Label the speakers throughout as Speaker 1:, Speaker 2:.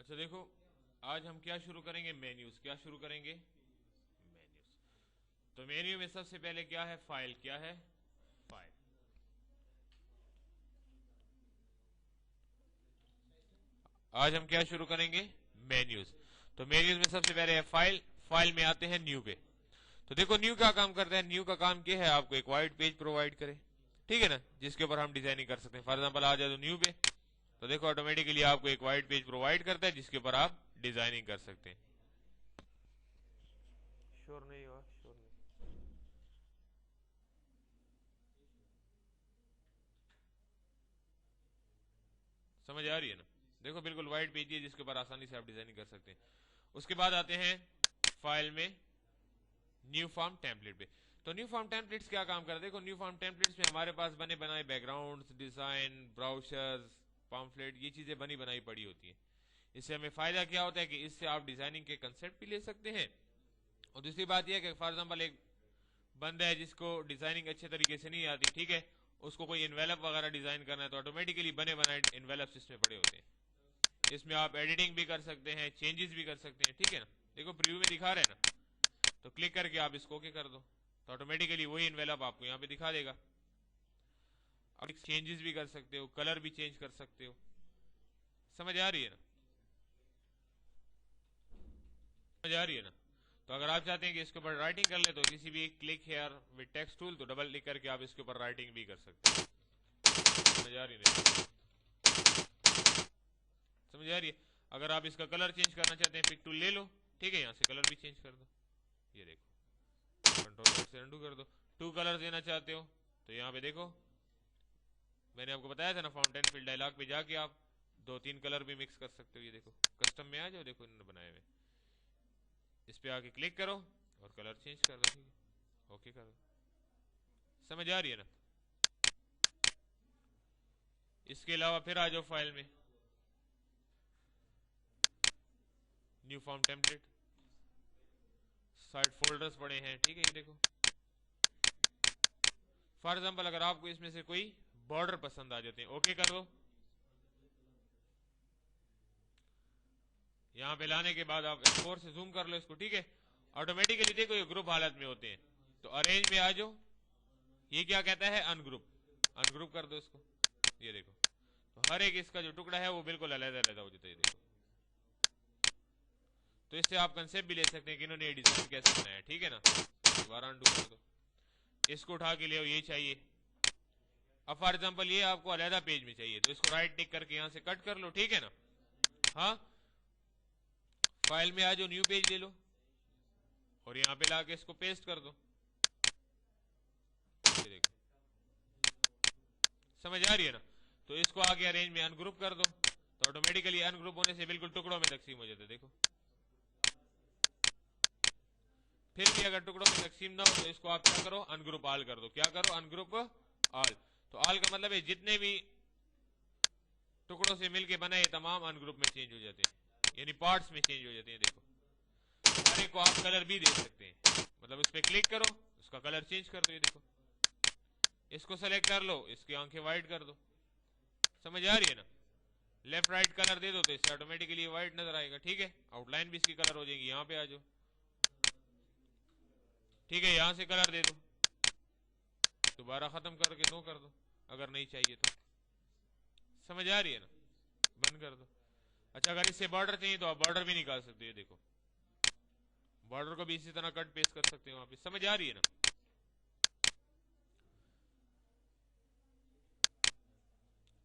Speaker 1: اچھا دیکھو، آج ہم کیا شروع کریں گے؟ مینیوز. کیا شروع کریں گے؟ مینیوز. تو مینیو میں سب سے پہلے کیا ہے؟ فائل. کیا ہے؟ فائل. آج ہم کیا شروع کریں گے؟ مینیوز. تو مینیوز میں سب سے پہلے ہے فائل. فائل میں آتے ہیں نیو پہ. تو دیکھو نیو کیا کام کرتا ہے؟ نیو کا کام کیا ہے؟ آپ کو ایک وائٹ پیج پرووائڈ کرے، ٹھیک ہے نا، جس کے اوپر ہم ڈیزائننگ کر سکتے ہیں. فار ایگزامپل آ جائے تو نیو پہ، تو دیکھو آٹومیٹکلی آپ کو ایک وائٹ پیج پرووائڈ کرتا ہے جس کے اوپر آپ ڈیزائننگ کر سکتے ہیں. شور نہیں ہوا، شور نہیں. سمجھ آ رہی ہے نا؟ دیکھو بالکل وائٹ پیج ہے جس کے اوپر آسانی سے آپ ڈیزائننگ کر سکتے ہیں. اس کے بعد آتے ہیں فائل میں نیو فارم ٹیمپلیٹ پہ. تو نیو فارم ٹیمپلیٹس کیا کام کرتے ہیں؟ دیکھو نیو فارم ٹیمپلیٹس میں ہمارے پاس بنے بنائے بیک گراؤنڈز، ڈیزائن، براؤشرز، پامفلیٹ، یہ چیزیں بنی بنائی پڑی ہوتی ہیں. اس سے ہمیں فائدہ کیا ہوتا ہے کہ اس سے آپ ڈیزائننگ کے کنسپٹ بھی لے سکتے ہیں. اور دوسری بات یہ ہے کہ فار ایگزامپل ایک بندہ ہے جس کو ڈیزائننگ اچھے طریقے سے نہیں آتی، ٹھیک ہے، اس کو کوئی انویلپ وغیرہ ڈیزائن کرنا ہے تو آٹومیٹکلی بنے بنائے انویلپس اس میں پڑے ہوتے ہیں. اس میں آپ ایڈیٹنگ بھی کر سکتے ہیں، چینجز بھی کر سکتے ہیں، ٹھیک ہے نا. دیکھو پریویو میں دکھا رہے ہیں نا، تو کلک کر کے آپ اس کو اوکے کر دو تو آٹومیٹکلی وہی انویلپ آپ کو یہاں پہ دکھا دے گا. آپ چینجز بھی کر سکتے ہو، کلر بھی چینج کر سکتے ہو. سمجھ آ رہی ہے نا؟ سمجھ آ رہی ہے نا؟ تو اگر آپ چاہتے ہیں کہ اس کے اوپر رائٹنگ کر لیں تو کسی بھی click here with text tool, تو ڈبل کلک کر کے آپ اس کے اوپر رائٹنگ بھی کر سکتے ہیں. سمجھ آ رہی ہے؟ سمجھ آ رہی ہے؟ اگر آپ اس کا کلر چینج کرنا چاہتے ہیں پک ٹول لے لو، ٹھیک ہے، یہاں سے کلر بھی چینج کر دو. یہ دیکھو کنٹرول سے انڈو کر دو. ٹو کلر دینا چاہتے ہو تو یہاں پہ دیکھو میں نے آپ کو بتایا تھا نا، فاؤنٹین فل ڈائلاگ پہ جا کے آپ دو تین کلر بھی مکس کر سکتے ہو. یہ دیکھو کسٹم میں آ جاؤ، دیکھو انہوں نے بنائے ہوئے، اس پہ آ کے کلک کرو اور کلر چینج کر دو، ٹھیک ہے، اوکے کر دو. سمجھ آ رہی ہے نا؟ اس کے علاوہ پھر آ جاؤ فائل میں new form template, site folders پڑے ہیں، ٹھیک ہے. یہ دیکھو فار ایگزامپل اگر آپ کو اس میں سے کوئی بارڈر پسند آ جاتے ہیں، اوکے کر دو. یہاں پہ لانے کے بعد آپ ایکسپورٹ سے زوم کر لو اس کو، ٹھیک ہے. آٹومیٹکلی دیکھو یہ گروپ حالت میں ہوتے ہیں. تو ارینج میں آ جاؤ، یہ کیا کہتا ہے؟ ان گروپ. ان گروپ کر دو اس کو. یہ دیکھو تو ہر ایک اس کا جو ٹکڑا ہے وہ بالکل علیحدہ علیحدہ ہو جاتا ہے. یہ دیکھو تو اس سے آپ کنسپٹ بھی لے سکتے ہیں کہ انہوں نے یہ ڈیزائن کیسے بنایا، ٹھیک ہے نا. دوبارہ انڈو کر دو، اس کو اٹھا کے لے یہ چاہیے. اب فار ایگزامپل یہ آپ کو علیحدہ پیج میں چاہیے تو اس کو رائٹ ٹک کر کے یہاں سے کٹ کر لو، ٹھیک ہے نا. ہاں فائل میں آ جاؤ، نیو پیج لے لو اور یہاں پہ لا کے اس کو پیسٹ کر دو. یہ دیکھو سمجھ آ رہی ہے نا؟ تو اس کو آگے ارینج میں ان گروپ کر دو تو آٹومیٹکلی ان گروپ ہونے سے بالکل ٹکڑوں میں تقسیم ہو جاتا ہے. دیکھو پھر بھی اگر ٹکڑوں میں تقسیم نہ ہو تو اس کو آپ کیا کرو؟ ان گروپ آل کر دو. کیا کرو؟ ان گروپ آل. تو آل کا مطلب ہے جتنے بھی ٹکڑوں سے مل کے بنا یہ تمام ان گروپ میں چینج ہو جاتے ہیں، یعنی پارٹس میں چینج ہو جاتے ہیں. دیکھو ہر ایک کو آپ کلر بھی دے سکتے ہیں، مطلب اس پہ کلک کرو، اس کا کلر چینج کر دو. یہ دیکھو اس کو سلیکٹ کر لو، اس کی آنکھیں وائٹ کر دو. سمجھ آ رہی ہے نا؟ لیفٹ رائٹ کلر دے دو تو اس سے آٹومیٹکلی وائٹ نظر آئے گا، ٹھیک ہے. آؤٹ لائن بھی اس کی کلر ہو جائے گی. یہاں پہ آ جاؤ، ٹھیک ہے، یہاں سے کلر دے دو، دوبارہ ختم کر کے نو کر دو اگر نہیں چاہیے تو. سمجھ آ رہی ہے نا؟ بند کر دو. اچھا اگر اس سے بارڈر چاہیے تو آپ بارڈر بھی نکال سکتے. یہ دیکھو بارڈر کو بھی اسی طرح کٹ پیسٹ کر سکتے ہیں وہاں پہ. سمجھ آ رہی ہے نا؟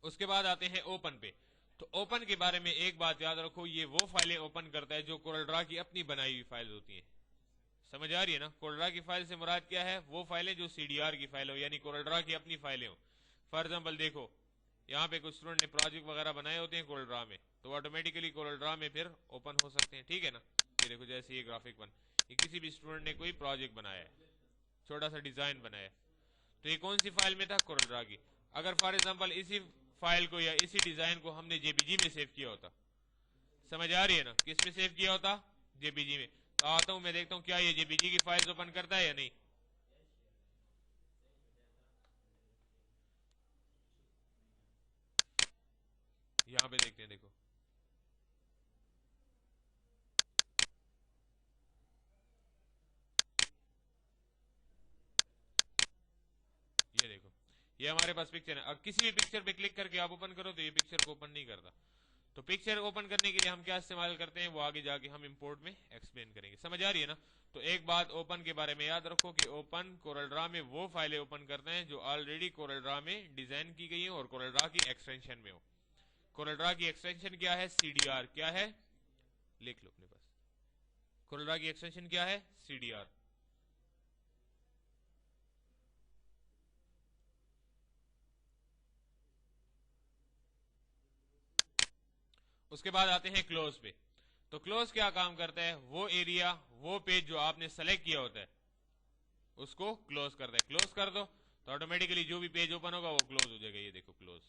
Speaker 1: اس کے بعد آتے ہیں اوپن پہ. تو اوپن کے بارے میں ایک بات یاد رکھو، یہ وہ فائلیں اوپن کرتا ہے جو کورل ڈرا کی اپنی بنائی ہوئی فائل ہوتی ہیں. سمجھ آ رہی ہے نا؟ کورل ڈرا کی فائل سے مراد کیا ہے؟ وہ فائلیں جو سی ڈی آر کی فائل ہو، یعنی کورل ڈرا کی اپنی فائلیں ہو. فار ایگزامپل دیکھو یہاں پہ کچھ اسٹوڈنٹ نے پروجیکٹ وغیرہ بنائے ہوتے ہیں کورل ڈرا میں، تو آٹومیٹکلی کورل ڈرا میں پھر اوپن ہو سکتے ہیں، ٹھیک ہے نا. یہ دیکھو جیسے یہ گرافک بن، یہ کسی بھی اسٹوڈنٹ نے کوئی پروجیکٹ بنایا ہے، چھوٹا سا ڈیزائن بنایا ہے، تو یہ کون سی فائل میں تھا؟ کورل ڈرا کی. اگر فار ایگزامپل اسی فائل کو یا اسی ڈیزائن کو ہم نے جے پی جی میں سیو کیا ہوتا، سمجھ آ رہی ہے نا؟ کس میں سیو کیا ہوتا؟ جے پی جی میں. تو آتا ہوں میں دیکھتا ہوں کیا یہ جے پی جی کی فائلز اوپن کرتا ہے یا نہیں. یہاں پہ دیکھتے ہیں، دیکھو ये हमारे पास पिक्चर है। अब किसी भी पिक्चर पे क्लिक करके आप ओपन करो तो ये पिक्चर को ओपन नहीं करता। तो पिक्चर ओपन करने के लिए हम क्या इस्तेमाल करते हैं वो आगे जाके हम इंपोर्ट में एक्सप्लेन करेंगे। समझ आ रही है ना? तो एक बात ओपन के बारे में याद रखो कि ओपन कोरल ड्रा में वो फाइलें ओपन करते हैं जो ऑलरेडी कोरल ड्रा में डिजाइन की गई है और कोरल ड्रा की एक्सटेंशन में हो। कोरल ड्रा की एक्सटेंशन क्या है? CDR। क्या है? लिख लो अपने पास। कोरल ड्रा की एक्सटेंशन क्या है? CDR। उसके बाद आते हैं क्लोज पे। तो क्लोज क्या काम करता है? वो एरिया, वो पेज जो आपने सेलेक्ट किया होता है उसको क्लोज करता है। क्लोज कर दो तो ऑटोमेटिकली जो भी पेज ओपन होगा वो क्लोज हो जाएगा। ये देखो क्लोज,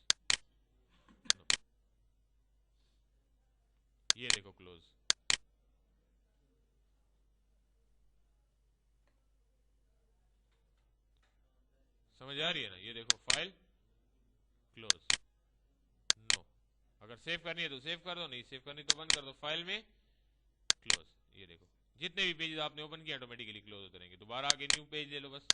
Speaker 1: ये देखो क्लोज। समझ आ रही है ना? ये देखो फाइल क्लोज। नो, अगर सेव करनी है तो सेव कर दो, नहीं सेव करनी तो बंद कर दो। फाइल में क्लोज। ये देखो जितने भी पेजेस आपने ओपन किए ऑटोमेटिकली क्लोज होते रहेंगे। दोबारा आगे न्यू पेज ले लो बस।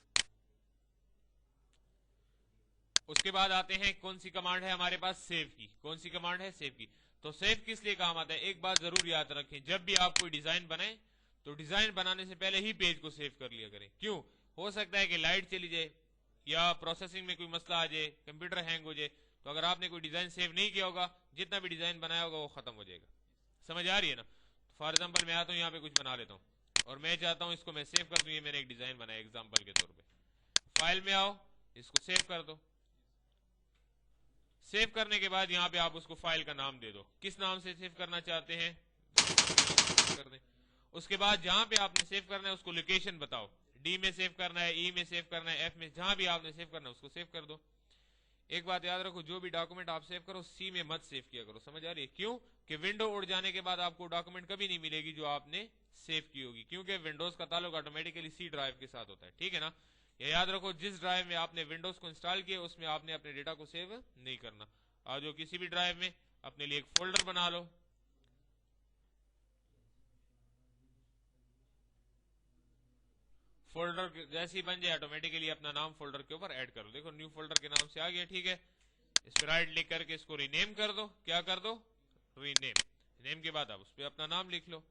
Speaker 1: उसके बाद आते हैं कौन सी कमांड है हमारे पास? सेव की। कौन सी कमांड है? सेव की। तो सेव किस लिए काम आता है? एक बात जरूर याद रखें, जब भी आप कोई डिजाइन बनाए तो डिजाइन बनाने से पहले ही पेज को सेव कर लिया करें। क्यों? हो सकता है कि लाइट चली जाए या प्रोसेसिंग में कोई मसला आ जाए, कंप्यूटर हैंग हो जाए, तो अगर आपने कोई डिजाइन सेव नहीं किया होगा, जितना भी डिजाइन बनाया होगा वो खत्म हो जाएगा। समझ आ रही है ना? फॉर एग्जाम्पल मैं आता हूँ यहाँ पे कुछ बना लेता हूँ और मैं चाहता हूँ इसको मैं सेव कर दूँ। ये मैंने एक डिजाइन बनाया एग्जाम्पल के तौर पर। फाइल में आओ, इसको सेव कर दो। सेव करने के बाद यहाँ पे आप उसको फाइल का नाम दे दो। किस नाम से सेव करना चाहते हैं कर दें। उसके बाद जहां पे आपने सेव करना है उसको लोकेशन बताओ। डी में सेव करना है, ई में सेव करना है, एफ में, जहां भी आपने सेव करना है उसको सेव कर दो। एक बात याद रखो, जो भी डॉक्यूमेंट आप सेव करो सी में मत सेव किया करो। समझ आ रही है? क्यों? कि विंडो उड़ जाने के बाद आपको डॉक्यूमेंट कभी नहीं मिलेगी जो आपने सेव की होगी, क्योंकि विंडोज का ताल्लुक ऑटोमेटिकली सी ड्राइव के साथ होता है। ठीक है ना? ये याद रखो, जिस ड्राइव में आपने विंडोज को इंस्टॉल किया उसमें आपने अपने डेटा को सेव नहीं करना। आज जो किसी भी ड्राइव में अपने लिए एक फोल्डर बना लो। फोल्डर जैसे ही बन जाए ऑटोमेटिकली अपना नाम फोल्डर के ऊपर ऐड कर लो। देखो न्यू फोल्डर के नाम से आ गया। ठीक है, इस पर राइट क्लिक करके इसको रीनेम कर दो। क्या कर दो? रीनेम। नेम के बाद आप उस पर अपना नाम लिख लो।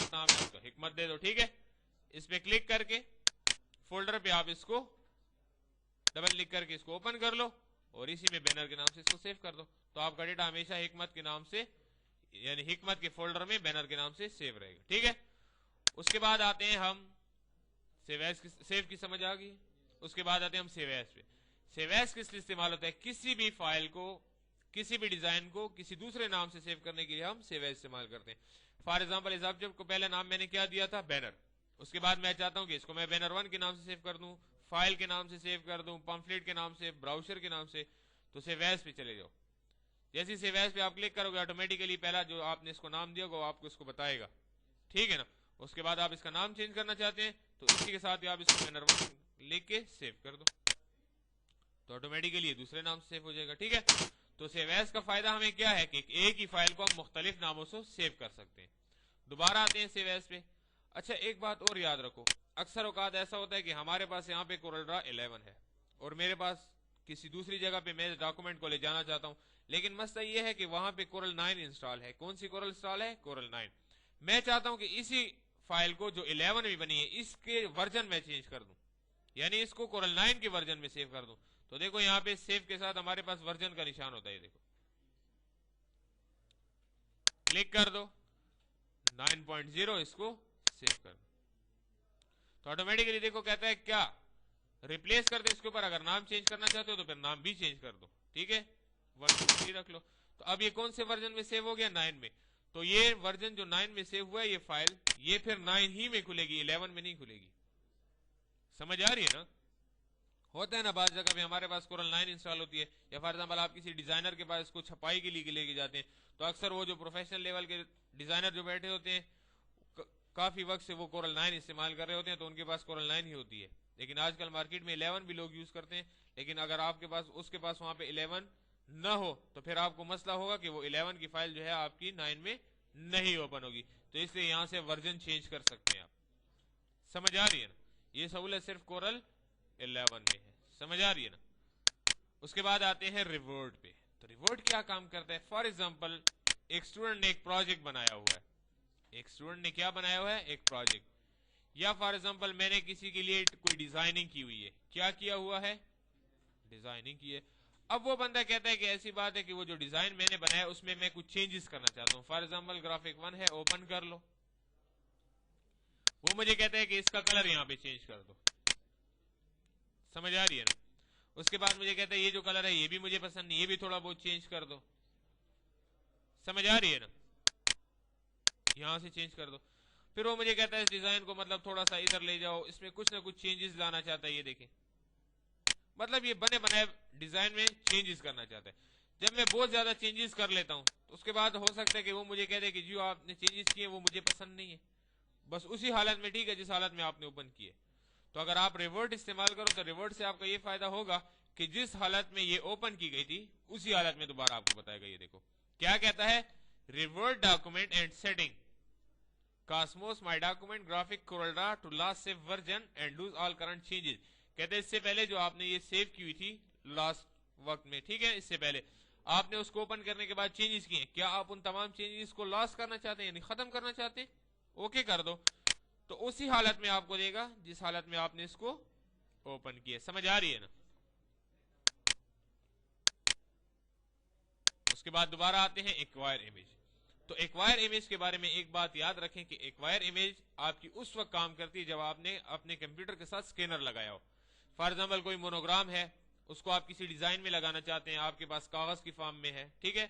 Speaker 1: नाम है उसका हिकमत दे दो। ठीक है, इस पे क्लिक करके फोल्डर पे आप इसको डबल क्लिक करके इसको ओपन कर लो और इसी में बैनर के नाम से इसको सेव कर दो। तो आपका डेटा हमेशा हिकमत के नाम से, यानी हिकमत के फोल्डर में बैनर के नाम से सेव रहेगा। ठीक है, उसके बाद आते हैं हम सेव की समझ आ गई। उसके बाद आते हैं हम सेव एज पे। सेव एज किस लिए इस्तेमाल होता है? किसी भी फाइल को, किसी भी डिजाइन को किसी दूसरे नाम से सेव करने के लिए हम सेव एज इस्तेमाल करते हैं। फॉर एग्जाम्पल इस ऑब्जेक्ट को पहले नाम मैंने क्या दिया था? बैनर। उसके बाद मैं चाहता हूं कि इसको मैं बैनर 1 के नाम से सेव कर दूं, फाइल के नाम से सेव कर दूं, पम्फलेट के नाम से, ब्राउजर के नाम से। तो सेव एज पे चले जाओ। जैसे सेव एज पे आप क्लिक करोगे ऑटोमेटिकली पहला जो आपने इसको नाम दिया होगा आपको इसको बताएगा। ठीक है ना? उसके बाद आप इसका नाम चेंज करना चाहते हैं तो इसी के साथ आप इसको बैनर 1 लिख के सेव कर दो तो ऑटोमेटिकली दूसरे नाम से सेव हो जाएगा। ठीक है, तो सेव एज का फायदा हमें क्या है कि एक ही फाइल को हम मुख्तलिफ नामों से सेव कर सकते हैं। दोबारा आते हैं सेव एज पे। अच्छा, एक बात और याद रखो, अक्सर औकात ऐसा होता है कि हमारे पास यहाँ पे कोरल ड्रा 11 है और मेरे पास किसी दूसरी जगह पे मैं डॉक्यूमेंट को ले जाना चाहता हूँ, लेकिन मसला ये है कि वहां पे कोरल 9 इंस्टॉल है। कौन सी कोरल इंस्टॉल है? कोरल 9। मैं चाहता हूं कि इसी फाइल को जो 11 में बनी है इसके वर्जन में चेंज कर दूं, यानी इसको कोरल 9 के वर्जन में सेव कर दूं। तो देखो यहाँ पे सेव के साथ हमारे पास वर्जन का निशान होता है। देखो क्लिक कर दो 9.0, इसको सेव कर दो तो ऑटोमेटिकली देखो कहता है क्या रिप्लेस कर दो इसके ऊपर। अगर नाम चेंज करना चाहते हो तो फिर नाम भी चेंज कर दो। ठीक है, 1 2 3 रख लो। तो अब ये कौन से वर्जन में सेव हो गया? 9 में। तो ये वर्जन जो 9 में सेव हुआ है ये फाइल, ये फिर 9 ही में खुलेगी, 11 में नहीं खुलेगी। समझ आ रही है ना? होता है ना बात जगह पे हमारे पास कोरल 9 इंस्टॉल होती है, या फॉर एग्जाम्पल आप किसी डिजाइनर के पास इसको छपाई के लिए लेके जाते हैं तो अक्सर वो जो प्रोफेशनल लेवल के डिजाइनर जो बैठे होते हैं काफी वक्त से वो कोरल 9 इस्तेमाल कर रहे होते हैं तो उनके पास कोरल 9 ही होती है। लेकिन आजकल मार्केट में 11 भी लोग यूज करते हैं, लेकिन अगर आपके पास उसके पास वहां पे 11 न हो तो फिर आपको मसला होगा कि वो 11 की फाइल जो है आपकी 9 में नहीं ओपन होगी। तो इसलिए यहां से वर्जन चेंज कर सकते हैं आप। समझ आ रही है ना? ये सहूलत सिर्फ कोरल 11 में है। समझ आ रही है ना। उसके बाद आते हैं रिवर्ट पे। तो रिवर्ट क्या काम करता है? फॉर एग्जांपल एक स्टूडेंट ने एक प्रोजेक्ट बनाया हुआ है, एक स्टूडेंट ने क्या बनाया हुआ है? एक प्रोजेक्ट। या फॉर एग्जांपल मैंने किसी के लिए कोई डिजाइनिंग की हुई है। क्या किया हुआ है? डिजाइनिंग की है। अब वो बंदा कहता है कि ऐसी बात है कि वो जो डिजाइन मैंने बनाया उसमें मैं कुछ चेंजेस करना चाहता हूं। फॉर एग्जांपल ग्राफिक 1 है, ओपन कर लो। वो मुझे कहता है कि इसका कलर यहां पे चेंज कर दो। समझ आ रही है ना। उसके बाद मुझे कहता है ये जो कलर है ये भी मुझे पसंद नहीं, ये भी थोड़ा बहुत चेंज कर दो। समझ आ रही है ना। यहां से चेंज कर दो। फिर वो मुझे कहता है इस डिजाइन को मतलब थोड़ा सा इधर ले जाओ, इसमें कुछ ना कुछ चेंजेस लाना चाहता है। ये देखें, मतलब ये बने बनाए डिजाइन में चेंजेस करना चाहता है। जब मैं बहुत ज्यादा चेंजेस कर लेता हूं तो उसके बाद हो सकता है कि वो मुझे कह दे कि जो आपने चेंजेस किए वो मुझे पसंद नहीं है, बस उसी हालत में, ठीक है, जिस हालत में आपने ओपन किए। तो अगर आप रिवर्ट इस्तेमाल करो तो रिवर्ट से आपका ये फायदा होगा कि जिस हालत में ये ओपन की गई थी उसी हालत में दोबारा आपको बताएगा। ये देखो क्या कहता है, revert document and setting Cosmos my document graphic CorelDRAW to last save version and lose all current changes। कहते हैं इससे पहले जो आपने ये सेव की हुई थी लास्ट वक्त में, ठीक है, इससे पहले आपने उसको ओपन करने के बाद चेंजेस किए, क्या आप उन तमाम चेंजेस को लॉस करना चाहते हैं, यानी खत्म करना चाहते हैं? ओके कर दो। तो उसी हालत में आपको देगा जिस हालत में आपने इसको ओपन किया। समझ आ रही है ना। उसके बाद दोबारा आते हैं एक्वायर इमेज। तो एक्वायर इमेज के बारे में एक बात याद रखें कि एक्वायर इमेज आपकी उस वक्त काम करती है जब आपने अपने कंप्यूटर के साथ स्कैनर लगाया हो। फॉर एग्जांपल कोई मोनोग्राम है, उसको आप किसी डिजाइन में लगाना चाहते हैं, आपके पास कागज की फॉर्म में है, ठीक है,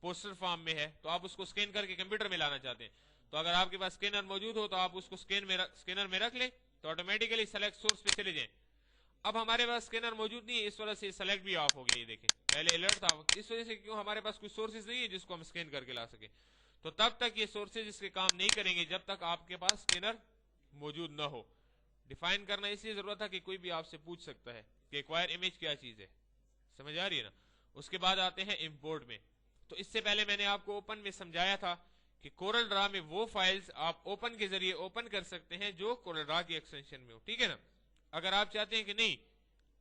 Speaker 1: पोस्टर फॉर्म में है, तो आप उसको स्कैन करके कंप्यूटर में लाना चाहते हैं। तो अगर आपके पास स्कैनर मौजूद हो तो आप उसको स्कैनर में रख ले, तो ऑटोमेटिकली सेलेक्ट सोर्स पे चले जाएं। अब हमारे पास स्कैनर मौजूद नहीं है, इस वजह से सेलेक्ट भी ऑफ हो गया। ये देखें, पहले अलर्ट था, इस वजह से क्यों हमारे पास कोई सोर्सेज नहीं है जिसको हम स्कैन करके ला सके। तो तब तक ये सोर्सेज इसके काम नहीं करेंगे जब तक आपके पास स्कैनर मौजूद ना हो। डिफाइन करना इसलिए जरूरत था कि कोई भी आपसे पूछ सकता है कि एक्वायर इमेज क्या चीज है। समझ आ रही है ना। उसके बाद आते हैं इंपोर्ट में। तो इससे पहले मैंने आपको ओपन में समझाया था कि कोरल ड्रा में वो फाइल्स आप ओपन के जरिए ओपन कर सकते हैं जो कोरल ड्रा की एक्सटेंशन में हो, ठीक है ना। अगर आप चाहते हैं कि नहीं,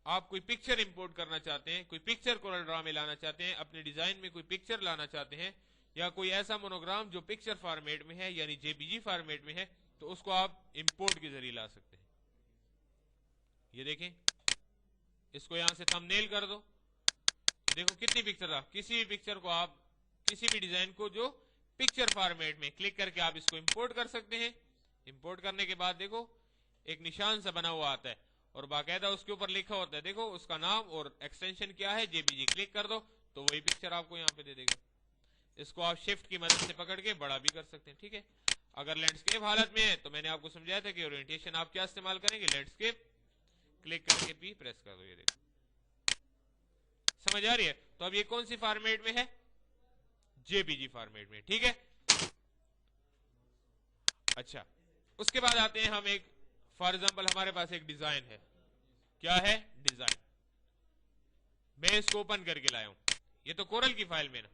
Speaker 1: आप कोई पिक्चर इंपोर्ट करना चाहते हैं, कोई पिक्चर कोरल ड्रा में लाना चाहते हैं, अपने डिजाइन में कोई पिक्चर लाना चाहते हैं, या कोई ऐसा मोनोग्राम जो पिक्चर फॉर्मेट में है यानी जेपीजी फॉर्मेट में है, तो उसको आप इंपोर्ट के जरिए ला सकते हैं। ये देखें, इसको यहां से थंबनेल कर दो, देखो कितनी पिक्चर आ, किसी भी पिक्चर को आप, किसी भी डिजाइन को जो पिक्चर फॉर्मेट में, क्लिक करके आप इसको इंपोर्ट कर सकते हैं। इंपोर्ट करने के बाद देखो एक निशान सा बना हुआ आता है और बाकायदा उसके ऊपर लिखा होता है, देखो उसका नाम और एक्सटेंशन क्या है, जेपीजी। क्लिक कर दो तो वही पिक्चर आपको यहाँ पे दे देगा। इसको आप शिफ्ट की मदद से पकड़ के बड़ा भी कर सकते हैं, ठीक है। अगर लैंडस्केप हालत में है तो मैंने आपको समझाया था कि ओरिएंटेशन आप क्या इस्तेमाल करेंगे, लैंडस्केप, क्लिक करके पी प्रेस कर दो। ये देखो, समझ आ रही है। तो अब ये कौन सी फॉर्मेट में है, जेपीजी फॉर्मेट में, ठीक है। अच्छा, उसके बाद आते हैं हम एक, फॉर एग्जांपल हमारे पास एक डिजाइन है, क्या है, डिजाइन, मैं इसको ओपन करके लाया हूं, ये तो कोरल की फाइल में ना।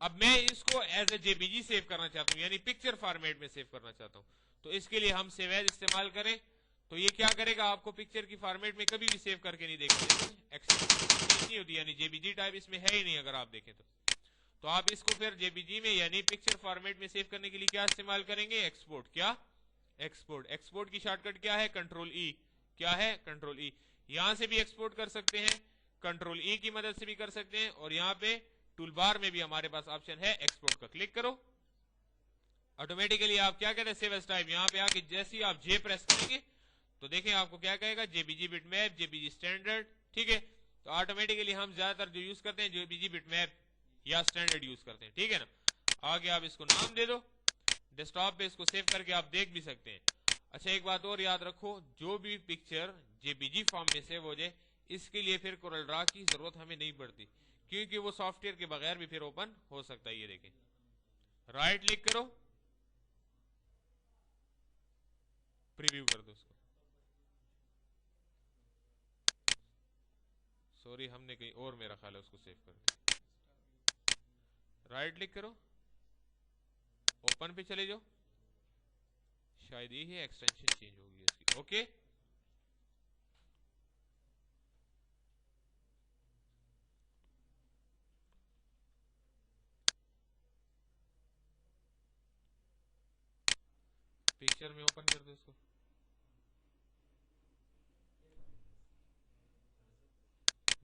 Speaker 1: अब मैं इसको एज ए जेपीजी सेव करना चाहता हूं, यानी पिक्चर फॉर्मेट में सेव करना चाहता हूं। तो इसके लिए हम सेव एज इस्तेमाल करें तो ये क्या करेगा, आपको पिक्चर की फॉर्मेट में कभी भी सेव करके नहीं देगा, एक्सेप्ट नहीं होती, यानी जेपीजी टाइप इसमें है ही नहीं अगर आप देखें तो आप इसको फिर जेपीजी में यानी पिक्चर फॉर्मेट में सेव करने के लिए क्या इस्तेमाल करेंगे, एक्सपोर्ट। क्या, एक्सपोर्ट। एक्सपोर्ट की शॉर्टकट क्या है, कंट्रोल ई। क्या है, कंट्रोल ई। यहां से भी एक्सपोर्ट कर सकते हैं, कंट्रोल ई की मदद से भी कर सकते हैं, और यहां पे टूल बार में भी हमारे पास ऑप्शन है एक्सपोर्ट का, क्लिक करो। ऑटोमेटिकली आप क्या कहते हैं, सेव एज टाइप, यहां पे आके जैसे ही आप जे प्रेस करेंगे तो देखें आपको क्या कहेगा, जेपीजी बिटमैप, जेपीजी स्टैंडर्ड, ठीक है। तो ऑटोमेटिकली हम ज्यादातर जो यूज करते हैं जेपीजी बिटमैप या स्टैंडर्ड यूज करते हैं, ठीक है ना। आगे आप इसको नाम दे दो, डेस्कटॉप पे इसको सेव करके आप देख भी सकते हैं। अच्छा, एक बात और याद रखो, जो भी पिक्चर जेपीजी फॉर्म में सेव हो जाए इसके लिए फिर कोरल ड्रा की जरूरत हमें नहीं पड़ती, क्योंकि वो सॉफ्टवेयर के बगैर भी फिर ओपन हो सकता है। ये देखें, राइट क्लिक करो, प्रीव्यू कर दो उसको। सॉरी, हमने कहीं और मेरा ख्याल है उसको सेव कर दिया। राइट क्लिक करो, ओपन पे चले जाओ, शायद ये एक्सटेंशन चेंज होगी इसकी, ओके। पिक्चर में ओपन कर दो इसको।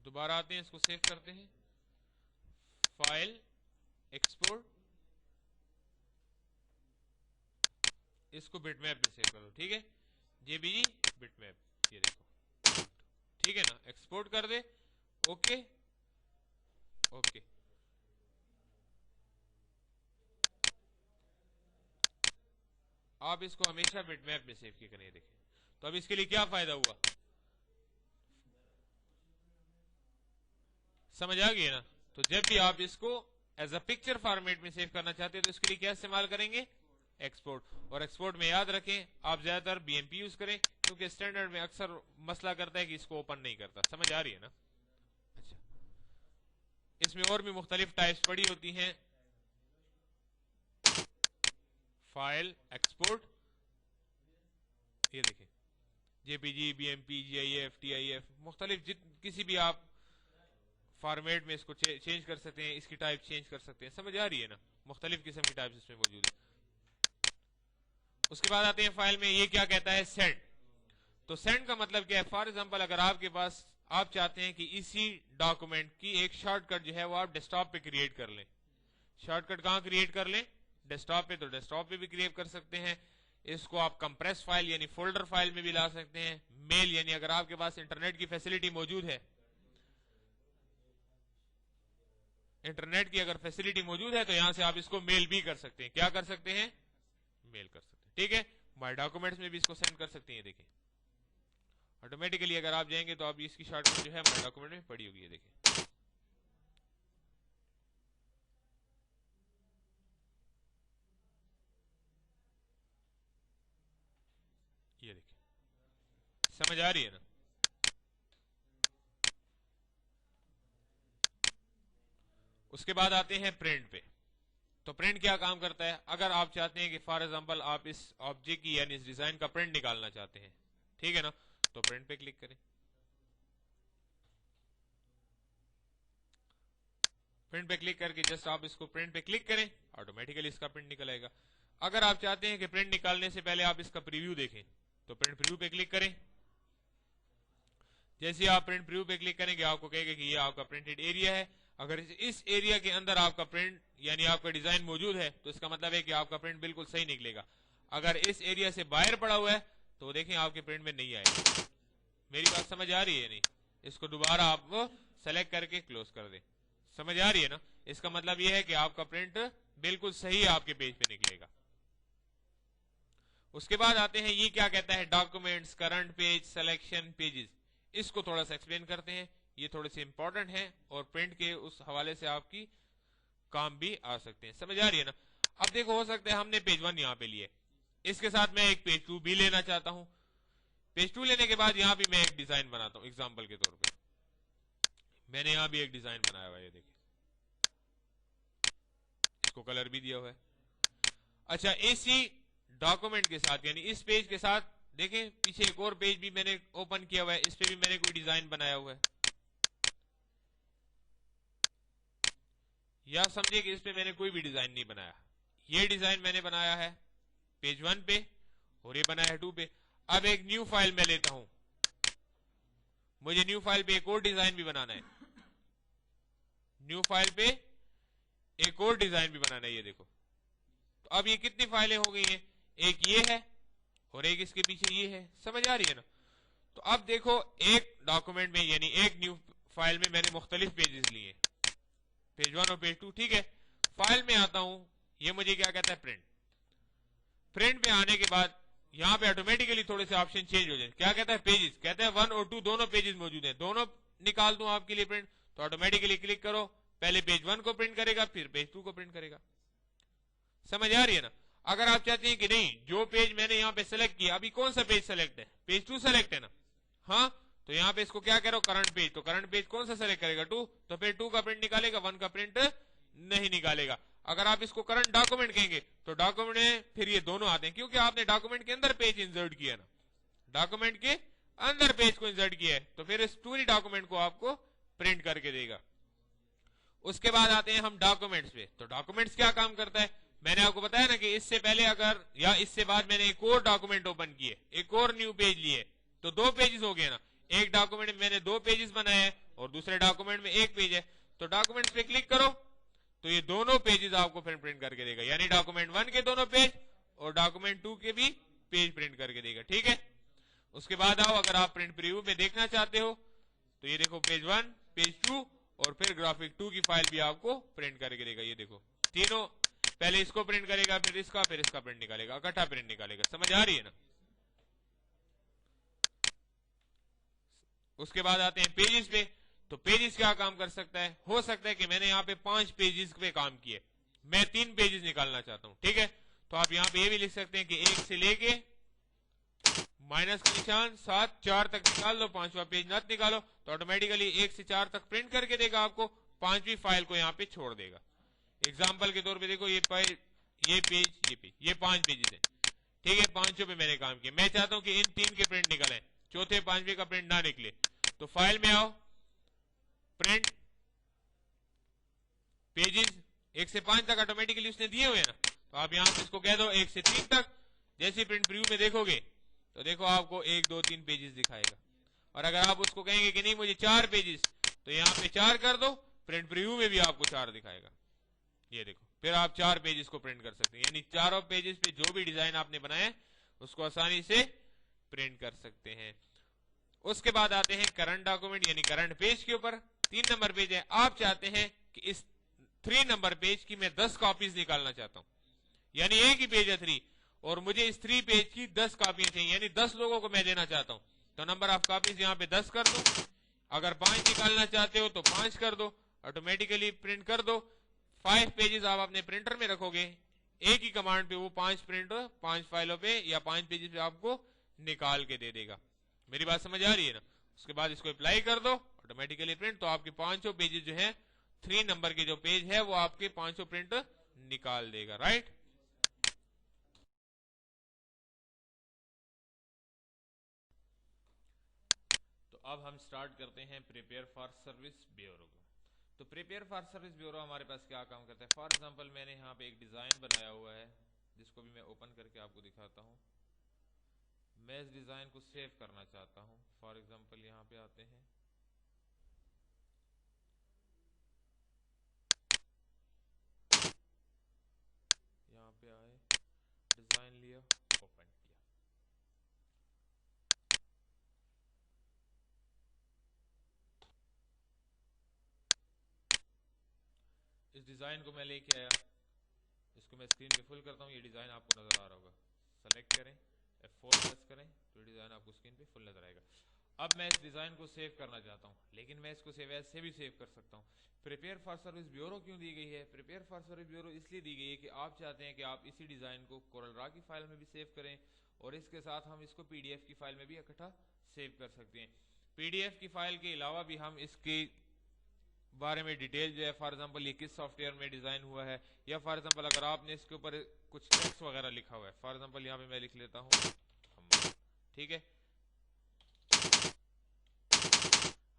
Speaker 1: दोबारा आते हैं, इसको सेव करते हैं, फाइल, एक्सपोर्ट, इसको बिटमैप में सेव करो, ठीक है, जेपीजी बिटमैप, ये देखो, ठीक है ना, एक्सपोर्ट कर दे, ओके ओके। आप इसको हमेशा बिटमैप में सेव किया करें, देखें। तो अब इसके लिए क्या फायदा हुआ, समझ आ गई ना। तो जब भी आप इसको एज अ पिक्चर फॉर्मेट में सेव करना चाहते हैं तो इसके लिए क्या इस्तेमाल करेंगे, एक्सपोर्ट। और एक्सपोर्ट में याद रखें आप ज्यादातर बीएमपी यूज करें, क्योंकि स्टैंडर्ड में अक्सर मसला करता है कि इसको ओपन नहीं करता। समझ आ रही है ना। अच्छा, इसमें और भी मुख्तलिफ टाइप्स पड़ी होती हैं, फाइल, एक्सपोर्ट, ये देखें, जेपीजी, बीएमपी, जीआईएफ, टीआईएफ, मुख्तलिफ किसी भी आप फॉर्मेट में इसको चेंज कर सकते हैं, इसकी टाइप चेंज कर सकते हैं। समझ आ रही है ना, मुख्तलिफ किस्म की टाइप्स इसमें मौजूद है। उसके बाद आते हैं फाइल में, ये क्या कहता है, सेंड। तो सेंड का मतलब क्या है, फॉर एग्जांपल अगर आपके पास आप चाहते हैं कि इसी डॉक्यूमेंट की एक शॉर्टकट जो है वो आप डेस्कटॉप पे क्रिएट कर लें। शॉर्टकट कहां क्रिएट कर लें, डेस्कटॉप पे। तो डेस्कटॉप पे भी क्रिएट कर सकते हैं। इसको आप कंप्रेस फाइल यानी फोल्डर फाइल में भी ला सकते हैं। मेल यानी अगर आपके पास इंटरनेट की फैसिलिटी मौजूद है, इंटरनेट की अगर फैसिलिटी मौजूद है तो यहां से आप इसको मेल भी कर सकते हैं। क्या कर सकते हैं, मेल कर सकते हैं, ठीक है। माय डॉक्यूमेंट्स में भी इसको सेंड कर सकते हैं। देखें ऑटोमेटिकली अगर आप जाएंगे तो आप इसकी शॉर्टकट जो है माय डॉक्यूमेंट में पड़ी होगी। देखें ये देखें, समझ आ रही है ना। उसके बाद आते हैं प्रिंट पे। तो प्रिंट क्या काम करता है, अगर आप चाहते हैं कि फॉर एग्जांपल आप इस ऑब्जेक्ट की यानी इस डिजाइन का प्रिंट निकालना चाहते हैं, ठीक है ना, तो प्रिंट पे क्लिक करें। प्रिंट पे क्लिक करके जस्ट आप इसको प्रिंट पे क्लिक करें, ऑटोमेटिकली इसका प्रिंट निकल आएगा। अगर आप चाहते हैं कि प्रिंट निकालने से पहले आप इसका प्रीव्यू देखें तो प्रिंट प्रीव्यू पे क्लिक करें। जैसे आप प्रिंट प्रीव्यू पे क्लिक करेंगे आपको कहेगा कि ये आपका प्रिंटेड एरिया है। अगर इस एरिया के अंदर आपका प्रिंट यानी आपका डिजाइन मौजूद है तो इसका मतलब है कि आपका प्रिंट बिल्कुल सही निकलेगा। अगर इस एरिया से बाहर पड़ा हुआ है तो देखें आपके प्रिंट में नहीं आएगा। मेरी बात समझ आ रही है नहीं, इसको दोबारा आप सेलेक्ट करके क्लोज कर दें। समझ आ रही है ना, इसका मतलब यह है कि आपका प्रिंट बिल्कुल सही आपके पेज पे निकलेगा। उसके बाद आते हैं, ये क्या कहता है, documents, current page, selection, pages. इसको थोड़ा सा एक्सप्लेन करते हैं, ये थोड़े से इंपॉर्टेंट है और प्रिंट के उस हवाले से आपकी काम भी आ सकते हैं। समझ आ रही है ना। अब देखो हो सकता है हमने पेज 1 यहां पे लिए, इसके साथ मैं एक पेज 2 भी लेना चाहता हूं। पेज 2 लेने के बाद यहां भी मैं एक डिजाइन बनाता हूं। एग्जांपल के तौर पे मैंने यहां भी एक डिजाइन बनाया हुआ है, ये देखिए, इसको कलर भी दिया हुआ है। अच्छा, इसी डॉक्यूमेंट के साथ यानी इस पेज के साथ देखें पीछे एक और पेज भी मैंने ओपन किया हुआ है, इस पे भी मैंने कोई डिजाइन बनाया हुआ है। या समझिए कि इस पे मैंने कोई भी डिजाइन नहीं बनाया, ये डिजाइन मैंने बनाया है पेज 1 पे और ये बनाया है 2 पे। अब एक न्यू फाइल मैं लेता हूं, मुझे न्यू फाइल पे एक और डिजाइन भी बनाना है, न्यू फाइल पे एक और डिजाइन भी बनाना है। ये देखो, तो अब ये कितनी फाइलें हो गई हैं, एक ये है और एक इसके पीछे ये है। समझ आ रही है ना। तो अब देखो एक डॉक्यूमेंट में यानी एक न्यू फाइल में मैंने मुख्तलिफ पेजेस लिए, पेज 1 और पेज 2, ठीक है। फाइल में आता हूं, ये मुझे क्या कहता है, प्रिंट। प्रिंट में आने के बाद यहां पे ऑटोमेटिकली थोड़े से ऑप्शन चेंज हो जाए। क्या कहता है, पेजेस, कहता है 1 और 2 दोनों पेजेस मौजूद हैं, दोनों निकाल दूं आपके लिए प्रिंट। तो ऑटोमेटिकली क्लिक करो, पहले पेज 1 को प्रिंट करेगा फिर पेज 2 को प्रिंट करेगा। समझ आ रही है ना। अगर आप चाहते हैं कि नहीं जो पेज मैंने यहाँ पे सेलेक्ट किया, अभी कौन सा पेज सेलेक्ट है, पेज 2 सेलेक्ट है ना, हाँ, तो यहाँ पे इसको क्या करो, करंट पेज। तो करंट पेज कौन सा सेलेक्ट करेगा, 2, तो फिर 2 का प्रिंट निकालेगा, 1 का प्रिंट नहीं निकालेगा। अगर आप इसको करंट डॉक्यूमेंट कहेंगे तो डॉक्यूमेंट में फिर ये दोनों आते हैं, क्योंकि आपने डॉक्यूमेंट के अंदर पेज इंसर्ट किया ना, डॉक्यूमेंट के अंदर पेज को इंसर्ट किया है, तो फिर इस पूरी डॉक्यूमेंट को आपको प्रिंट करके देगा। उसके बाद आते हैं हम डॉक्यूमेंट्स पे। तो डॉक्यूमेंट्स क्या काम करता है, मैंने आपको बताया ना कि इससे पहले अगर या इससे बाद मैंने एक और डॉक्यूमेंट ओपन किए, एक और न्यू पेज लिए, तो 2 पेजेस हो गए ना। एक डॉक्यूमेंट में मैंने 2 पेजेस बनाए हैं और दूसरे डॉक्यूमेंट में 1 पेज है, तो डॉक्यूमेंट पे क्लिक करो तो ये दोनों पेजेस आपको प्रिंट करके देगा, यानी डॉक्यूमेंट 1 के दोनों पेज और डॉक्यूमेंट 2 के भी पेज प्रिंट करके देगा। ठीक है, उसके बाद आओ, अगर आप प्रिंट प्रीव्यू में देखना चाहते हो तो ये देखो पेज 1, पेज 2 और फिर ग्राफिक 2 की फाइल भी आपको प्रिंट करके देगा। ये देखो तीनों, पहले इसको प्रिंट करेगा, फिर इसका प्रिंट निकालेगा, इकट्ठा प्रिंट निकालेगा। समझ आ रही है ना। उसके बाद आते हैं पेजेस पे। तो पेजेस क्या काम कर सकता है, हो सकता है कि मैंने यहाँ पे 5 पेजेस पे काम किए, मैं 3 पेजेस निकालना चाहता हूं। ठीक है, तो आप यहाँ पे ये भी लिख सकते हैं कि 1 से लेके माइनस का निशान 7 4 तक निकाल लो, 5वां पेज मत निकालो, तो ऑटोमेटिकली 1 से 4 तक प्रिंट करके देगा आपको, 5वीं फाइल को यहाँ पे छोड़ देगा। एग्जाम्पल के तौर पे देखो ये पेज, ये 5 पेजेस है। ठीक है, 5 पे मैंने काम किया, मैं चाहता हूं कि इन 3 के प्रिंट निकले, चौथे 5वें का प्रिंट ना निकले, तो फाइल में आओ, प्रिंट पेजेस 1 से 5 तक ऑटोमेटिकली उसने दिए हुए हैं ना, तो आप यहां पे इसको कह दो 1 से 3 तक। जैसे प्रिंट प्रीव्यू में देखोगे तो देखो आपको 1 2 3 पेजेस दिखाएगा, और अगर आप उसको कहेंगे कि नहीं मुझे 4 पेजेस, तो यहाँ पे 4 कर दो, प्रिंट प्रीव्यू में भी आपको 4 दिखाएगा। ये देखो, फिर आप 4 पेजेस को प्रिंट कर सकते हैं, यानी चारों पेजेस पे जो भी डिजाइन आपने बनाया उसको आसानी से प्रिंट कर सकते हैं। उसके बाद आते हैं करंट डॉक्यूमेंट यानी करंट पेज के ऊपर। 3 नंबर पेज है, आप चाहते हैं कि इस 3 नंबर पेज की मैं 10 कॉपीज निकालना चाहता हूं, यानी एक ही पेज है 3 और मुझे इस 3 पेज की 10 कॉपियां चाहिए, यानी 10 लोगों को मैं देना चाहता हूं, तो नंबर ऑफ कॉपीज यहाँ पे 10 कर दो। अगर 5 निकालना चाहते हो तो 5 कर दो, ऑटोमेटिकली प्रिंट कर दो। 5 पेजेस आप अपने प्रिंटर में रखोगे, एक ही कमांड पे वो 5 फाइलों पे या 5 पेजेस पे आपको निकाल के दे देगा। मेरी बात समझ आ रही है ना। उसके बाद इसको अप्लाई कर दो, ऑटोमेटिकली प्रिंट, तो आपके 5 पेजेस जो है 3 नंबर के जो पेज है वो आपके 5 प्रिंट निकाल देगा। राइट, तो अब हम स्टार्ट करते हैं प्रिपेयर फॉर सर्विस ब्यूरो को। तो प्रिपेयर फॉर सर्विस ब्यूरो हमारे पास क्या काम करता है। फॉर एग्जांपल मैंने यहाँ पे एक डिजाइन बनाया हुआ है जिसको भी मैं ओपन करके आपको दिखाता हूँ। मैं इस डिजाइन को सेव करना चाहता हूँ। फॉर एग्जांपल यहाँ पे आते हैं, यहाँ पे आए, डिजाइन लिया, ओपन किया। इस डिजाइन को मैं लेके आया, इसको मैं स्क्रीन पे फुल करता हूँ, ये डिजाइन आपको नजर आ रहा होगा। सेलेक्ट करें, F4 प्रेस करें तो डिजाइन आपको स्क्रीन पे फुल नजर आएगा। अब मैं इस डिजाइन को सेव करना चाहता हूँ, लेकिन मैं इसको सेव एज से भी सेव कर सकता हूँ। प्रिपेयर फॉर सर्विस ब्यूरो क्यों दी गई है? प्रिपेयर फॉर सर्विस ब्यूरो इसलिए दी गई है कि आप चाहते हैं कि आप इसी डिजाइन को कोरल ड्रा की फाइल में भी सेव करें और इसके साथ हम इसको पीडीएफ की फाइल में भी इकट्ठा सेव कर सकते हैं। पीडीएफ की फाइल के अलावा भी हम इसके बारे में डिटेल जो है, फॉर एग्जांपल ये किस सॉफ्टवेयर में डिजाइन हुआ है, या फॉर एग्जांपल अगर आपने इसके ऊपर कुछ टेक्स्ट वगैरह लिखा हुआ है, फॉर एग्जांपल यहाँ पे मैं लिख लेता हूँ हम, ठीक है,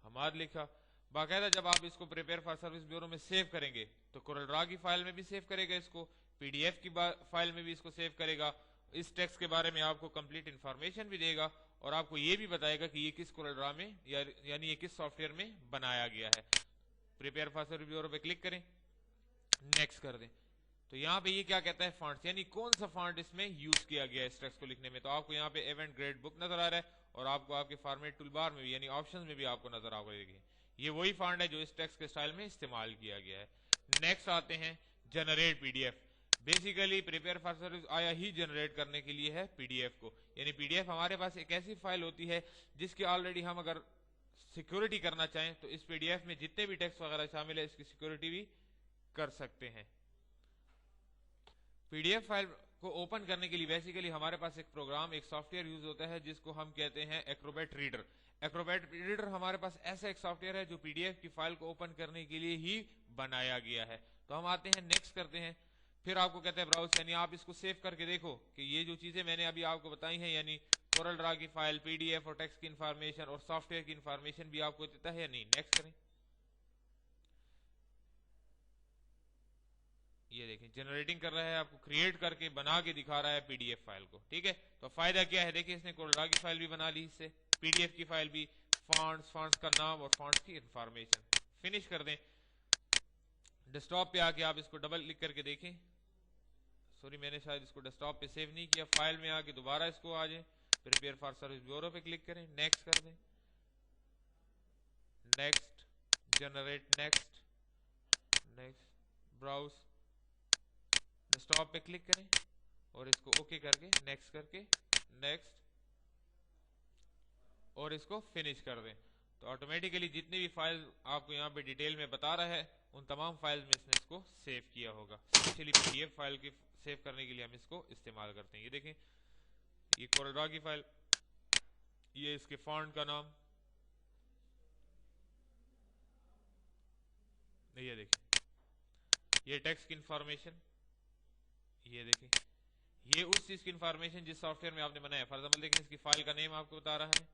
Speaker 1: हमारा लिखा। बाकायदा जब आप इसको प्रिपेयर फॉर सर्विस ब्यूरो में सेव करेंगे तो कोरल ड्रा की फाइल में भी सेव करेगा, इसको पीडीएफ की फाइल में भी इसको सेव करेगा। इस टेक्स्ट के बारे में आपको कंप्लीट इंफॉर्मेशन भी देगा और आपको ये भी बताएगा कि ये किस कोरल ड्रा में यानी ये किस सॉफ्टवेयर में बनाया गया है। प्रिपेयर फॉर सर्विस ब्यूरो पे क्लिक करें, नेक्स्ट कर दें, तो यहाँ पे ये क्या कहता है, फॉन्ट्स, यानी कौन सा फॉन्ट इसमें यूज किया गया है इस टेक्स्ट को लिखने में। तो आपको यहाँ पे इवेंट ग्रेड बुक नजर आ रहा है और आपको आपके फॉर्मेट टूल बार में भी यानी ऑप्शंस में भी आपको नजर आ रही है, ये वही फॉन्ट है जो इस टेक्स्ट के स्टाइल में इस्तेमाल किया गया है। नेक्स्ट आते हैं generate PDF. Basically prepare for service आया ही जनरेट करने के लिए है पीडीएफ को, यानी पीडीएफ हमारे पास एक ऐसी फाइल होती है जिसकी ऑलरेडी हम अगर सिक्योरिटी करना चाहें तो इस पीडीएफ में जितने भी टेक्स्ट वगैरह शामिल है इसकी सिक्योरिटी भी कर सकते हैं। पीडीएफ फाइल को ओपन करने के लिए बेसिकली हमारे पास एक प्रोग्राम, एक सॉफ्टवेयर यूज होता है जिसको हम कहते हैं एक्रोबैट रीडर। एक्रोबैट रीडर हमारे पास ऐसा एक सॉफ्टवेयर है जो पीडीएफ की फाइल को ओपन करने के लिए ही बनाया गया है। तो हम आते हैं, नेक्स्ट करते हैं, फिर आपको कहते हैं ब्राउज, यानी आप इसको सेव करके देखो कि ये जो चीजें मैंने अभी आपको बताई हैं, यानी कोरल ड्रा की फाइल, पीडीएफ और टेक्स्ट की इंफॉर्मेशन और सॉफ्टवेयर की इंफॉर्मेशन भी आपको देता है या नहीं। नेक्स्ट करें, یہ دیکھیں جنریٹنگ کر رہا ہے، آپ کو کریٹ کر کے بنا کے دکھا رہا ہے پی ڈی ایف فائل کو. ٹھیک ہے، تو فائدہ کیا ہے؟ دیکھیں اس نے کوڈرا کی فائل بھی بنا لی، اس سے پی ڈی ایف کی فائل بھی، فونٹس کا نام اور فونٹس کی انفارمیشن. فنش کر دیں. ڈیسک ٹاپ پہ آ کے آپ اس کو ڈبل کلک کر کے دیکھیں. سوری میں نے شاید اس کو ڈیسک ٹاپ پہ سیو نہیں کیا. فائل میں آ کے دوبارہ اس کو آ جائیں، پریپیئر فار سروس بیورو پہ کلک کریں، نیکسٹ کر دیں، next, generate, next, browse, desktop پہ کلک کریں اور اس کو اوکے کر کے نیکسٹ کر کے نیکسٹ اور اس کو فنش کر دیں. تو آٹومیٹیکلی جتنے بھی فائل آپ کو یہاں پہ ڈیٹیل میں بتا رہا ہے ان تمام فائلز میں اس نے اس کو سیو کیا ہوگا. Specially P D F file کی سیو کرنے کے لیے ہم اس کو استعمال کرتے ہیں. یہ دیکھیں یہ کوڈرا کی فائل، یہ اس کے فونٹ کا نام، یہ دیکھیں یہ ٹیکسٹ کی انفارمیشن، یہ دیکھیں یہ اس چیز کی انفارمیشن جس سافٹ ویئر میں آپ نے بنایا. فار ایگزامپل دیکھیں اس کی فائل کا نیم آپ کو بتا رہا ہے،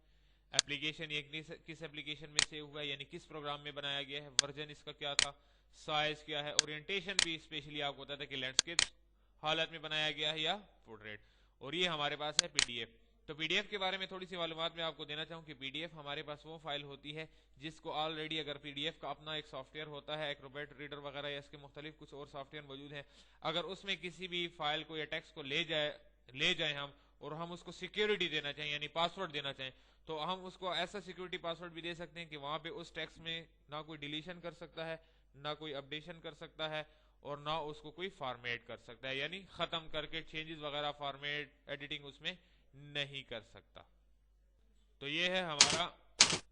Speaker 1: ایپلیکیشن یہ کس ایپلیکیشن میں سیو ہوا ہے یعنی کس پروگرام میں بنایا گیا ہے، ورژن اس کا کیا تھا، سائز کیا ہے، اورینٹیشن بھی اسپیشلی آپ کو بتا تھا کہ لینڈسکیپ حالت میں بنایا گیا ہے یا پورٹریٹ. اور یہ ہمارے پاس ہے پی ڈی ایف. تو پی ڈی ایف کے بارے میں تھوڑی سی معلومات میں آپ کو دینا چاہوں کہ پی ڈی ایف ہمارے پاس وہ فائل ہوتی ہے جس کو آلریڈی اگر پی ڈی ایف کا اپنا ایک سافٹ ویئر ہوتا ہے، ایکروبیٹ ریڈر وغیرہ یا اس کے مختلف کچھ اور سافٹ ویئر موجود ہیں، اگر اس میں کسی بھی فائل کو یا ٹیکسٹ کو لے جائیں ہم اور ہم اس کو سیکیورٹی دینا چاہیں یعنی پاسورڈ دینا چاہیں تو ہم اس کو ایسا سیکیورٹی پاسورڈ بھی دے سکتے ہیں کہ وہاں پہ اس ٹیکسٹ میں نہ کوئی ڈیلیشن کر سکتا ہے، نہ کوئی اپڈیشن کر سکتا ہے اور نہ اس کو کوئی فارمیٹ کر سکتا ہے، یعنی ختم کر کے چینجز وغیرہ فارمیٹ ایڈیٹنگ اس میں نہیں کر سکتا. تو یہ ہے ہمارا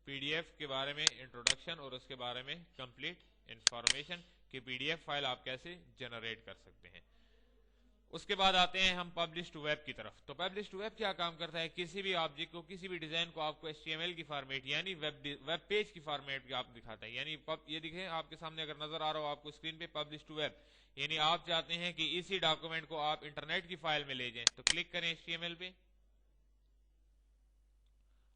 Speaker 1: پی ڈی ایف کے بارے میں انٹروڈکشن اور اس کے بارے میں کمپلیٹ انفارمیشن کہ پی ڈی ایف فائل آپ کیسے جنریٹ کر سکتے ہیں. اس کے بعد آتے ہیں ہم پبلش ٹو ویب کی طرف. تو پبلش ٹو ویب کیا کام کرتا ہے؟ کسی بھی آبجیکٹ کو، کسی بھی ڈیزائن کو آپ کو ایچ ٹی ایم ایل کی فارمیٹ یعنی ویب پیج کی فارمیٹ پہ آپ دکھاتا ہے. یعنی یہ دیکھیں آپ کے سامنے اگر نظر آ رہا ہو آپ کو اسکرین پہ پبلش ٹو ویب، یعنی آپ چاہتے ہیں کہ اسی ڈاکومنٹ کو آپ انٹرنیٹ کی فائل میں لے جائیں تو کلک کریں ایچ ٹی ایم ایل پہ.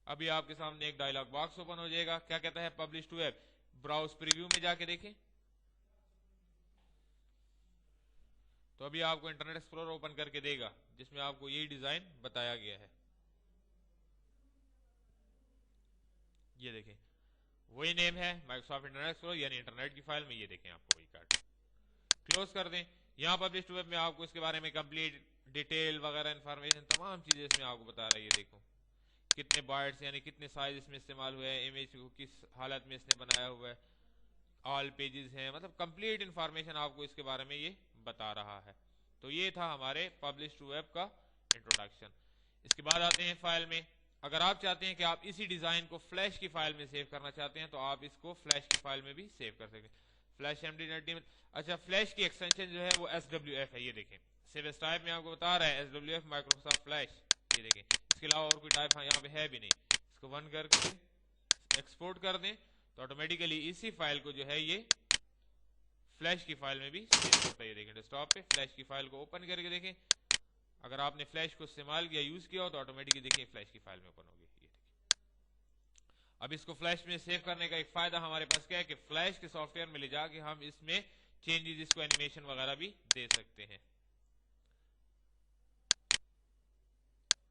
Speaker 1: ابھی آپ کے سامنے ایک ڈائلاگ باکس اوپن ہو جائے گا، کیا کہتا ہے؟ Publish to web. Browse preview میں جا کے دیکھیں تو ابھی آپ کو انٹرنیٹ ایکسپلورر اوپن کر کے دے گا جس میں آپ کو یہی ڈیزائن بتایا گیا ہے. یہ دیکھیں وہی نیم ہے مائکروسافٹ انٹرنیٹ ایکسپلورر یعنی انٹرنیٹ کی فائل میں. یہ دیکھیں آپ کو وہی کارڈ کلوز کر دیں. یہاں پبلش ٹو ویب میں آپ کو اس کے بارے میں کمپلیٹ ڈیٹیل وغیرہ انفارمیشن تمام چیزیں اس میں آپ کو بتا رہا ہے. یہ دیکھو کتنے بائٹس یعنی کتنے سائز اس میں استعمال ہوئے ہیں، امیج کو کس حالت میں اس نے بنایا ہوا ہے، آل پیجز ہیں، مطلب کمپلیٹ انفارمیشن آپ کو اس کے بارے میں یہ بتا رہا ہے. تو یہ تھا ہمارے پبلش ٹو ویب کا انٹروڈکشن. اس کے بعد آتے ہیں فائل میں. اگر آپ چاہتے ہیں کہ آپ اسی ڈیزائن کو فلیش کی فائل میں سیو کرنا چاہتے ہیں تو آپ اس کو فلیش کی فائل میں بھی سیو کر سکتے ہیں. Flash MD90. اچھا فلیش کی ایکسٹینشن جو ہے وہ SWF ہے. یہ دیکھیں سیو ایز ٹائپ میں آپ کو بتا رہا ہے SWF مائکروسافٹ فلیش. یہ دیکھیں اس کے علاوہ اور کوئی ٹائپ یہاں پہ ہے بھی نہیں. اس کو 1 کر کے ایکسپورٹ کر دیں تو آٹومیٹیکلی اسی فائل کو جو ہے یہ فلیش کی فائل میں بھی سیو کرتا ہے. یہ دیکھیں ڈیسک ٹاپ پہ فلیش کی فائل کو اوپن کر کے دیکھیں، اگر آپ نے فلیش کو استعمال کیا یوز کیا ہو تو آٹومیٹکلی دیکھیں فلیش کی فائل میں اوپن ہوگی. یہ دیکھیں اب اس کو فلیش میں سیو کرنے کا ایک فائدہ ہمارے پاس کیا ہے کہ فلیش کے سافٹ ویئر میں لے جا کے ہم اس میں چینجز، اس کو اینیمیشن وغیرہ بھی دے سکتے ہیں.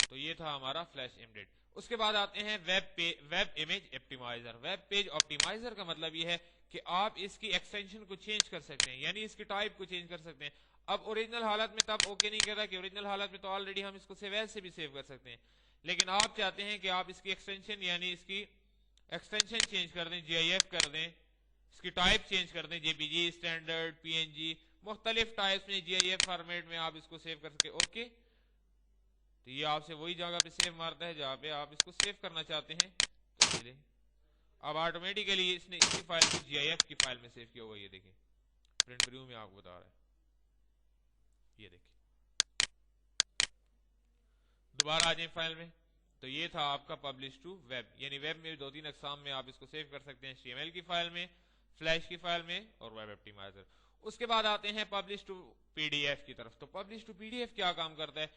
Speaker 1: تو یہ تھا ہمارا فلیش ایمبیڈ. اس کے بعد آتے ہیں web image optimiser. Web page optimiser کا مطلب یہ ہے کہ آپ اس کی ایکسٹینشن کو چینج کر سکتے ہیں یعنی اس کی ٹائپ کو چینج کر سکتے ہیں. اب اوریجنل حالت میں تب اوکے نہیں کہتا کہ اوریجنل حالت میں تو آلریڈی ہم اس کو سیو ایز سے بھی سیو کر سکتے ہیں، لیکن آپ چاہتے ہیں کہ آپ اس کی ایکسٹینشن یعنی اس کی ایکسٹینشن چینج کر دیں، GIF کر دیں، اس کی ٹائپ چینج کر دیں، JPG، اسٹینڈرڈ، PNG، مختلف ٹائپس میں GIF فارمیٹ میں آپ اس کو سیو کر سکتے. اوکے تو یہ آپ سے وہی جگہ پہ سیو مارتا ہے جہاں پہ آپ اس کو سیو کرنا چاہتے ہیں. تو اب آٹومیٹیکلی اس نے اسی فائل کو GIF کی فائل میں سیو کیا ہوا. یہ دیکھیں پرنٹ پریویو میں آپ کو بتا رہا ہے. یہ دیکھیں دوبارہ آ جائیں فائل میں. تو یہ تھا آپ کا پبلش ٹو ویب، یعنی ویب میں 2-3 اقسام میں آپ اس کو سیو کر سکتے ہیں، HTML کی فائل میں، فلیش کی فائل میں اور ویب آپٹیمائزر. اس کے بعد آتے ہیں پبلش ٹو PDF کی طرف. تو پبلش ٹو PDF کیا کام کرتا ہے؟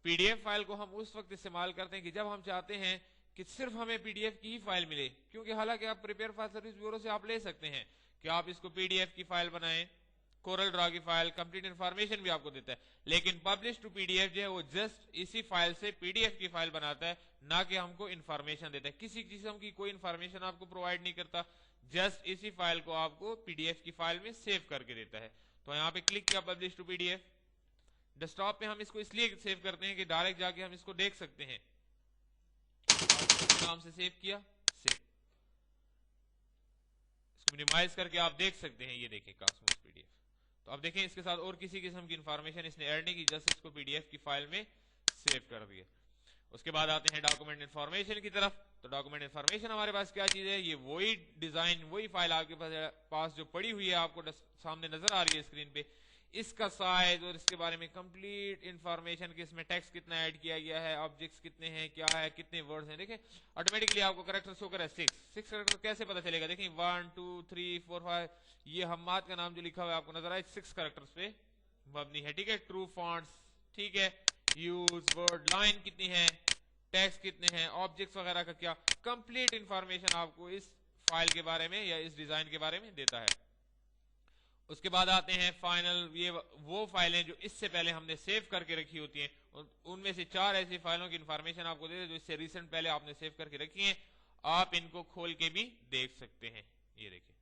Speaker 1: PDF فائل کو ہم اس وقت استعمال کرتے ہیں کہ جب ہم چاہتے ہیں کہ صرف ہمیں PDF کی ہی فائل ملے، کیونکہ حالانکہ آپ پریپیئر فار سروس بیورو سے آپ لے سکتے ہیں کہ آپ اس کو PDF کی فائل بنائیں، कोरल ड्रॉ की फाइल, कंप्लीट इंफॉर्मेशन भी आपको देता है, लेकिन पब्लिश टू पीडीएफ जो है वो जस्ट इसी फाइल से पीडीएफ की फाइल बनाता है, ना कि हमको इंफॉर्मेशन देता है। किसी किस्म की कोई इंफॉर्मेशन आपको प्रोवाइड नहीं करता, जस्ट इसी फाइल को आपको पीडीएफ की फाइल में सेव करके देता है। तो यहाँ पे क्लिक किया पब्लिश टू पीडीएफ। डेस्कटॉप पे हम इसको इसलिए सेव करते हैं कि डायरेक्ट जाके हम इसको देख सकते हैं। नाम से सेव किया, सेव, इसको मिनिमाइज करके आप देख सकते हैं, ये देखें कॉस्मोस पीडीएफ। तो अब देखें इसके साथ और किसी किस्म की इंफॉर्मेशन इसने ऐड नहीं की, जस्ट इसको पीडीएफ की फाइल में सेव कर दिया। उसके बाद आते हैं डॉक्यूमेंट इंफॉर्मेशन की तरफ। तो डॉक्यूमेंट इंफॉर्मेशन हमारे पास क्या चीज है, ये वही डिजाइन, वही फाइल आपके पास जो पड़ी हुई है, आपको सामने नजर आ रही है स्क्रीन पे। इसका साइज और इसके बारे में कंप्लीट इंफॉर्मेशन, कि इसमें टेक्स्ट कितना ऐड किया गया है, ऑब्जेक्ट्स कितने हैं, क्या है, कितने वर्ड्स हैं। देखें ऑटोमेटिकली आपको कैरेक्टर शो कर रहा है 6 कैरेक्टर। कैसे पता चलेगा, देखें 1 2 3 4 5, ये हम्माद का नाम जो लिखा हुआ है आपको नजर आए 6 कैरेक्टर्स पे मबनी है, ठीक है। ट्रू फॉन्ट्स, ठीक है, यूज वर्ड लाइन कितनी है, टेक्स्ट कितने हैं, ऑब्जेक्ट्स वगैरह का क्या, कंप्लीट इंफॉर्मेशन आपको इस फाइल के बारे में या इस डिजाइन के बारे में देता है। उसके बाद आते हैं फाइनल, ये वो फाइलें जो इससे पहले हमने सेव करके रखी होती हैं, उनमें से 4 ऐसी फाइलों की इंफॉर्मेशन आपको दे दे जो इससे रिसेंट पहले आपने सेव करके रखी हैं। आप इनको खोल के भी देख सकते हैं। ये देखिए,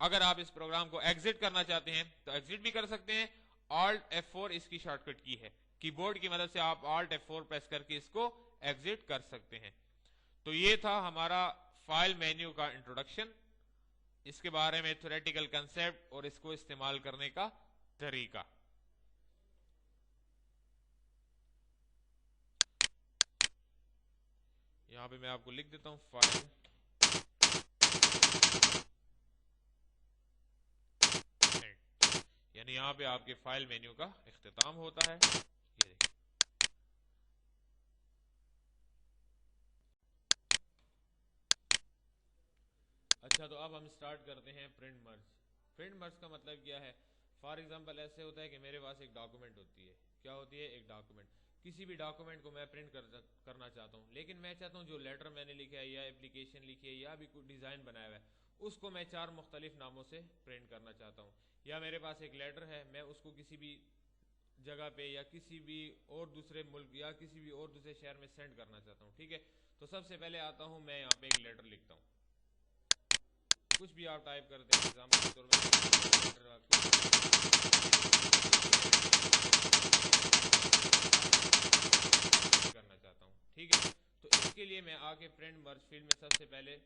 Speaker 1: अगर आप इस प्रोग्राम को एग्जिट करना चाहते हैं तो एग्जिट भी कर सकते हैं। Alt F4 इसकी शॉर्टकट की है, कीबोर्ड की मदद से आप Alt F4 प्रेस करके इसको एग्जिट कर सकते हैं। तो ये था हमारा फाइल मेन्यू का इंट्रोडक्शन, इसके बारे में थ्योरेटिकल कंसेप्ट और इसको इस्तेमाल करने का तरीका। यहां पे मैं आपको लिख देता हूं फाइल यानी यहां पे आपके फाइल मेन्यू का इख्तिताम होता है। ये देखिए, अच्छा तो अब हम स्टार्ट करते हैं प्रिंट मर्ज। प्रिंट मर्ज का मतलब क्या है, फॉर एग्जांपल ऐसे होता है कि मेरे पास एक डॉक्यूमेंट होती है, क्या होती है, एक डॉक्यूमेंट। किसी भी डॉक्यूमेंट को मैं प्रिंट करना चाहता हूँ, लेकिन मैं चाहता हूँ जो लेटर मैंने लिखा है या एप्लीकेशन लिखी है या भी कोई डिज़ाइन बनाया हुआ है, उसको मैं 4 मुख्तलिफ नामों से प्रिंट करना चाहता हूँ। या मेरे पास एक लेटर है, मैं उसको किसी भी जगह पे या किसी भी और दूसरे मुल्क या किसी भी और दूसरे शहर में सेंड करना चाहता हूँ, ठीक है। तो सबसे पहले आता हूँ मैं यहाँ पे एक लेटर लिखता हूँ, कुछ भी आप टाइप करते हैं, एग्जाम्पल के तौर करना चाहता हूँ, ठीक है। तो इसके लिए मैं आके प्रिंट मर्ज फील्ड में सबसे पहले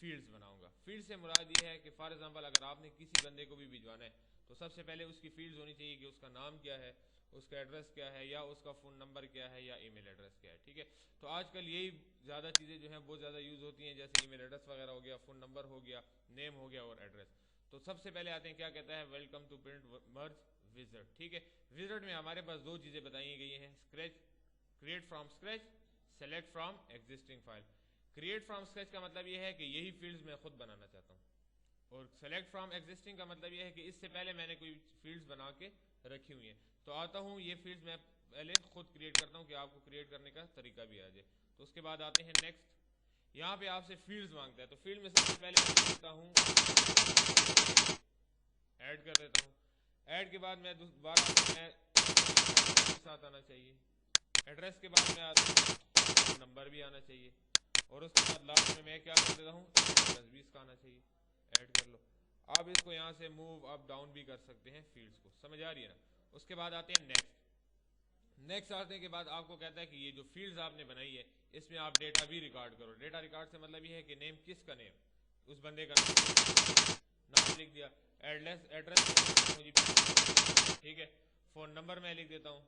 Speaker 1: फील्ड्स बनाऊंगा। फील्ड से मुराद ये है कि फॉर एग्जांपल अगर आपने किसी बंदे को भी भिजवाना है तो सबसे पहले उसकी फील्ड्स होनी चाहिए कि उसका नाम क्या है, उसका एड्रेस क्या है, या उसका फ़ोन नंबर क्या है, या ईमेल एड्रेस क्या है, ठीक है। तो आजकल यही ज़्यादा चीज़ें जो हैं बहुत ज़्यादा यूज़ होती हैं, जैसे ईमेल एड्रेस वगैरह हो गया, फ़ोन नंबर हो गया, नेम हो गया और एड्रेस। तो सबसे पहले आते हैं, क्या कहता है, welcome to print merge wizard, ठीक है। विज़ार्ड में हमारे पास 2 चीज़ें बताई गई हैं, scratch, create from scratch, select from existing file. Create from scratch का मतलब यह है कि यही फील्ड्स मैं खुद बनाना चाहता हूँ, और सेलेक्ट फ्रॉम एग्जिस्टिंग का मतलब यह है कि इससे पहले मैंने कोई फील्ड्स बना के रखी हुई हैं। तो आता हूँ, ये फील्ड्स मैं पहले खुद क्रिएट करता हूँ कि आपको क्रिएट करने का तरीका भी आ जाए। तो उसके बाद आते हैं नेक्स्ट, यहाँ पे आपसे फील्ड्स मांगता है, तो फील्ड में सबसे पहले मैं लिखता हूँ ऐड कर देता हूँ। ऐड के बाद मैं दोबारा साथ आना चाहिए, एड्रेस के बाद में आता हूँ नंबर भी आना चाहिए, और उसके बाद लास्ट में मैं क्या कर देता हूँ, एड्रेस भी इसका आना चाहिए, ऐड कर लो। आप इसको यहाँ से मूव अप डाउन भी कर सकते हैं फील्ड्स को, समझ आ रही है ना। उसके बाद आते हैं नेक्स्ट। नेक्स्ट आने के बाद आपको कहता है कि ये जो फील्ड्स आपने बनाई है इसमें आप डेटा भी रिकॉर्ड करो। डेटा रिकॉर्ड से मतलब ये है कि नेम, किसका नेम, उस बंदे का नाम लिख दिया, एड्रेस ठीक है, फोन नंबर मैं लिख देता हूँ,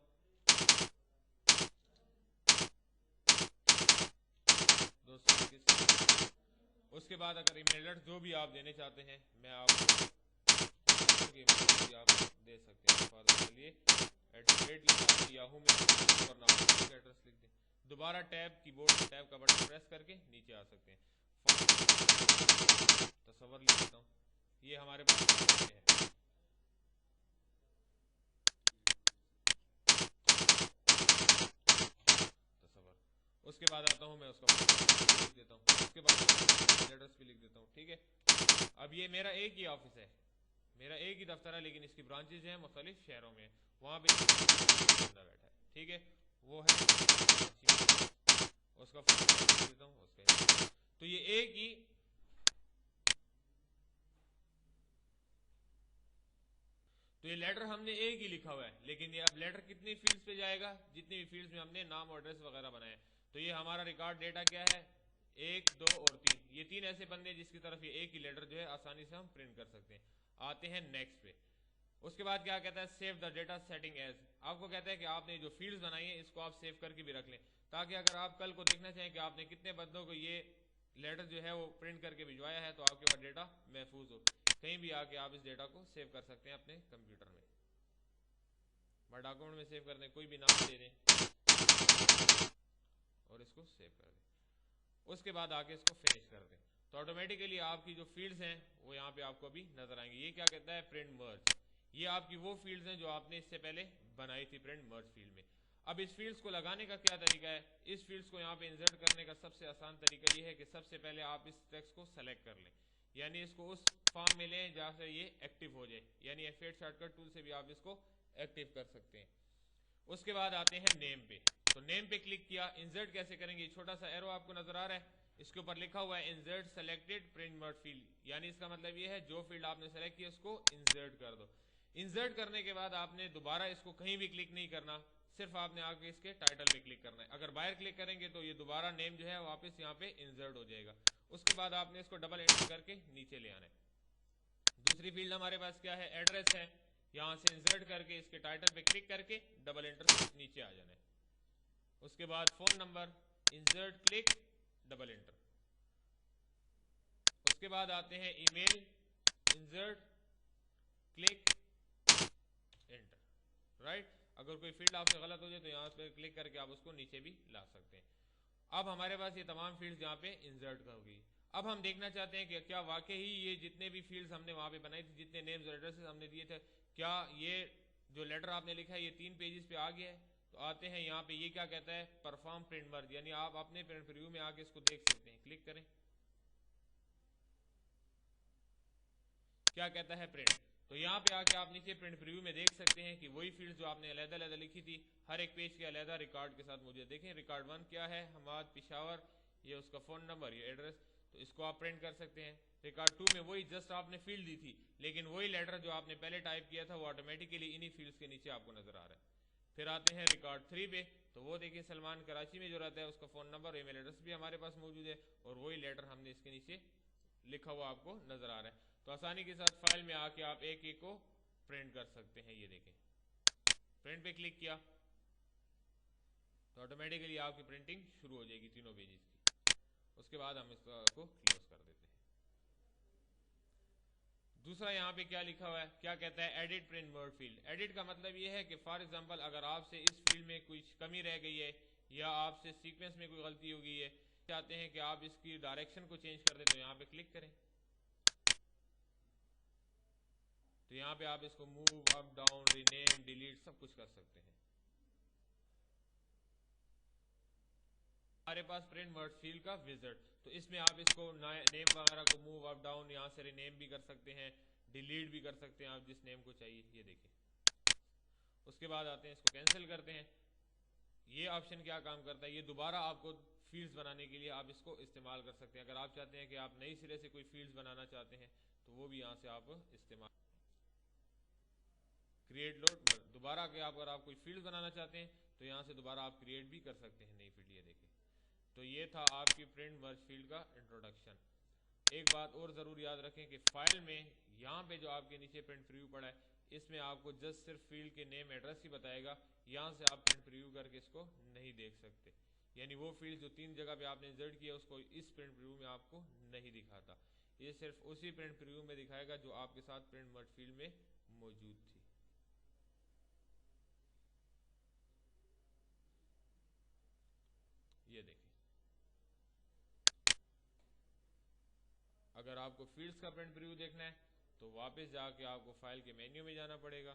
Speaker 1: उसके बाद अगर ईमेल एड्रेस जो भी आप देने चाहते हैं मैं आपको आप दे सकते हैं। फॉर चलिए याहू में एड्रेस लिख दें, दोबारा टैब कीबोर्ड टैब का बटन प्रेस करके नीचे आ सकते हैं। तस्वर लिख देता हूँ, ये हमारे पास है। उसके बाद आता हूँ मैं उसका लिख देता हूँ, उसके बाद एड्रेस भी लिख देता हूँ, ठीक है। अब ये मेरा एक ही ऑफिस है, میرا ایک ہی دفتر ہے لیکن اس کی برانچز ہیں مختلف شہروں میں, وہاں پہ بندہ بیٹھا ہے, ٹھیک ہے, وہ ہے اس کا دیتا ہوں اس کا. تو یہ ایک ہی تو یہ لیٹر ہم نے ایک ہی لکھا ہوا ہے, لیکن یہ اب لیٹر کتنی فیلڈز پہ جائے گا, جتنی بھی فیلڈز میں ہم نے نام اور ایڈریس وغیرہ بنائے. تو یہ ہمارا ریکارڈ ڈیٹا کیا ہے, 1 2 اور 3, یہ 3 ایسے بندے جس کی طرف یہ ایک ہی لیٹر جو ہے آسانی سے ہم پرنٹ کر سکتے ہیں. آتے ہیں نیکسٹ پہ. اس کے بعد کیا کہتا ہے, save the data setting as. آپ کو کہتا ہے کہ آپ نے جو فیلڈز بنائی ہیں اس کو آپ سیو کر کے بھی رکھ لیں, تاکہ اگر آپ کل کو دیکھنا چاہیں کہ آپ نے کتنے بندوں کو یہ لیٹر جو ہے وہ پرنٹ کر کے بھجوایا ہے, تو آپ کے پاس ڈیٹا محفوظ ہو, کہیں بھی آ کے آپ اس ڈیٹا کو سیو کر سکتے ہیں اپنے کمپیوٹر میں. ڈاکومنٹ میں سیو کر دیں, کوئی بھی نام دے دیں اور اس کو سیو کر دیں. اس کے بعد آگے اس کو فنش کر دیں, تو آٹومیٹیکلی آپ کی جو فیلڈز ہیں وہ یہاں پہ آپ کو ابھی نظر آئیں گے. یہ کیا کہتا ہے, پرنٹ مرج. یہ آپ کی وہ فیلڈز ہیں جو آپ نے اس سے پہلے بنائی تھی پرنٹ مرج فیلڈ میں. اب اس فیلڈز کو لگانے کا کیا طریقہ ہے, اس فیلڈز کو یہاں پہ انسرٹ کرنے کا سب سے آسان طریقہ یہ ہے کہ سب سے پہلے آپ اس ٹیکسٹ کو سلیکٹ کر لیں, یعنی اس کو اس فارم میں لیں جہاں سے یہ ایکٹیو ہو جائے, یعنی F8 شارٹ کٹ ٹول سے بھی آپ اس کو ایکٹیو کر سکتے ہیں. اس کے بعد آتے ہیں نیم پہ, تو نیم پہ کلک کیا. انسرٹ کیسے کریں گے, چھوٹا سا ایرو آپ کو نظر آ رہا ہے, اس کے اوپر لکھا ہوا ہے انسرٹ سلیکٹڈ پرنٹ مرج فیلڈ, یعنی اس کا مطلب یہ ہے جو فیلڈ آپ نے سلیکٹ کیا اس کو انسرٹ کر دو. انسرٹ کرنے کے بعد آپ نے دوبارہ اس کو کہیں بھی کلک نہیں کرنا, صرف آپ نے آ کے اس کے ٹائٹل پہ کلک کرنا ہے. اگر باہر کلک کریں گے تو یہ دوبارہ نیم جو ہے واپس یہاں پہ انسرٹ ہو جائے گا. اس کے بعد آپ نے اس کو ڈبل انٹر کر کے نیچے لے آنا ہے. دوسری فیلڈ ہمارے پاس کیا ہے, ایڈریس ہے. یہاں سے انسرٹ کر کے اس کے ٹائٹل پہ کلک کر کے ڈبل انٹر سے نیچے آ جانا ہے. اس کے بعد phone number, insert click double enter. اس کے بعد آتے ہیں email, insert click enter, right. اگر کوئی فیلڈ آپ سے غلط ہو جائے تو یہاں پہ کلک کر کے آپ اس کو نیچے بھی لا سکتے ہیں. اب ہمارے پاس یہ تمام فیلڈز یہاں پہ انسرٹ ہوگی. اب ہم دیکھنا چاہتے ہیں کہ کیا واقعی یہ جتنے بھی فیلڈز ہم نے وہاں پہ بنائی تھی, جتنے نیمز اور ایڈریسز ہم نے دیے تھے, کیا یہ جو لیٹر آپ نے لکھا ہے یہ 3 پیجز پہ آ گیا ہے. تو آتے ہیں یہاں پہ, یہ کیا کہتا ہے, پرفارم پرنٹ مرج, یعنی آپ اپنے پرنٹ پریویو میں آ کے اس کو دیکھ سکتے ہیں. کلک کریں, کیا کہتا ہے, پرنٹ. تو یہاں پہ آ کے آپ نیچے پرنٹ پریویو میں دیکھ سکتے ہیں کہ وہی فیلڈ جو آپ نے علیحدہ علیحدہ لکھی تھی ہر ایک پیج کے علیحدہ ریکارڈ کے ساتھ موجود. دیکھیں ریکارڈ 1 کیا ہے, حماد پشاور, یہ اس کا فون نمبر, یہ ایڈریس, تو اس کو آپ پرنٹ کر سکتے ہیں. ریکارڈ 2 میں وہی جسٹ آپ نے فیلڈ دی تھی, لیکن وہی لیٹر جو آپ نے پہلے ٹائپ کیا تھا وہ آٹومیٹیکلی انہی فیلڈز کے نیچے آپ کو نظر آ رہا ہے. پھر آتے ہیں ریکارڈ 3 پہ, تو وہ دیکھیں سلمان کراچی میں جو رہتا ہے اس کا فون نمبر, ای میل ایڈریس بھی ہمارے پاس موجود ہے, اور وہی لیٹر ہم نے اس کے نیچے لکھا ہوا آپ کو نظر آ رہا ہے. تو آسانی کے ساتھ فائل میں آ کے آپ ایک ایک کو پرنٹ کر سکتے ہیں. یہ دیکھیں پرنٹ پہ کلک کیا تو آٹومیٹیکلی آپ کی پرنٹنگ شروع ہو جائے گی تینوں پیجز کی. اس کے بعد ہم اس کو کلوز کر دیتے ہیں. دوسرا یہاں پہ کیا لکھا ہوا ہے, کیا کہتا ہے, ایڈٹ پرنٹ مرج فیلڈ. ایڈٹ کا مطلب یہ ہے کہ فار ایگزامپل اگر آپ سے اس فیلڈ میں کچھ کمی رہ گئی ہے یا آپ سے سیکوینس میں کوئی غلطی ہو گئی ہے, چاہتے ہیں کہ آپ اس کی ڈائریکشن کو چینج کر دیں, تو یہاں پہ کلک کریں. تو یہاں پہ آپ اس کو موو اپ ڈاؤن, رینیم, ڈیلیٹ سب کچھ کر سکتے ہیں. ہمارے پاس پرنٹ مرج فیلڈ کا وزٹ, تو اس میں آپ اس کو نیم وغیرہ کو موو اپ ڈاؤن, یہاں سے رینیم بھی کر سکتے ہیں, ڈیلیٹ بھی کر سکتے ہیں آپ جس نیم کو چاہیے. یہ دیکھیں. اس کے بعد آتے ہیں اس کو کینسل کرتے ہیں. یہ آپشن کیا کام کرتا ہے, یہ دوبارہ آپ کو فیلڈز بنانے کے لیے آپ اس کو استعمال کر سکتے ہیں. اگر آپ چاہتے ہیں کہ آپ نئی سرے سے کوئی فیلڈز بنانا چاہتے ہیں تو وہ بھی یہاں سے آپ استعمال. کریٹ لوڈ دوبارہ کہ اگر آپ کوئی فیلڈ بنانا چاہتے ہیں تو یہاں سے دوبارہ آپ کریٹ بھی کر سکتے ہیں نئی فیلڈ. یہ دیکھیں. تو یہ تھا آپ کی پرنٹ مرج فیلڈ کا انٹروڈکشن. ایک بات اور ضرور یاد رکھیں کہ فائل میں یہاں پہ جو آپ کے نیچے پرنٹ پریویو پڑا ہے, اس میں آپ کو جسٹ صرف فیلڈ کے نیم ایڈریس ہی بتائے گا. یہاں سے آپ پرنٹ پریویو کر کے اس کو نہیں دیکھ سکتے, یعنی وہ فیلڈ جو 3 جگہ پہ آپ نے انسرٹ کیا اس کو اس پرنٹ پریویو میں آپ کو نہیں دکھاتا. یہ صرف اسی پرنٹ پریویو میں دکھائے گا جو آپ کے ساتھ پرنٹ مرج فیلڈ میں موجود تھی. یہ دیکھیں. اگر آپ کو فیلڈز کا پرنٹ پریویو دیکھنا ہے تو واپس جا کے آپ کو فائل کے مینیو میں جانا پڑے گا.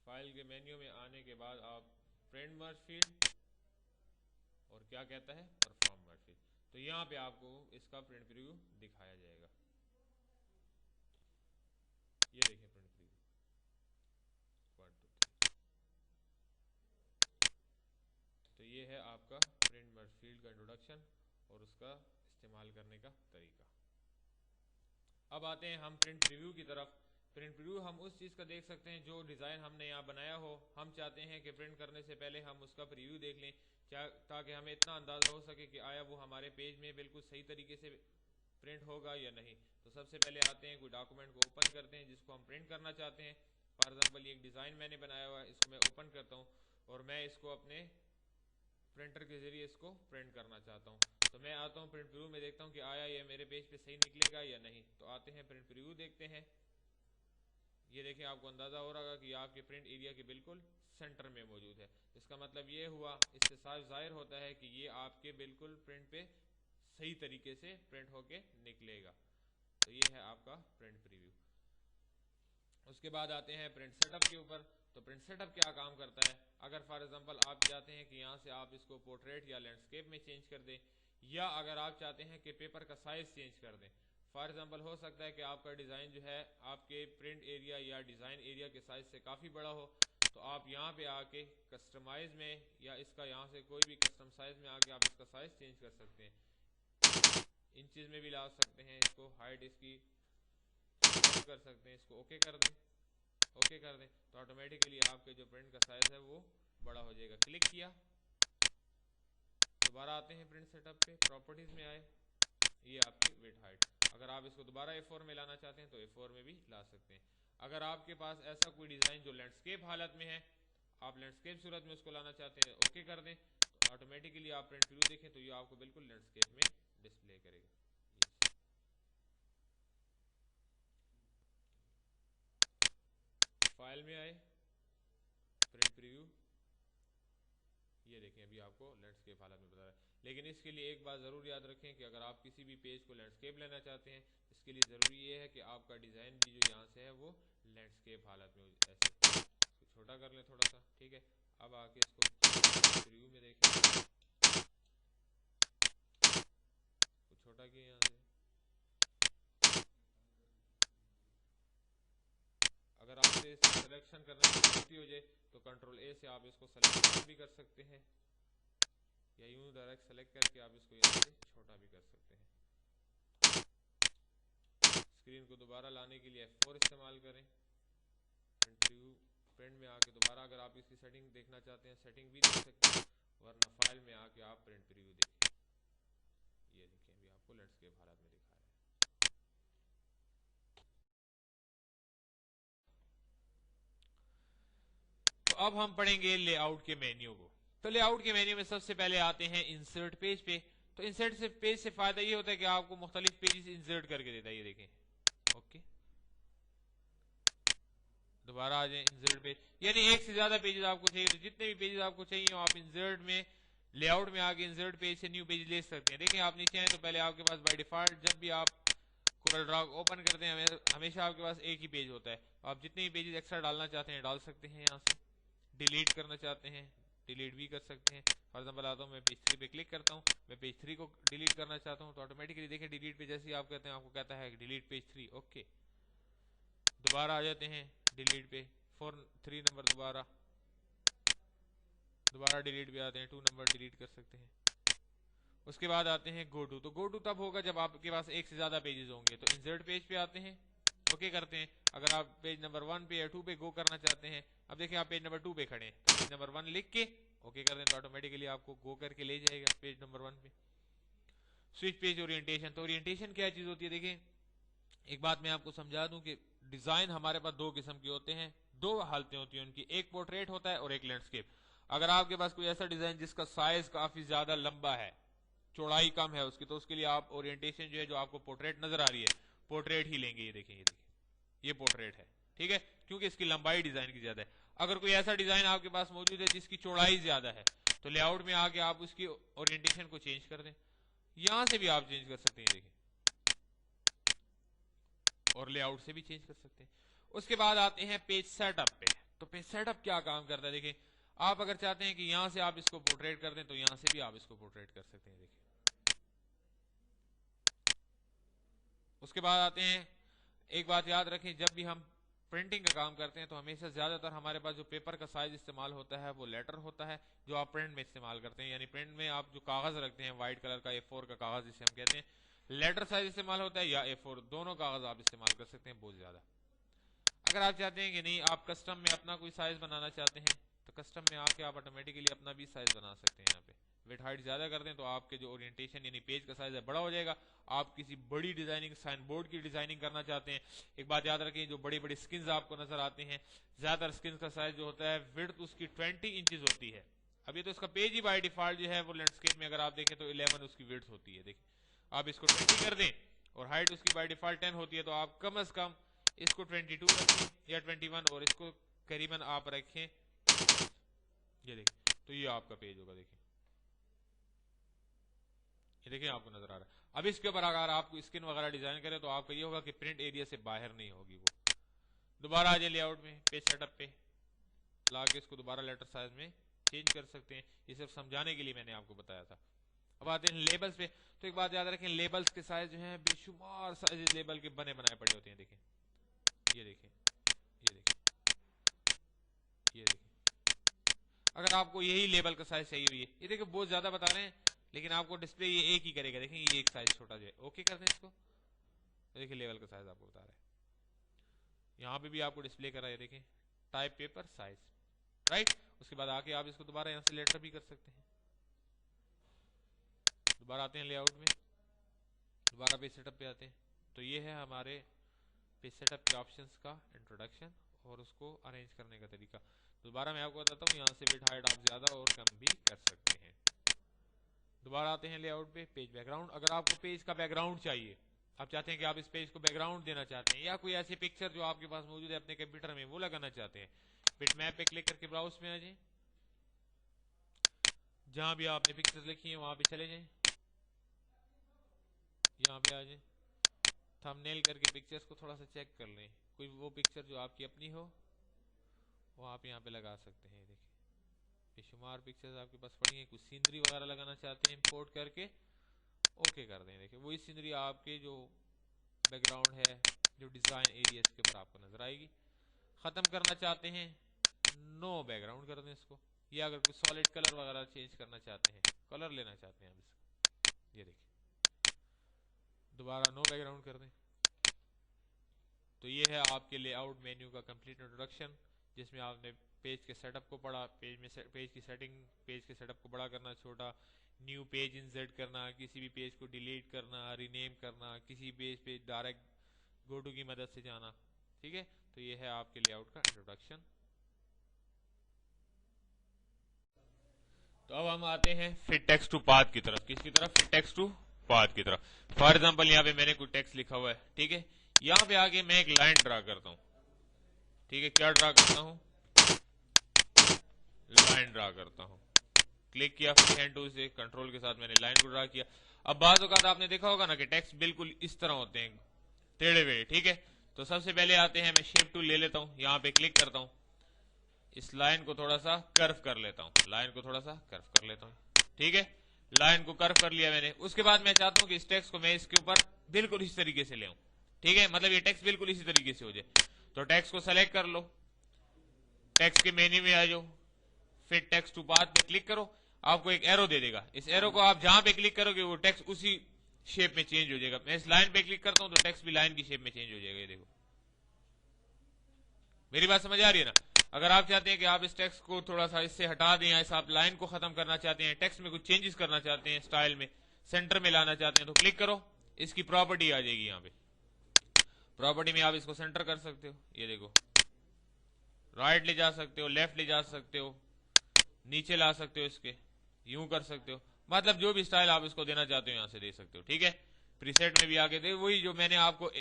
Speaker 1: فائل کے مینیو میں آنے کے بعد آپ پرنٹ مرج فیلڈ اور کیا کہتا ہے, پرفارم مرج فیلڈ, تو یہاں پہ آپ کو اس کا پرنٹ پریویو دکھایا جائے گا. ये देखिए प्रिंट प्रीव्यू 1 2 3। तो ये है आपका प्रिंट मर्ज फील्ड का इंट्रोडक्शन और उसका इस्तेमाल करने का तरीका। अब आते हैं हम प्रिंट प्रीव्यू की तरफ। प्रिंट प्रीव्यू हम उस चीज़ का देख सकते हैं जो डिज़ाइन हमने यहाँ बनाया हो, हम चाहते हैं कि प्रिंट करने से पहले हम उसका प्रीव्यू देख लें, ताकि हमें इतना अंदाज़ा हो सके कि आया वो हमारे पेज में बिल्कुल सही तरीके से प्रिंट होगा या नहीं। तो सबसे पहले आते हैं कोई डॉक्यूमेंट को ओपन करते हैं जिसको हम प्रिंट करना चाहते हैं। फॉर एग्जाम्पल ये एक डिज़ाइन मैंने बनाया हुआ है, इसको मैं ओपन करता हूँ और मैं इसको अपने प्रिंटर के ज़रिए इसको प्रिंट करना चाहता हूँ। तो मैं आता हूँ प्रिंट प्रीव्यू में, देखता हूँ कि आया ये मेरे पेज पे सही निकलेगा या नहीं। तो आते हैं प्रिंट प्रीव्यू देखते हैं। ये देखिए आपको अंदाज़ा हो रहा होगा कि आपके प्रिंट एरिया के बिल्कुल सेंटर में मौजूद है। इसका मतलब ये हुआ, इससे साफ ज़ाहिर होता है कि ये आपके बिल्कुल प्रिंट पे सही तरीके से प्रिंट होके निकलेगा। तो ये है आपका प्रिंट प्रीव्यू। उसके बाद आते हैं प्रिंट सेटअप के ऊपर। तो प्रिंट सेटअप क्या काम करता है? अगर फॉर एग्जांपल आप चाहते हैं कि यहाँ से आप इसको पोर्ट्रेट या लैंडस्केप में चेंज कर दें, या अगर आप चाहते हैं कि पेपर का साइज़ चेंज कर दें। फॉर एग्जांपल हो सकता है कि आपका डिज़ाइन जो है आपके प्रिंट एरिया या डिज़ाइन एरिया के साइज़ से काफ़ी बड़ा हो, तो आप यहाँ पे आके कस्टमाइज़ में या इसका यहाँ से कोई भी कस्टम साइज़ में आके आप इसका साइज़ चेंज कर सकते हैं। इंचेस में भी ला सकते हैं, इसको हाइट इसकी कर सकते हैं, इसको ओके कर दें। ओके कर दें तो ऑटोमेटिकली आपके जो प्रिंट का साइज़ है वो बड़ा हो जाएगा। क्लिक किया, दोबारा आते हैं प्रिंट सेटअप पे, प्रॉपर्टीज़ में आए, ये आपकी विड्थ हाइट। अगर आप इसको दोबारा A4 में लाना चाहते हैं तो A4 में भी ला सकते हैं। अगर आपके पास ऐसा कोई डिज़ाइन जो लैंडस्केप हालत में है, आप लैंडस्केप सूरत में उसको लाना चाहते हैं, ओके कर दें तो ऑटोमेटिकली आप प्रिंट प्रीव्यू देखें तो ये आपको बिल्कुल लैंडस्केप में डिस्प्ले करेगा। फाइल में आए, प्रिंट प्रीव्यू, ये देखें अभी आपको लैंडस्केप हालत में बता रहा है। लेकिन इसके लिए एक बात ज़रूर याद रखें कि अगर आप किसी भी पेज को लैंडस्केप लेना चाहते हैं, इसके लिए ज़रूरी ये है कि आपका डिज़ाइन भी जो यहाँ से है वो लैंडस्केप हालत में ऐसे। इसको छोटा कर लें थोड़ा सा, ठीक है। अब आके इसको प्रीव्यू में देखें, इसको छोटा किया यहाँ से। अगर आपसे इसको सिलेक्शन करने में गलती हो जाए तो कंट्रोल A से आप इसको सिलेक्शन भी कर सकते हैं, या यूं डायरेक्ट सेलेक्ट करके आप इसको यहाँ से छोटा भी कर सकते हैं। स्क्रीन को दोबारा लाने के लिए F4 इस्तेमाल करें। प्रिंट प्रीव्यू प्रिंट में आके दोबारा अगर आप इसकी सेटिंग देखना चाहते हैं सेटिंग भी देख सकते हैं, वरना फाइल में आके आप प्रिंट प्रीव्यू देखें। ये देखें अभी आपको लैंडस्केप हालत में दिखा रहा है। तो अब हम पढ़ेंगे लेआउट के मेन्यू को। तो लेआउट के मेन्यू में सबसे पहले आते हैं इंसर्ट पेज पे। तो इंसर्ट से पेज से फायदा ये होता है कि आपको मुख्तलिफ पेजेस इंसर्ट करके देता है। ये देखें, ओके, दोबारा आ जाए इंसर्ट पेज, यानी एक से ज्यादा पेजेस आपको चाहिए तो जितने भी पेजेस आपको चाहिए आप इंसर्ट में लेआउट में आके इंसर्ट पेज से न्यू पेज ले सकते हैं। देखिए आप नीचे आए तो पहले आपके पास बाय डिफॉल्ट जब भी आप कोरल ड्रा ओपन करते हैं हमेशा आपके पास एक ही पेज होता है। आप जितने भी पेजेस एक्स्ट्रा डालना चाहते हैं डाल सकते हैं, यहाँ से डिलीट करना चाहते हैं डिलीट भी कर सकते हैं। फॉर एग्जाम्पल आता हूँ मैं पेज 3 पे क्लिक करता हूँ, मैं पेज 3 को डिलीट करना चाहता हूँ तो ऑटोमेटिकली देखिए डिलीट पे जैसे ही आप कहते हैं आपको कहता है डिलीट पेज 3, ओके। दोबारा आ जाते हैं डिलीट पे 3 नंबर, दोबारा डिलीट पे आते हैं 2 नंबर डिलीट कर सकते हैं। उसके बाद आते हैं गो टू। तो गो टू तब होगा जब आपके पास एक से ज्यादा पेजेस होंगे। तो इंसर्ट पेज पे आते हैं, ओके करते हैं। अगर आप पेज नंबर 1 पे या 2 पे गो करना चाहते हैं, अब देखिए आप पेज नंबर 2 पे खड़े हैं तो पेज नंबर 1 लिख के ओके कर दें तो ऑटोमेटिकली आपको गो करके ले जाएगा पेज नंबर 1 पे। Switch page orientation. तो ओरिएंटेशन क्या चीज होती है? देखिए एक बात मैं आपको समझा दूं कि डिजाइन हमारे पास दो किस्म के होते हैं, दो हालतें होती हैं उनकी, एक पोर्ट्रेट होता है और एक लैंडस्केप। अगर आपके पास कोई ऐसा डिजाइन जिसका साइज काफी ज्यादा लंबा है, चौड़ाई कम है उसकी, तो उसके लिए आप ओरिएंटेशन जो है जो आपको पोर्ट्रेट नजर आ रही है पोर्ट्रेट ही लेंगे। ये देखिए ये पोर्ट्रेट है, ठीक है, क्योंकि इसकी लंबाई डिजाइन की ज्यादा है। अगर कोई ऐसा डिजाइन आपके पास मौजूद है जिसकी चौड़ाई ज्यादा है तो लेआउट में आके आप उसकी ओरिएंटेशन को चेंज कर दें, यहां से भी आप चेंज कर सकते हैं, देखिए, और लेआउट से भी चेंज कर सकते हैं। उसके बाद आते हैं पेज सेटअप पे। तो पेज सेटअप क्या काम करता है? देखिए आप अगर चाहते हैं कि यहां से आप इसको पोर्ट्रेट कर दें तो यहां से भी आप इसको पोर्ट्रेट कर सकते हैं, देखिए। उसके बाद आते हैं, एक बात याद रखें, जब भी हम प्रिंटिंग का काम करते हैं तो हमेशा ज्यादातर हमारे पास जो पेपर का साइज इस्तेमाल होता है वो लेटर होता है, जो आप प्रिंट में इस्तेमाल करते हैं। यानी प्रिंट में आप जो कागज रखते हैं व्हाइट कलर का A4 का कागज जिसे हम कहते हैं, लेटर साइज इस्तेमाल होता है या A4, दोनों कागज आप इस्तेमाल कर सकते हैं बहुत ज्यादा। अगर आप चाहते हैं कि नहीं आप कस्टम में अपना कोई साइज बनाना चाहते हैं तो कस्टम में आके आप ऑटोमेटिकली अपना भी साइज बना सकते हैं। यहाँ पे विड्थ हाइट ज्यादा कर दें तो आपके जो ओरिएंटेशन यानी पेज का साइज है बड़ा हो जाएगा। आप किसी बड़ी डिजाइनिंग साइन बोर्ड की डिजाइनिंग करना चाहते हैं, एक बात याद रखें, जो बड़ी बड़ी स्क्रीन्स आपको नजर आते हैं, ज्यादातर स्क्रीन का साइज जो होता है विड्थ उसकी 20 इंचेस होती है। अब ये तो इसका पेज ही बाय डिफॉल्ट जो है वो लैंडस्केप में अगर आप देखें तो 11 उसकी विड्थ होती है। देखिए आप इसको 20 कर दें और हाइट उसकी बाय डिफॉल्ट 10 होती है, तो आप कम से कम इसको 22 रखें या 21 और इसको करीबन आप रखें, ये देखिए तो ये आपका पेज होगा। देखिए ये देखिए आपको नजर आ रहा है। अब इसके ऊपर अगर आपको स्किन वगैरह डिजाइन करें तो आपका ये होगा कि प्रिंट एरिया से बाहर नहीं होगी वो। दोबारा आ जाए लेआउट में, पेज सेटअप पे लाके इसको दोबारा लेटर साइज में चेंज कर सकते हैं। ये सिर्फ समझाने के लिए मैंने आपको बताया था। अब आते हैं लेबल्स पे, तो एक बात याद रखें, लेबल्स के साइज जो है बेशुमार साइज लेबल के बने बनाए पड़े होते हैं। देखिए ये देखिए ये देखिए ये देखिए, अगर आपको यही लेबल का साइज चाहिए हुई है, ये देखिए बहुत ज्यादा बता रहे हैं लेकिन आपको डिस्प्ले ये एक ही करेगा। देखें ये एक साइज छोटा जो है, ओके कर दें इसको, तो देखिए लेवल का साइज आपको बता रहा है। यहाँ पे भी आपको डिस्प्ले कर रहा है, देखें टाइप पेपर साइज, राइट। उसके बाद आके आप इसको दोबारा यहाँ से लेटर भी कर सकते हैं। दोबारा आते हैं लेआउट में, दोबारा पेज सेटअप पे आते हैं, तो ये है हमारे पेज सेटअप के ऑप्शंस का इंट्रोडक्शन और उसको अरेंज करने का तरीका। दोबारा मैं आपको बताता हूँ, यहाँ से विड्थ हाइट आप ज्यादा और कम भी कर सकते हैं। दोबारा आते हैं लेआउट पे, पेज बैकग्राउंड। अगर आपको पेज का बैकग्राउंड चाहिए, आप चाहते हैं कि आप इस पेज को बैकग्राउंड देना चाहते हैं या कोई ऐसी पिक्चर जो आपके पास मौजूद है अपने कंप्यूटर में वो लगाना चाहते हैं, बिटमैप पे क्लिक करके ब्राउज में आ जाए, जहां भी आपने पिक्चर्स लिखी है वहां पे चले जाएं, यहाँ पे आ जाए, थंबनेल करके पिक्चर्स को थोड़ा सा चेक कर लें, कोई वो पिक्चर जो आपकी अपनी हो वो आप यहाँ पे लगा सकते हैं। देखिए बेशुमार पिक्चर्स आपके पास पड़ी हैं, कुछ सीनरी वगैरह लगाना चाहते हैं इंपोर्ट करके, ओके कर दें। देखिए वही सीनरी आपके जो बैकग्राउंड है जो डिजाइन एरिया के ऊपर आपको नजर आएगी। खत्म करना चाहते हैं नो बैकग्राउंड कर दें इसको, या अगर कोई सॉलिड कलर वगैरह चेंज करना चाहते हैं, कलर लेना चाहते हैं आप इसका, ये देखिए दोबारा नो बैकग्राउंड कर दें। तो ये है आपके लेआउट मेन्यू का कंप्लीट इंट्रोडक्शन, जिसमें आपने पेज के सेटअप को पढ़ा, पेज की सेटिंग, पेज के सेटअप को बड़ा करना छोटा, न्यू पेज इंसर्ट करना, किसी भी पेज को डिलीट करना, रीनेम करना, किसी पेज पे डायरेक्ट गो टू की मदद से जाना। ठीक है, तो ये है आपके लेआउट का इंट्रोडक्शन। तो अब हम आते हैं फिट टेक्स्ट टू पाथ की तरफ। किसकी तरफ? फिट टेक्स्ट टू पाथ की तरफ। फॉर एग्जाम्पल यहाँ पे मैंने कोई टेक्स्ट लिखा हुआ है, ठीक है, यहाँ पे आगे मैं एक लाइन ड्रा करता हूँ। ठीक है, क्या ड्रा करता हूँ? लाइन ड्रा करता हूँ। क्लिक किया फ्री हैंड टूल से, कंट्रोल के साथ मैंने लाइन को ड्रा किया। अब बाज़ औक़ात आपने देखा होगा ना कि टेक्स्ट बिल्कुल इस तरह होते हैं, टेढ़े हुए, ठीक है। तो सबसे पहले आते हैं, मैं शेप टूल ले लेता हूँ, यहाँ पे क्लिक करता हूँ, इस लाइन को थोड़ा सा कर्व कर लेता हूँ, लाइन को थोड़ा सा कर्व कर लेता हूँ, ठीक है। लाइन को कर्व कर लिया मैंने। उसके बाद मैं चाहता हूँ कि इस टेक्स्ट को मैं इसके ऊपर बिल्कुल इस तरीके से ले आऊं, ठीक है, मतलब ये टेक्स्ट बिल्कुल इसी तरीके से हो जाए। तो टेक्स्ट को सेलेक्ट कर लो, टेक्स्ट के मेन्यू में आ जाओ, फिट टेक्स्ट टू पाथ पे क्लिक करो, आपको एक एरो दे देगा। इस एरो को आप जहां पे क्लिक करोगे वो टेक्स्ट उसी शेप में चेंज हो जाएगा। मैं इस लाइन पे क्लिक करता हूं तो टेक्स्ट भी लाइन की शेप में चेंज हो जाएगा। ये देखो, मेरी बात समझ आ रही है ना? अगर आप चाहते हैं कि आप इस टेक्स्ट को थोड़ा सा इससे हटा दें, या आप लाइन को खत्म करना चाहते हैं, टेक्स्ट में कुछ चेंजेस करना चाहते हैं, स्टाइल में सेंटर में लाना चाहते हैं, तो क्लिक करो, इसकी प्रॉपर्टी आ जाएगी। यहाँ पे प्रॉपर्टी में आप इसको सेंटर कर सकते हो, ये देखो, राइट ले जा सकते हो, लेफ्ट ले जा सकते हो, नीचे ला सकते हो, इसके यूं कर सकते हो, मतलब जो भी स्टाइल आप इसको देना चाहते हो यहां से दे सकते हो। ठीक है, प्रीसेट में भी आगे दे, वही जो मैंने आपको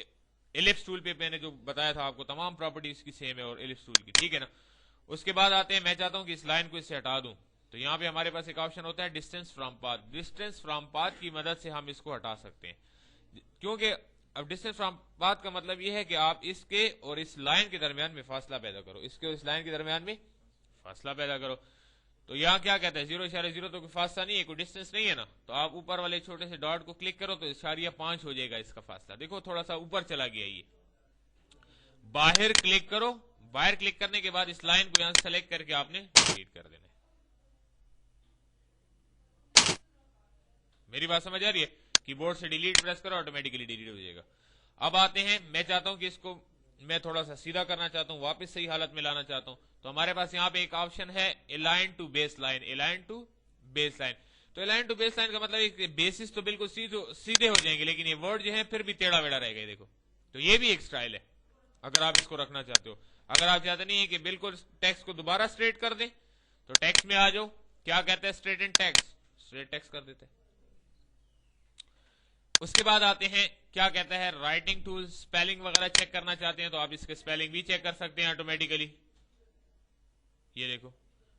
Speaker 1: एलिप्स टूल पे मैंने जो बताया था आपको, तमाम प्रॉपर्टीज की सेम है और एलिप्स टूल की, ठीक है ना। उसके बाद आते हैं, मैं चाहता हूं कि इस लाइन को इससे हटा दूं, तो यहाँ पे हमारे पास एक ऑप्शन होता है distance from path. Distance from path की मदद से हम इसको हटा सकते हैं, क्योंकि अब डिस्टेंस फ्रॉम पाथ का मतलब यह है कि आप इसके और इस लाइन के दरमियान में फासला पैदा करो, इसके और इस लाइन के दरमियान में फासला पैदा करो। तो यहाँ क्या कहता है, 0.0 तो कोई फासला नहीं है, कोई डिस्टेंस नहीं है ना। तो आप ऊपर वाले छोटे से डॉट को क्लिक करो तो 0.5 हो जाएगा इसका फासला। देखो थोड़ा सा ऊपर चला गया ये, बाहर क्लिक करो, बाहर क्लिक करने के बाद इस लाइन को यहां से सेलेक्ट करके आपने डिलीट कर देना है। मेरी बात समझ आ रही है? कीबोर्ड से डिलीट प्रेस करो, ऑटोमेटिकली डिलीट हो जाएगा। अब आते हैं, मैं चाहता हूं कि इसको मैं थोड़ा सा सीधा करना चाहता हूं, वापस सही हालत में लाना चाहता हूं, तो हमारे पास यहां पे एक ऑप्शन है align to baseline. Align to baseline, तो अलाइन टू बेस लाइन का मतलब बेसिस तो बिल्कुल सीधे हो जाएंगे, लेकिन ये वर्ड जो है फिर भी टेढ़ा वेढ़ा रहेगा। देखो, तो ये भी एक स्टाइल है अगर आप इसको रखना चाहते हो। अगर आप चाहते नहीं है कि बिल्कुल टेक्स्ट को दोबारा स्ट्रेट कर दें, तो टेक्स्ट में आ जाओ, क्या कहते हैं, straight and text, straight text कर देते हैं। उसके बाद आते हैं, क्या कहता है, राइटिंग टूल, स्पेलिंग वगैरह चेक करना चाहते हैं तो आप इसके स्पेलिंग भी चेक कर सकते हैं ऑटोमेटिकली। ये देखो,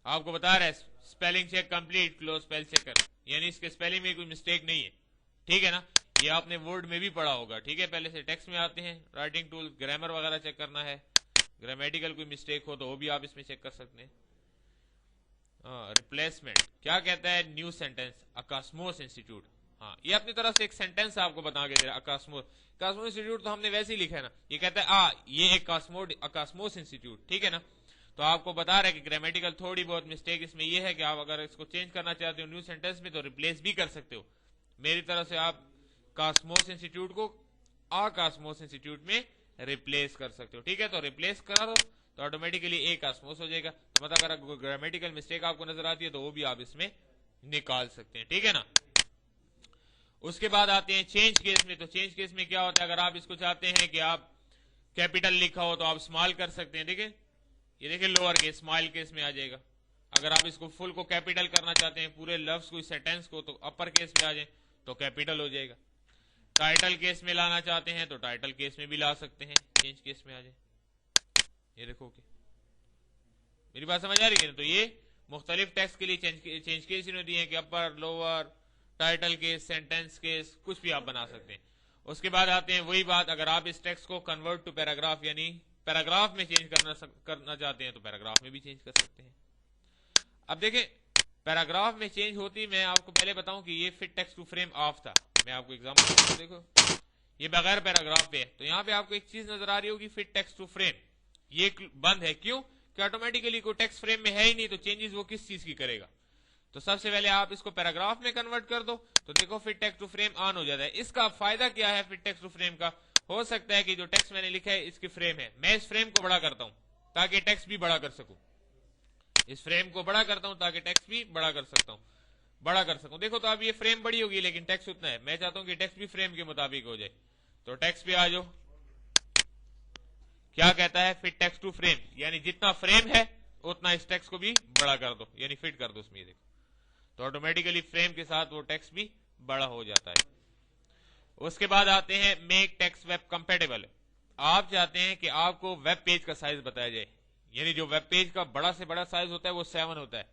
Speaker 1: आपको बता रहा है spelling check complete, close spell checker, यानी इसके स्पेलिंग में कोई मिस्टेक नहीं है। ठीक है ना, ये आपने वर्ड में भी पढ़ा होगा। ठीक है, पहले से टेक्स्ट में आते हैं राइटिंग टूल, ग्रामर वगैरह चेक करना है, ग्रामेटिकल कोई मिस्टेक हो तो वो भी आप इसमें चेक कर सकते हैं। रिप्लेसमेंट, क्या कहता है, न्यू सेंटेंस, अकास्मोस इंस्टीट्यूट। हाँ, ये अपनी तरफ से एक सेंटेंस आपको बता के दे रहा है, अकास्मोस। अकास्मोस इंस्टीट्यूट तो हमने वैसे ही लिखा है ना, ये कहता है ये एक अकास्मोस इंस्टीट्यूट। ठीक है ना, तो आपको बता रहा है कि ग्रामेटिकल थोड़ी बहुत मिस्टेक इसमें ये है कि आप अगर इसको चेंज करना चाहते हो न्यू सेंटेंस में तो रिप्लेस भी कर सकते हो। मेरी तरफ से आप कास्मोस इंस्टीट्यूट को अकास्मोस इंस्टीट्यूट में रिप्लेस कर सकते हो। ठीक है, तो रिप्लेस करा दो तो ऑटोमेटिकली एक कास्मोस हो जाएगा। तो मतलब अगर ग्रामेटिकल मिस्टेक आपको नजर आती है तो वो भी आप इसमें निकाल सकते हैं। ठीक है ना, उसके बाद आते हैं चेंज केस में। तो चेंज केस में क्या होता है, अगर आप इसको चाहते हैं कि आप कैपिटल लिखा हो तो आप स्मॉल कर सकते हैं। ठीक है, ये देखिए लोअर केस, स्मॉल केस में आ जाएगा। अगर आप इसको फुल को कैपिटल करना चाहते हैं, पूरे लफ्ज को, सेंटेंस को, तो अपर केस में आ जाए तो कैपिटल हो जाएगा। टाइटल केस में लाना चाहते हैं तो टाइटल केस में भी ला सकते हैं, चेंज केस में आ जाए। ये देखो कि मेरी बात समझ आ रही है? तो ये मुख्तलिफ टेक्स्ट के लिए चेंज केस इन्होंने दिए हैं कि upper, lower, title case, sentence case, कुछ भी आप बना सकते हैं। उसके बाद आते हैं वही बात, अगर आप इस टेक्स्ट को कन्वर्ट टू पैराग्राफ यानी पैराग्राफ में चेंज करना चाहते हैं तो पैराग्राफ में भी चेंज कर सकते हैं। अब देखें, पैराग्राफ में चेंज होती, मैं आपको पहले बताऊं कि ये fit text to frame off था। मैं आपको एग्जांपल दूं, देखो ये बगैर पैराग्राफ पे है, तो यहां पे आपको एक चीज नजर आ रही होगी, फिट टेक्स्ट टू फ्रेम, ये बंद है। क्यों? कि ऑटोमेटिकली कोई टेक्स्ट फ्रेम में है ही नहीं, तो चेंजेस वो किस चीज की करेगा। तो सबसे पहले आप इसको पैराग्राफ में कन्वर्ट कर दो तो देखो fit text to frame on हो जाता है। इसका फायदा क्या है फिट टेक्स्ट टू फ्रेम का? हो सकता है कि जो टेक्स्ट मैंने लिखा है इसकी फ्रेम है, मैं इस फ्रेम को बड़ा करता हूं ताकि टेक्स्ट भी बड़ा कर सकूं, इस फ्रेम को बड़ा करता हूं ताकि टेक्स्ट भी बड़ा कर सकूं। देखो, तो अब ये फ्रेम बड़ी होगी लेकिन टेक्स्ट उतना है। मैं चाहता हूं कि टेक्स्ट भी फ्रेम के मुताबिक हो जाए, तो टेक्स्ट पे आ जाओ, क्या कहता है, फिट टेक्स्ट टू फ्रेम, यानी जितना फ्रेम है उतना इस टेक्स्ट को भी बड़ा कर दो, यानी फिट कर दो उसमें। देखो, तो ऑटोमेटिकली फ्रेम के साथ वो टेक्स्ट भी बड़ा हो जाता है। उसके बाद आते हैं मेक टेक्स्ट वेब कंपेटेबल। आप चाहते हैं कि आपको वेब पेज का साइज बताया जाए, यानी जो वेब पेज का बड़ा से बड़ा साइज होता है वो 7 होता है।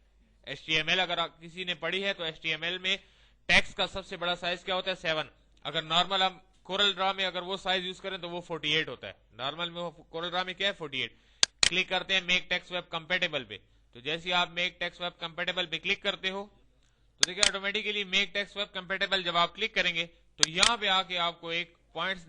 Speaker 1: HTML अगर किसी ने पढ़ी है तो HTML में टेक्स्ट का सबसे बड़ा साइज क्या होता है, 7। अगर नॉर्मल हम कोरल ड्रा में अगर वो साइज यूज करें तो वो 48 होता है। नॉर्मल में कोरल ड्रा में क्या है, 48। क्लिक करते हैं मेक टेक्स्ट वेब कंपेटेबल पे, तो जैसे आप मेक टेक्स्ट वेब कंपेटेबल पे क्लिक करते हो तो देखिए automatically make text web compatible जब आप क्लिक करेंगे तो यहां पे आके आपको एक पॉइंट्स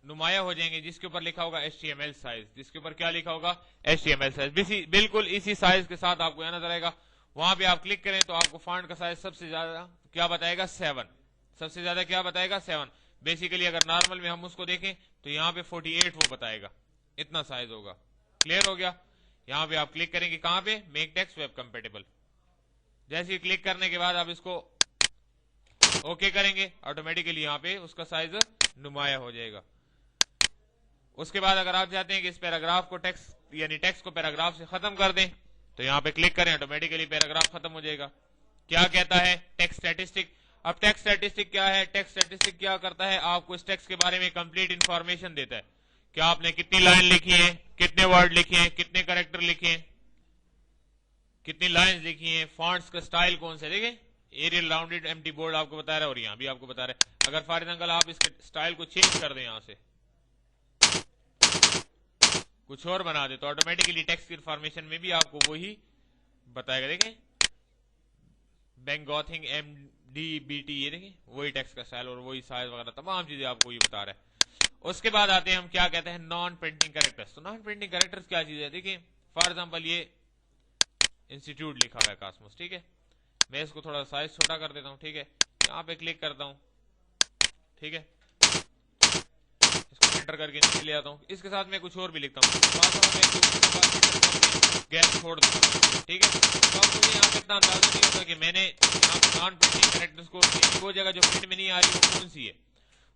Speaker 1: नुमाया हो जाएंगे जिसके ऊपर लिखा होगा HTML साइज, जिसके ऊपर क्या लिखा होगा, HTML साइज। बिल्कुल इसी साइज के साथ आपको यहां नजर आएगा। वहां पे आप क्लिक करें तो आपको फॉन्ट का साइज सबसे ज्यादा क्या बताएगा, 7। सबसे ज्यादा क्या बताएगा, 7। बेसिकली अगर नॉर्मल में हम उसको देखें तो यहाँ पे 48 वो बताएगा, इतना साइज होगा। क्लियर हो गया? यहाँ पे आप क्लिक करेंगे कहां पे, मेक टेक्स्ट वेब कंपेटेबल। जैसे क्लिक करने के बाद आप इसको ओके करेंगे, ऑटोमेटिकली यहाँ पे उसका साइज नुमाया हो जाएगा। उसके बाद अगर आप चाहते हैं कि इस पैराग्राफ को टेक्स्ट यानी टेक्स्ट को पैराग्राफ से खत्म कर दें तो यहाँ पे क्लिक करें, ऑटोमेटिकली पैराग्राफ खत्म हो जाएगा। क्या कहता है, टेक्स्ट स्टैटिस्टिक। अब टेक्स्ट स्टैटिस्टिक क्या है? टेक्स्ट स्टैटिस्टिक क्या करता है, आपको इस टेक्स्ट के बारे में कंप्लीट इंफॉर्मेशन देता है कि आपने कितनी लाइन लिखी है, कितने वर्ड लिखे हैं, कितने कैरेक्टर लिखे हैं, कितनी लाइंस लिखी हैं, फॉन्ट्स का स्टाइल कौन सा, देखें एरियल, राउंडेड, एम्प्टी, बोल्ड आपको बता रहा है और यहाँ भी आपको बता रहा है। अगर फॉर एग्जांपल आप इसके स्टाइल को चेंज कर दें, यहां से कुछ और बना दे तो ऑटोमेटिकली टेक्स्ट की इंफॉर्मेशन में भी आपको वही बताएगा। देखें बेंगोथिंग, MDBT, ये देखें वही टेक्स्ट का स्टाइल और वही साइज वगैरह तमाम चीजें आपको ये बता रहा है। اس کے بعد آتے ہیں ہم کیا کہتے ہیں نان پرنٹنگ کریکٹرز. تو نان پرنٹنگ کریکٹرز کیا چیز ہے؟ دیکھیں فار ایگزامپل یہ انسٹیٹیوٹ لکھا ہوا ہے کاسموس, ٹھیک ہے, میں اس کو تھوڑا سائز چھوٹا کر دیتا ہوں, ٹھیک ہے, یہاں پہ کلک کرتا ہوں, ٹھیک ہے, اس کو انٹر کر کے نیچے لے آتا ہوں. اس کے ساتھ میں کچھ اور بھی لکھتا ہوں, گیس چھوڑ دوں, ٹھیک ہے. تو اب مجھے یہاں پہ اتنا اندازہ نہیں ہوتا کہ میں نے یہاں پہ نان پرنٹنگ کریکٹرز کو وہ جگہ جو پرنٹ میں نہیں آ رہی وہ کون سی ہے.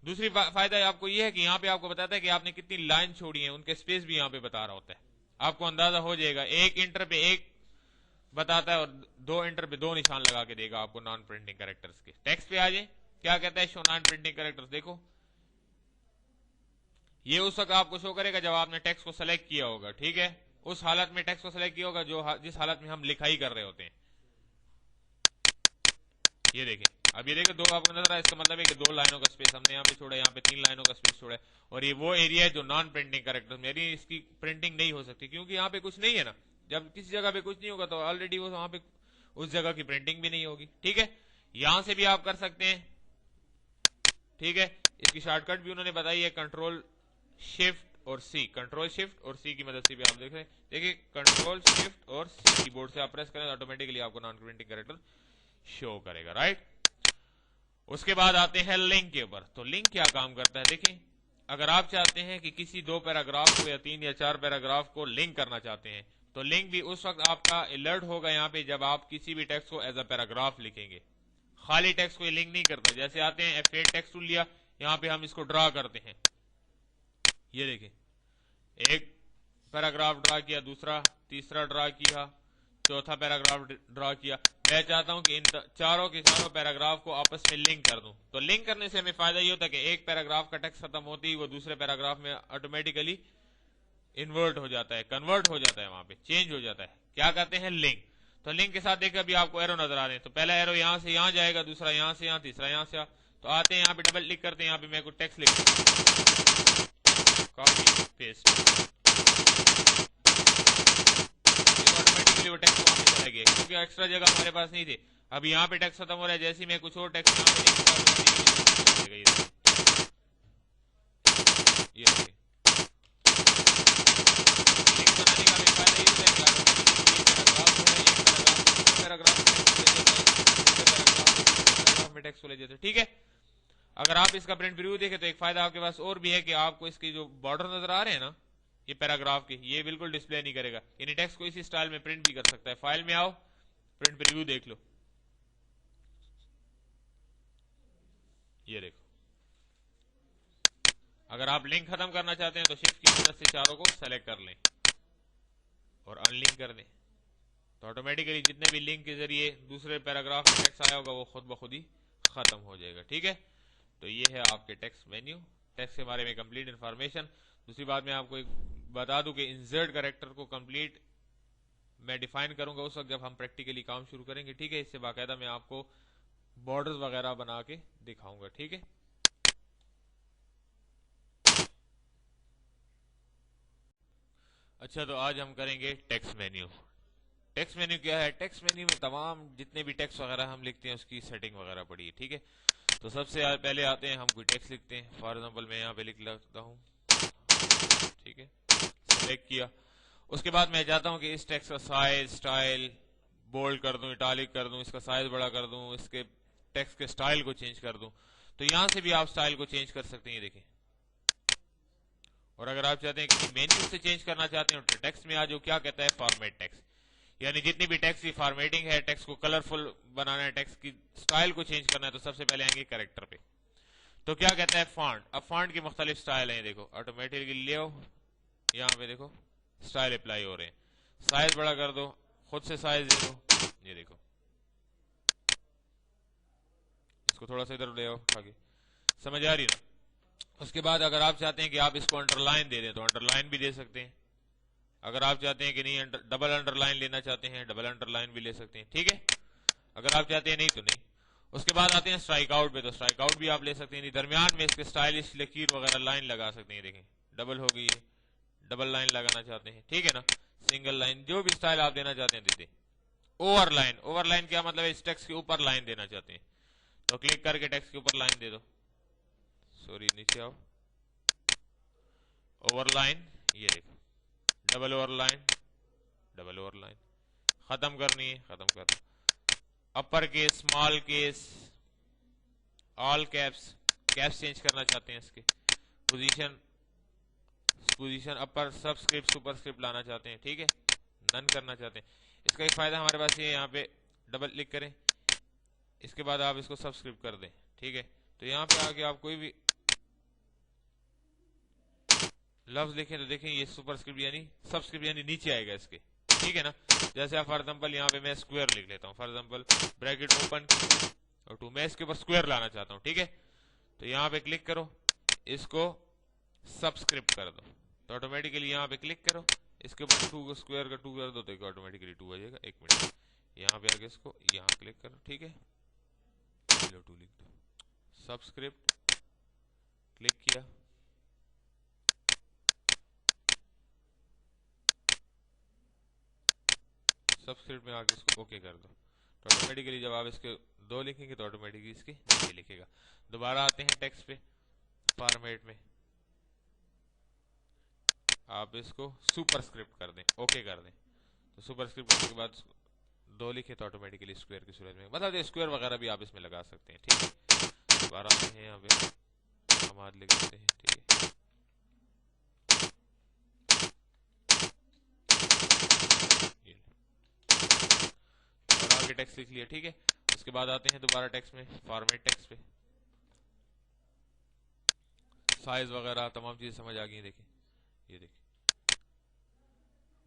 Speaker 1: دوسری فائدہ آپ کو یہ ہے کہ یہاں پہ آپ کو بتاتا ہے کہ آپ نے کتنی لائن چھوڑی ہیں, ان کے اسپیس بھی یہاں پہ بتا رہا ہوتا ہے, آپ کو اندازہ ہو جائے گا. ایک انٹر پہ ایک بتاتا ہے اور دو انٹر پہ دو نشان لگا کے دے گا آپ کو نان پرنٹنگ کریکٹرز کے. ٹیکسٹ پہ آ جائیں, کیا کہتا ہے شو نان پرنٹنگ کریکٹرز. دیکھو یہ اس وقت آپ کو شو کرے گا جب آپ نے ٹیکسٹ کو سلیکٹ کیا ہوگا, ٹھیک ہے, اس حالت میں ٹیکسٹ کو سلیکٹ کیا ہوگا جس حالت میں ہم لکھائی کر رہے ہوتے ہیں. یہ دیکھیں, اب یہ دیکھیں دو آپ کو نظر آئے, اس کا مطلب ہے کہ دو لائنوں کا اسپیس ہم نے یہاں پہ چھوڑا, یہاں پہ 3 لائنوں کا اسپیس چھوڑا ہے, اور یہ وہ ایریا ہے جو نان پرنٹنگ کریکٹر میں اس کی پرنٹنگ نہیں ہو سکتی کیونکہ یہاں پہ کچھ نہیں ہے نا. جب کسی جگہ پہ کچھ نہیں ہوگا تو آلریڈی وہ وہاں پہ اس جگہ کی پرنٹنگ بھی نہیں ہوگی, ٹھیک ہے. یہاں سے بھی آپ کر سکتے ہیں, ٹھیک ہے, اس کی شارٹ کٹ بھی انہوں نے بتائی ہے, کنٹرول شفٹ اور سی, کنٹرول شفٹ اور سی کی مدد سے بھی آپ دیکھ رہے ہیں. دیکھیں کنٹرول شفٹ اور سی کی بورڈ سے آپ پریس کریں آٹومیٹکلی آپ کو نان پرنٹنگ کریکٹر شو کرے گا, رائٹ. اس کے بعد آتے ہیں لنک کے اوپر. تو لنک کیا کام کرتا ہے؟ دیکھیں اگر آپ چاہتے ہیں کہ کسی 2 پیراگراف کو یا 3 یا 4 پیراگراف کو لنک کرنا چاہتے ہیں تو لنک بھی اس وقت آپ کا الرٹ ہوگا یہاں پہ جب آپ کسی بھی ٹیکسٹ کو ایز اے پیراگراف لکھیں گے. خالی ٹیکسٹ کو یہ لنک نہیں کرتا. جیسے آتے ہیں F8 ٹیکسٹ ٹول لیا, یہاں پہ ہم اس کو ڈرا کرتے ہیں, یہ دیکھیں ایک پیراگراف ڈرا کیا, دوسرا تیسرا ڈرا کیا, چوتھا پیراگراف ڈرا کیا. میں چاہتا ہوں کہ ان چاروں کے چاروں پیراگراف کو آپس میں لنک کر دوں. تو لنک کرنے سے ہمیں فائدہ یہ ہوتا ہے کہ ایک پیراگراف کا ٹیکسٹ ختم ہوتی ہی وہ دوسرے پیراگراف میں آٹومیٹیکلی انورٹ ہو جاتا ہے, کنورٹ ہو جاتا ہے, وہاں پہ چینج ہو جاتا ہے. کیا کہتے ہیں؟ لنک. تو لنک کے ساتھ دیکھیں ابھی آپ کو ایرو نظر آ رہے ہیں, تو پہلا ایرو یہاں سے یہاں جائے گا, دوسرا یہاں سے یہاں, تیسرا یہاں سے. تو آتے ہیں یہاں پہ ڈبل کلک کرتے ہیں, یہاں پہ میں کچھ ٹیکسٹ لکھتا ہوں, کاپی پیسٹ, وہ ٹیکسٹ وہاں پہ چلا گیا کیونکہ ایکسٹرا جگہ ہمارے پاس نہیں تھی. اب یہاں پہ ٹیکسٹ ختم ہو رہا ہے, جیسے میں کچھ اور ٹیکسٹ یہاں پہ ٹھیک ہے. اگر آپ اس کا پرنٹ پریویو دیکھیں تو ایک فائدہ آپ کے پاس اور بھی ہے کہ آپ کو اس کی جو بارڈر نظر آ رہے ہیں نا یہ پیراگراف کے, یہ بالکل ڈسپلے نہیں کرے گا, یعنی ٹیکسٹ کو اسی سٹائل میں پرنٹ بھی کر سکتا ہے. فائل میں آؤ, پرنٹ پریویو دیکھ لو, یہ دیکھو. اگر آپ لنک ختم کرنا چاہتے ہیں تو شفٹ کی مدد سے چاروں کو سلیکٹ کر لیں اور ان لنک کر دیں, تو آٹومیٹکلی جتنے بھی لنک کے ذریعے دوسرے پیراگراف میں ٹیکسٹ آیا ہوگا وہ خود بخود ہی ختم ہو جائے گا, ٹھیک ہے. تو یہ ہے آپ کے ٹیکسٹ مینیو, ٹیکسٹ کے بارے میں کمپلیٹ انفارمیشن. دوسری بات میں آپ کو ایک بتا دوں کہ انسرٹ کریکٹر کو کمپلیٹ میں ڈیفائن کروں گا اس وقت جب ہم پریکٹیکلی کام شروع کریں گے, ٹھیک ہے. اس سے باقاعدہ میں آپ کو بارڈرز وغیرہ بنا کے دکھاؤں گا, ٹھیک ہے. اچھا, تو آج ہم کریں گے ٹیکسٹ مینیو. ٹیکسٹ مینیو کیا ہے؟ ٹیکسٹ مینیو میں تمام جتنے بھی ٹیکسٹ وغیرہ ہم لکھتے ہیں اس کی سیٹنگ وغیرہ پڑی ہے, ٹھیک ہے. تو سب سے پہلے آتے ہیں ہم کوئی ٹیکسٹ لکھتے ہیں. فار ایگزامپل میں یہاں پہ لکھ لیتا ہوں, ٹھیک ہے, سلیکٹ کیا. اس کے بعد میں چاہتا ہوں کہ اس ٹیکسٹ کا سائز اسٹائل بولڈ کر دوں, اٹالک کر دوں, اس کا سائز بڑا کر دوں, اس کے ٹیکسٹ کے سٹائل کو چینج کر دوں. تو یہاں سے بھی آپ سٹائل کو چینج کر سکتے ہیں, یہ دیکھیں. اور اگر آپ چاہتے ہیں کہ مینیو سے چینج کرنا چاہتے ہیں تو ٹیکسٹ میں آ جو کیا کہتا ہے فارمیٹ ٹیکسٹ, یعنی جتنی بھی ٹیکسٹ کی فارمیٹنگ ہے, ٹیکسٹ کو کلرفل بنانا ہے, ٹیکسٹ کی سٹائل کو چینج کرنا ہے, تو سب سے پہلے آئیں گے کریکٹر پہ. تو کیا کہتا ہے فانٹ. اب فانٹ کی مختلف سٹائل ہیں, دیکھو آٹومیٹکلی لے آؤ, یہاں پہ دیکھو سٹائل اپلائی ہو رہے ہیں. سائز بڑا کر دو, خود سے سائز دے دو, یہ دیکھو. اس کو تھوڑا سا ادھر لے آؤ آگے, سمجھ آ رہی نا. اس کے بعد اگر آپ چاہتے ہیں کہ آپ اس کو انڈر لائن دے دیں تو انڈر لائن بھی دے سکتے ہیں. اگر آپ چاہتے ہیں کہ نہیں ڈبل انڈر لائن لینا چاہتے ہیں ڈبل انڈر لائن بھی لے سکتے ہیں, ٹھیک ہے. اگر آپ چاہتے ہیں نہیں تو نہیں. اس کے بعد آتے ہیں اسٹرائک آؤٹ پہ, تو اسٹرائک آؤٹ بھی آپ لے سکتے ہیں, درمیان میں اس کے اسٹائلش لکیر وغیرہ لائن لگا سکتے ہیں. دیکھیں ڈبل ہو گئی ہے, ڈبل لائن لگانا چاہتے ہیں, ٹھیک ہے نا, سنگل لائن, جو بھی اسٹائل آپ دینا چاہتے ہیں دیتے. اوور لائن, اوور لائن کیا مطلب ہے؟ اس ٹیکسٹ کے اوپر لائن دینا چاہتے ہیں تو کلک کر کے ٹیکسٹ کے اوپر لائن دے دو. سوری نیچے آؤ, ओवर लाइन, ये देखो double over line, double over line, खत्म करनी है, खत्म कर दो। Upper case, small case, all caps, caps change करना चाहते हैं इसके, पोजीशन, पोजीशन अपर, सबस्क्रिप्ट सुपरस्क्रिप्ट लाना चाहते हैं, ठीक है, नन करना चाहते हैं। इसका एक फायदा हमारे पास ये, यहाँ पे डबल क्लिक करें, इसके बाद आप इसको सबस्क्रिप्ट कर दें, ठीक है। तो यहाँ पे आके आप कोई भी लफ्ज लिखें तो देखें ये सुपरस्क्रिप्ट यानी सबस्क्रिप्ट यानी नीचे आएगा इसके, ठीक है ना। जैसे आप फॉर एग्जांपल यहाँ पे मैं स्क्वायर लिख लेता हूँ, फॉर एग्जांपल ब्रैकेट ओपन और 2, मैं इसके ऊपर स्क्वायर लाना चाहता हूँ, ठीक है। तो यहाँ पे क्लिक करो, इसको सबस्क्रिप्ट कर दो, तो ऑटोमेटिकली यहाँ पे क्लिक करो, इसके ऊपर 2 को स्क्वायर का 2 कर दो तो ऑटोमेटिकली 2 आ जाएगा। 1 मिनट, यहाँ पे आके इसको यहाँ क्लिक करो, ठीक है, 2 लिख दो, सबस्क्रिप्ट क्लिक किया, सबस्क्रिप्ट में आके इसको ओके कर दो, तो ऑटोमेटिकली जब आप इसके 2 लिखेंगे तो ऑटोमेटिकली इसके नीचे लिखेगा। दोबारा आते हैं टेक्स्ट पे, फॉर्मेट में आप इसको सुपरस्क्रिप्ट कर दें, ओके कर दें, तो सुपरस्क्रिप्ट करने के बाद 2 लिखे तो ऑटोमेटिकली स्क्वायर की सूरत में, मतलब स्क्वायर वगैरह भी आप इसमें लगा सकते हैं, ठीक है। दोबारा आते हैं यहाँ पे, हम आज लिख देते हैं, ठीक है, आगे टेक्स्ट लिख लिया, ठीक है। उसके बाद आते हैं दोबारा टेक्स्ट में, फॉर्मेट टेक्स्ट पे, साइज वगैरह तमाम चीजें समझ आ गई, देखिए ये देखिए।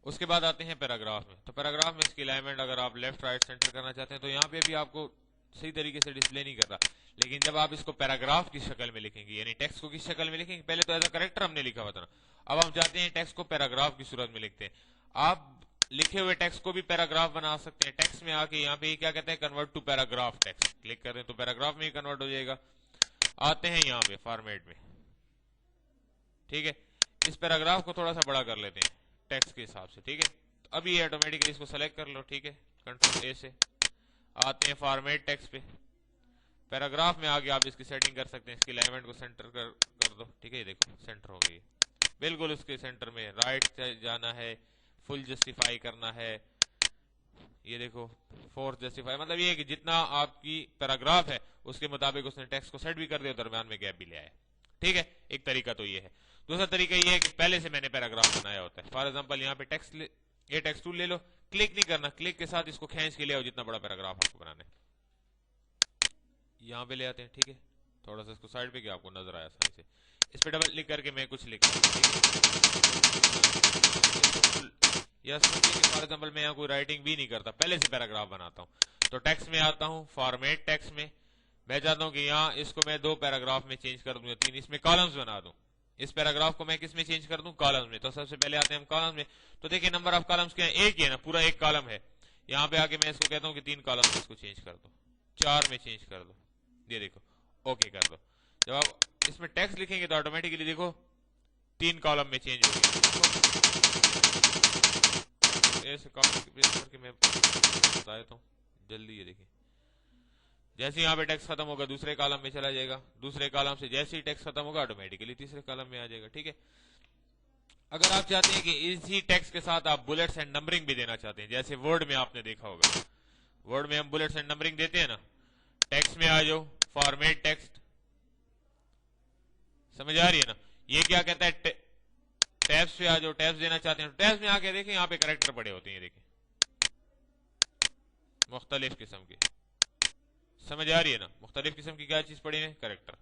Speaker 1: उसके बाद आते हैं पैराग्राफ में, तो पैराग्राफ में इसकी अलाइनमेंट अगर आप लेफ्ट राइट सेंटर करना चाहते हैं तो यहाँ पे भी आपको सही तरीके से डिस्प्ले नहीं कर रहा, लेकिन जब आप इसको पैराग्राफ की शक्ल में लिखेंगे यानी टेक्स्ट को किस शक्ल में लिखेंगे, पहले तो एज अ करेक्टर हमने लिखा हुआ था ना, अब हम चाहते हैं टेक्स्ट को पैराग्राफ की सूरत में लिखते हैं। आप लिखे हुए टेक्स्ट को भी पैराग्राफ बना सकते हैं, टेक्स्ट में आके यहाँ पे क्या कहते हैं, convert to paragraph text click करें तो पैराग्राफ में ही कन्वर्ट हो जाएगा। आते हैं यहाँ पे फॉर्मेट में, ठीक है, इस पैराग्राफ को थोड़ा सा बड़ा कर लेते हैं टेक्स्ट के हिसाब से, ठीक है। तो अभी ये ऑटोमेटिकली इसको सेलेक्ट कर लो, ठीक है, कंट्रोल ए से। आते हैं फॉर्मेट टेक्स्ट पे, पैराग्राफ में आगे आप इसकी सेटिंग कर सकते हैं, इसकी अलाइनमेंट को सेंटर कर दो, ठीक है, ये देखो सेंटर हो गई, बिल्कुल उसके सेंटर में, राइट जाना है, फुल जस्टिफाई करना है, ये देखो फोर्थ जस्टिफाई, मतलब ये है कि जितना आपकी पैराग्राफ है उसके मुताबिक उसने टेक्स्ट को सेट भी कर दिया, दरम्यान में गैप भी ले आया, ठीक है। एक तरीका तो ये है। दूसरा तरीका ये है कि पहले से मैंने पैराग्राफ बनाया होता है, फॉर एग्जांपल यहाँ पे टेक्स्ट टूल ले लो, क्लिक नहीं करना, क्लिक के साथ इसको खींच के ले आओ जितना बड़ा पैराग्राफ आपको बनाना है, यहाँ पे ले आते हैं, ठीक है। थोड़ा सा इसको साइड पे, क्या आपको नजर आया आसानी से, इस पे डबल क्लिक करके मैं कुछ लिख फॉर एग्जांपल मैं यहाँ कोई राइटिंग भी नहीं करता, पहले से पैराग्राफ बनाता हूँ, तो टेक्स्ट में आता हूँ, फॉर्मेट टेक्स्ट में मैं चाहता हूँ कि यहाँ इसको मैं 2 पैराग्राफ में चेंज कर दूं, 3 इसमें कॉलम्स बना दूं, इस पैराग्राफ को मैं किस में चेंज कर दूं, कॉलम्स में। तो सबसे पहले आते हैं हम कॉलम्स में, तो देखिए नंबर ऑफ कॉलम्स क्या है, 1 ही है ना, पूरा 1 कॉलम है। यहाँ पे आके मैं इसको कहता हूँ कि 3 कॉलम इसको चेंज कर दो, 4 में चेंज कर दो, ये देखो ओके कर दो। जब आप इसमें टेक्स्ट लिखेंगे तो ऑटोमेटिकली देखो 3 कॉलम में चेंज हो गया, ऐसे करके मैं बता देता हूँ जल्दी, ये देखिए जैसे यहाँ पे टेक्स्ट खत्म होगा दूसरे कॉलम में चला जाएगा, दूसरे कॉलम से जैसे ही टेक्स्ट खत्म होगा ऑटोमेटिकली तीसरे कॉलम में आ जाएगा, ठीक है। अगर आप चाहते हैं कि इसी टेक्स्ट के साथ आप बुलेट्स एंड नंबरिंग भी देना चाहते हैं, जैसे वर्ड में आपने देखा होगा, वर्ड में हम बुलेट्स एंड नंबरिंग देते हैं ना, टेक्स्ट में आ जाओ, फॉर्मेट टेक्स्ट, समझ आ रही है ना, ये क्या कहता है, टैब्स पे आ जाओ, टैब्स देना चाहते हैं, टैब्स में आके देखें यहाँ पे कैरेक्टर पड़े होते हैं, देखें मुख्तलिफ किस्म के, समझ आ रही है ना, मुख्तलिफ किस्म की क्या चीज पड़ी है, कैरेक्टर।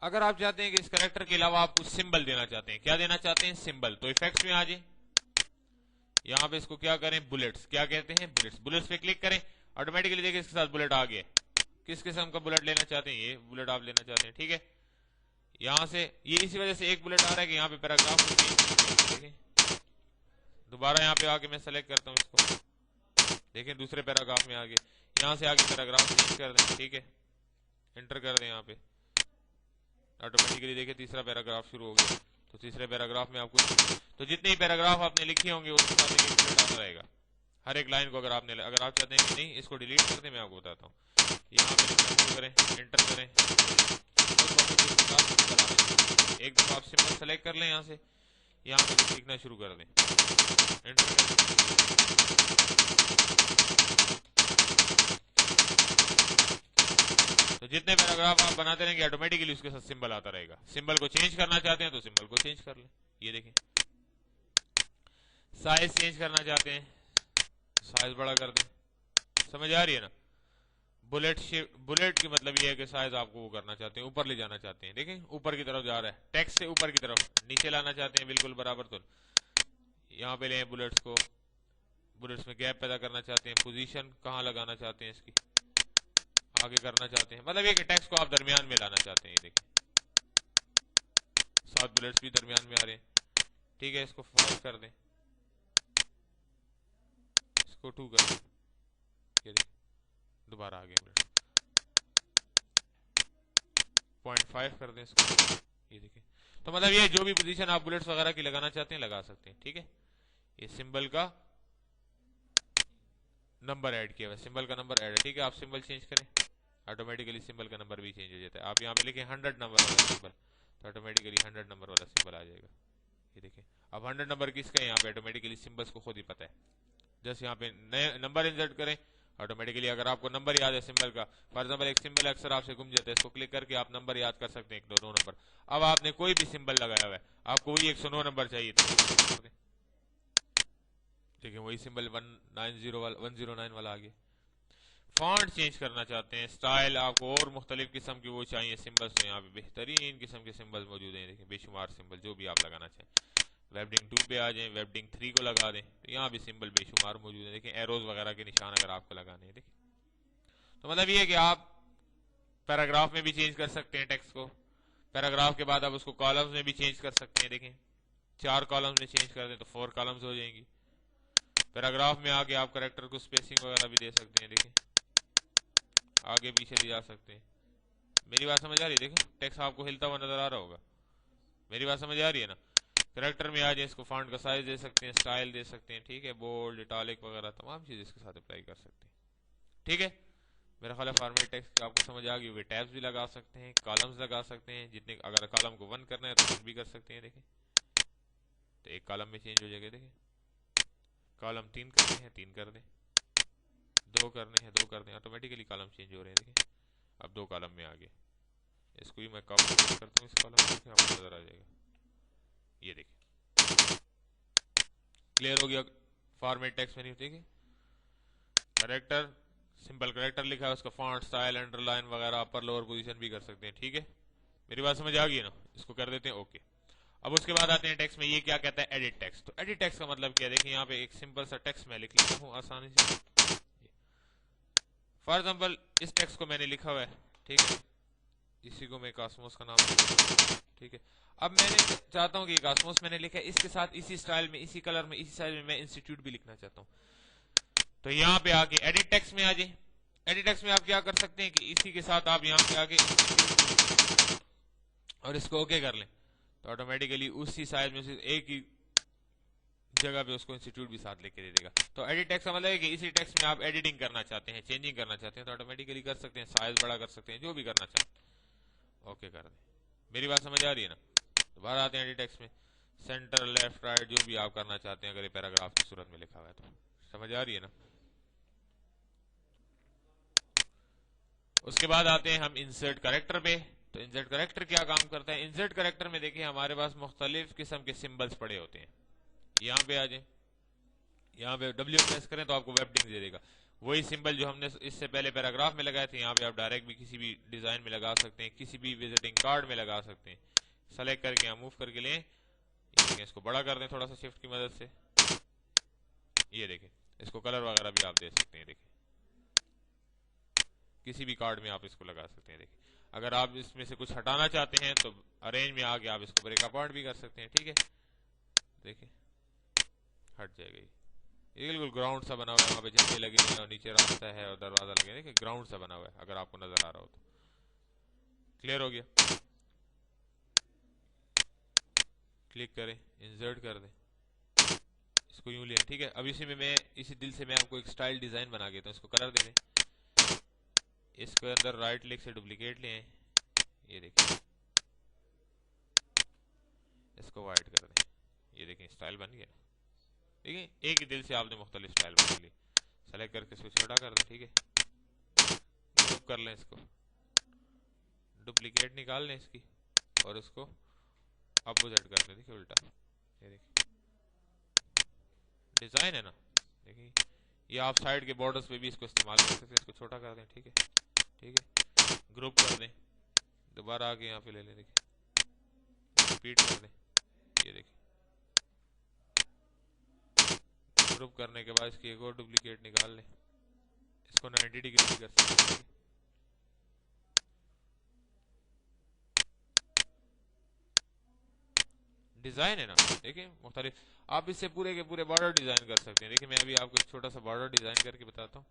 Speaker 1: अगर आप चाहते हैं कि इस कैरेक्टर के अलावा आप कुछ सिंबल देना चाहते हैं, क्या देना चाहते हैं, सिंबल, तो इफेक्ट्स में आ जाए, यहाँ पे इसको क्या करें, बुलेट्स, क्या कहते हैं, बुलेट्स, बुलेट्स पे क्लिक करें, ऑटोमेटिकली देखिए इसके साथ बुलेट आ गया। किस किस्म का बुलेट लेना चाहते हैं, ये बुलेट आप लेना चाहते हैं, ठीक है। यहां से ये इसी वजह से एक बुलेट आ रहा है कि यहाँ पे पैराग्राफ को चेंज, दोबारा यहाँ पे आके मैं सेलेक्ट करता हूँ इसको, देखिए दूसरे पैराग्राफ में आगे, यहाँ से आगे पैराग्राफ चेंज कर दें, ठीक है, एंटर कर दें यहाँ पे, ऑटोमेटिकली देखिए तीसरा पैराग्राफ शुरू हो गया। तो तीसरे पैराग्राफ में आपको, तो जितने ही पैराग्राफ आपने लिखे होंगे उसके साथ एक बुलेट आता रहेगा हर एक लाइन को। अगर आप चाहते हैं कि नहीं इसको डिलीट कर दें, मैं आपको बताता हूँ, यहाँ पे लिखना शुरू करें, एंटर करें, ایک دفعہ آپ سمبل سلیکٹ کر لیں یہاں سے، یہاں پہ لکھنا شروع کر دیں، تو جتنے پیراگراف آپ بناتے رہیں گے آٹومیٹکلی اس کے ساتھ سمبل آتا رہے گا. سمبل کو چینج کرنا چاہتے ہیں تو سمبل کو چینج کر لیں. یہ دیکھیں سائز چینج کرنا چاہتے ہیں سائز بڑا کر دیں. سمجھ آ رہی ہے نا؟ بلیٹ کی مطلب یہ ہے کہ سائز آپ کو وہ کرنا چاہتے ہیں اوپر لے جانا چاہتے ہیں. دیکھیں اوپر کی طرف جا رہا ہے، ٹیکسٹ سے اوپر کی طرف نیچے لانا چاہتے ہیں بالکل برابر. تو یہاں پہ لیں بلیٹس کو، بلیٹس میں گیپ پیدا کرنا چاہتے ہیں، پوزیشن کہاں لگانا چاہتے ہیں اس کی آگے کرنا چاہتے ہیں. مطلب یہ کہ ٹیکسٹ کو آپ درمیان میں لانا چاہتے ہیں. یہ دیکھیں 7 بلیٹس بھی درمیان میں آ رہے ہیں. ٹھیک ہے، اس کو 5 کر دیں، اس کو 2 کر دیں. یہ دیکھیں دوبارہ آگے 0.5 کر دیں اس کو. یہ دیکھیں تو مطلب یہ جو بھی پوزیشن آپ بلیٹس وغیرہ کی لگانا چاہتے ہیں لگا سکتے ہیں. ٹھیک ہے، یہ سمبل کا نمبر ایڈ کیا ہوا ہے، سمبل کا نمبر ایڈ ہے. ٹھیک ہے، آپ سمبل چینج کریں آٹومیٹکلی سمبل کا نمبر بھی چینج ہو جاتا ہے. آپ یہاں پہ لکھیں 100 نمبر والا سمبل تو آٹومیٹکلی 100 نمبر والا سمبل آ جائے گا. یہ دیکھیں اب 100 نمبر کس کا ہے یہاں پہ آٹومیٹکلی سمبلس کو خود ہی پتہ ہے. جیسے یہاں پہ نئے نمبر انسرٹ کریں آٹومیٹکلی اگر آپ کو نمبر یاد ہے سمبل کا، فار ایگزامپل ایک سمبل اکثر آپ سے گم جاتا ہے، اس کو کلک کر کے آپ نمبر یاد کر سکتے ہیں 1 2 نمبر. اب آپ نے کوئی بھی سمبل لگایا ہوا ہے، آپ کو وہی 109 نمبر چاہیے تو ٹھیک ہے وہی سمبل 109 والا آ گیا. فونٹ چینج کرنا چاہتے ہیں، سٹائل آپ کو اور مختلف قسم کے وہ چاہیے سمبلز، تو یہاں پہ بہترین قسم کے سمبلز موجود ہیں. دیکھیں بے شمار سمبل جو بھی آپ لگانا چاہیں. ویبڈنگ 2 پہ آ جائیں، ویبڈنگ 3 کو لگا دیں تو یہاں بھی سمبل بے شمار موجود ہیں. دیکھیں ایروز وغیرہ کے نشان اگر آپ کو لگانے ہیں. دیکھیں تو مطلب یہ ہے کہ آپ پیراگراف میں بھی چینج کر سکتے ہیں ٹیکسٹ کو. پیراگراف کے بعد آپ اس کو کالمز میں بھی چینج کر سکتے ہیں. دیکھیں 4 کالمز میں چینج کر دیں تو 4 کالمز ہو جائیں گی. پیراگراف میں آگے آپ کریکٹر کو سپیسنگ وغیرہ بھی دے سکتے ہیں. دیکھیں آگے پیچھے لے جا سکتے ہیں. میری بات سمجھ آ رہی ہے؟ دیکھیں ٹیکسٹ آپ کو ہلتا ہوا نظر آ رہا ہوگا. میری بات سمجھ آ رہی ہے نا؟ کریکٹر میں آ جائیں، اس کو فونٹ کا سائز دے سکتے ہیں، سٹائل دے سکتے ہیں. ٹھیک ہے، بولڈ اٹالک وغیرہ تمام چیز اس کے ساتھ اپلائی کر سکتے ہیں. ٹھیک ہے، میرا خیال ہے فارمیٹ ٹیکسٹ آپ کو سمجھ آ گئی ہوگی. ٹیبز بھی لگا سکتے ہیں، کالمز لگا سکتے ہیں، جتنے اگر کالم کو 1 کرنا ہے تو 1 بھی کر سکتے ہیں. دیکھیں تو ایک کالم میں چینج ہو جائے گا. دیکھیں کالم 3 کرنے ہیں 3 کر دیں، 2 کرنے ہیں 2 کر دیں، آٹومیٹکلی کالم چینج ہو رہے ہیں. دیکھیں اب 2 کالم میں آگے. اس کو بھی میں کاپی پیسٹ کرتا ہوں اس کالم میں، آپ کو نظر آ جائے گا. یہ دیکھیں کلیئر ہو گیا فارمیٹ ٹیکسٹ میں. نہیں ٹھیک ہے، کریکٹر سمپل کریکٹر لکھا ہے، اس کا فونٹ سٹائل انڈر لائن وغیرہ اپر لوور پوزیشن بھی کر سکتے ہیں. ٹھیک ہے، میری بات سمجھ آ گئی نا؟ اس کو کر دیتے ہیں اوکے. اب اس کے بعد آتے ہیں ٹیکسٹ میں. یہ کیا کہتا ہے؟ Edit text. تو ایڈٹ ٹیکسٹ کا مطلب کیا؟ دیکھیں یہاں پہ ایک سمپل سا ٹیکسٹ میں لکھ لیتا ہوں آسانی سے. فار ایگزامپل اس ٹیکسٹ کو میں نے لکھا ہوا ہے. ٹھیک ہے، اسی کو میں کاسموس کا نام دوں. ٹھیک ہے، اب میں نے چاہتا ہوں کہ کاسموس میں نے لکھا ہے، اس کے ساتھ اسی سٹائل میں اسی کلر میں اسی سائز میں انسٹیٹیوٹ بھی لکھنا چاہتا ہوں. تو یہاں پہ آ کے ایڈٹ ٹیکسٹ میں آ جائیں. ایڈٹ ٹیکسٹ میں آپ کیا کر سکتے ہیں کہ اسی کے ساتھ آپ یہاں پہ آ کے اور اس کو اوکے کر لیں تو آٹومیٹکلی اسی سائز میں سے ایک ہی جگہ پہ اس کو انسٹیٹیوٹ بھی ساتھ لے کے دے دے گا. تو ایڈٹ ٹیکسٹ کا مطلب ہے کہ اسی ٹیکسٹ میں آپ ایڈیٹنگ کرنا چاہتے ہیں، چینجنگ کرنا چاہتے ہیں تو آٹومیٹکلی کر سکتے ہیں، سائز بڑا کر سکتے ہیں، جو بھی کرنا چاہتے ہیں اوکے کر دیں. میری بات سمجھ آ رہی ہے نا؟ دوبارہ آتے ہیں ایڈٹ ٹیکسٹ میں. سینٹر لیفٹ رائٹ جو بھی آپ کرنا چاہتے ہیں اگر یہ پیراگراف کی صورت میں لکھا ہوا ہے تو سمجھ آ رہی ہے نا؟ اس کے بعد آتے ہیں ہم انسرٹ کریکٹر پہ. تو انسرٹ کریکٹر کیا کام کرتا ہے؟ انسرٹ کریکٹر میں دیکھیں ہمارے پاس مختلف قسم کے سمبلز پڑے ہوتے ہیں. یہاں پہ آ جائیں، یہاں پہ ڈبلیو پریس کریں تو آپ کو ویبڈنگ دے دے گا. وہی سمبل جو ہم نے اس سے پہلے پیراگراف میں لگائے تھے یہاں پہ آپ ڈائریکٹ بھی کسی بھی ڈیزائن میں لگا سکتے ہیں، کسی بھی وزٹنگ کارڈ میں لگا سکتے ہیں. سلیکٹ کر کے موو کر کے لیں. یہ دیکھیں اس کو بڑا کر دیں تھوڑا سا شفٹ کی مدد سے. یہ دیکھیں اس کو کلر وغیرہ بھی آپ دے سکتے ہیں. دیکھیں کسی بھی کارڈ میں آپ اس کو لگا سکتے ہیں. دیکھیں اگر آپ اس میں سے کچھ ہٹانا چاہتے ہیں تو ارینج میں آ کے آپ اس کو بریک اپارٹ بھی کر سکتے ہیں. ٹھیک ہے، دیکھیں ہٹ جائے گی. یہ بالکل گراؤنڈ سا بنا ہوا ہے، وہاں پہ جھنڈے لگے ہوئے ہیں اور نیچے راستہ ہے اور دروازہ لگے ہیں. دیکھیں گراؤنڈ سا بنا ہوا ہے اگر آپ کو نظر آ رہا ہو تو. کلیئر ہو گیا؟ کلک کریں، انسرٹ کر دیں، اس کو یوں لیں. ٹھیک ہے، اب اسی میں اسی دل سے میں آپ کو ایک سٹائل ڈیزائن بنا کے تو اس کو کلر دے دیں. اس کے اندر رائٹ کلک سے ڈپلیکیٹ لیں. یہ دیکھیں इसको वाइड कर दें, ये देखें स्टाइल बन गया। ठीक है, एक ही दिल से आपने मुख्तलिफ स्टाइल बना ली। सेलेक्ट करके इसको छोटा कर दें। ठीक है, ग्रुप कर लें इसको, डुप्लीकेट निकाल लें इसकी और इसको अपोजिट कर दें। देखिए उल्टा, ये देखिए डिजाइन है ना। देखिए ये आप साइड के बॉर्डर्स पे भी इसको इस्तेमाल कर सकते हैं। इसको छोटा कर दें। ठीक है, ठीक है, ग्रुप कर दें, दोबारा आके यहाँ पे ले लें। देखिए रिपीट कर दें, ये देखिए ग्रुप करने के बाद इसकी एक और डुप्लीकेट निकाल लें, इसको 90 डिग्री कर सकते हैं। डिजाइन है ना, देखिए मुख्तलिफ, आप इससे पूरे के पूरे बॉर्डर डिजाइन कर सकते हैं। देखिए मैं अभी आपको एक छोटा सा बॉर्डर डिजाइन करके बताता हूँ।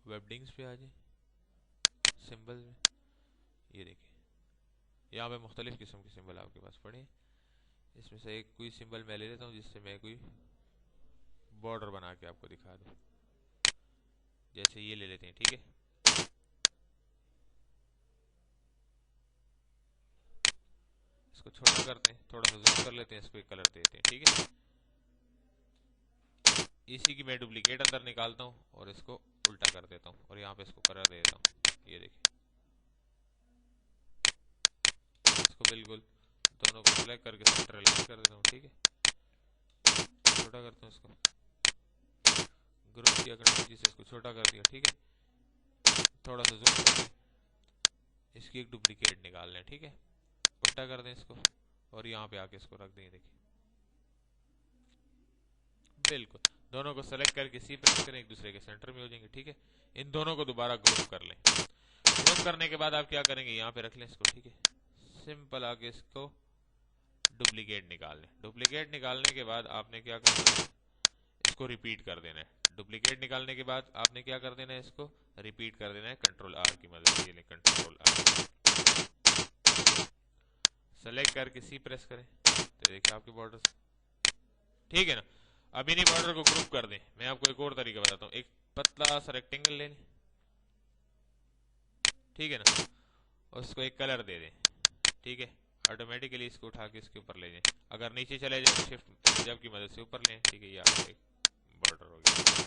Speaker 1: वेबडिंग्स पे आ जाए, सिंबल में, ये देखिए यहाँ पे मुख्तलिफ किस्म के सिंबल आपके पास पड़े हैं। इसमें से एक कोई सिंबल मैं ले लेता हूँ जिससे मैं कोई बॉर्डर बना के आपको दिखा दूँ। जैसे ये ले लेते हैं। ठीक है, इसको छोटा करते हैं, थोड़ा सा जूम कर लेते हैं, इसको एक कलर देते हैं। ठीक है, इसी की मैं डुप्लीकेट अंदर निकालता हूँ और इसको उल्टा कर देता हूँ और यहाँ पे इसको कलर दे देता हूँ। ये देखिए इसको बिल्कुल दोनों को सिलेक्ट करके सेंटर अलाइन कर देता हूँ। ठीक है, छोटा करता हूँ, इसको ग्रुप किया करते जिससे इसको छोटा कर दिया। ठीक है, थोड़ा सा जूम कर दें, इसकी एक डुप्लीकेट निकाल लें। ठीक है, उल्टा कर दें इसको और यहाँ पे आके इसको रख दें। देखिए बिल्कुल दोनों को सेलेक्ट करके सी प्रेस करें, एक दूसरे के सेंटर में हो जाएंगे। ठीक है, इन दोनों को दोबारा ग्रुप कर लें। ग्रुप करने के बाद आप क्या करेंगे, यहाँ पे रख लें इसको। ठीक है, सिंपल आके इसको डुप्लीकेट निकाल लें। डुप्लीकेट निकालने के बाद आपने क्या करना है, इसको रिपीट कर देना है। डुप्लीकेट निकालने के बाद आपने क्या कर देना है, इसको रिपीट कर देना है कंट्रोल आर की मदद से। लें कंट्रोल आर, सेलेक्ट करके सी प्रेस करें तो देखिए आपके बॉर्डर्स। ठीक है ना, अब इन्हीं बॉर्डर को ग्रुप कर दें। मैं आपको एक और तरीका बताता हूँ, एक पतला सा रेक्टेंगल ले लें। ठीक है ना, और उसको एक कलर दे दें। ठीक है, ऑटोमेटिकली इसको उठा के इसके ऊपर ले जाएं। अगर नीचे चले जाए तो शिफ्ट जब की मदद से ऊपर लें। ठीक है, ये आपका एक बॉर्डर हो गया।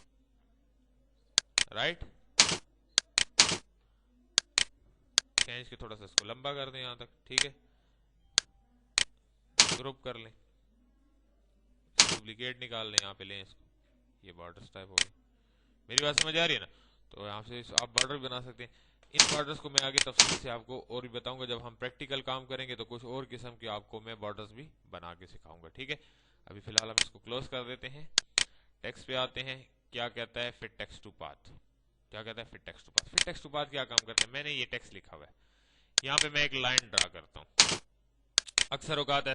Speaker 1: राइट, खींच के थोड़ा सा इसको लंबा कर दें यहाँ तक। ठीक है, ग्रुप कर लें, डुप्लीकेट निकाल लें, यहाँ पे लें इसको, ये बॉर्डर टाइप हो गई। मेरी बात समझ आ रही है ना? तो यहाँ से आप बॉर्डर बना सकते हैं। इन बॉर्डर्स को मैं आगे तफसील से आपको और भी बताऊंगा। जब हम प्रैक्टिकल काम करेंगे तो कुछ और किस्म के आपको मैं बॉर्डर्स भी बना के सिखाऊंगा। ठीक है, अभी फिलहाल हम इसको क्लोज कर देते हैं। टेक्स्ट पे आते हैं, क्या कहता है फिट टेक्स्ट टू पाथ। क्या कहता है fit text to path? Fit text to path क्या काम करता है? मैंने ये टेक्स्ट लिखा हुआ है, यहाँ पे मैं एक लाइन ड्रा करता हूँ। अक्सर औकात है।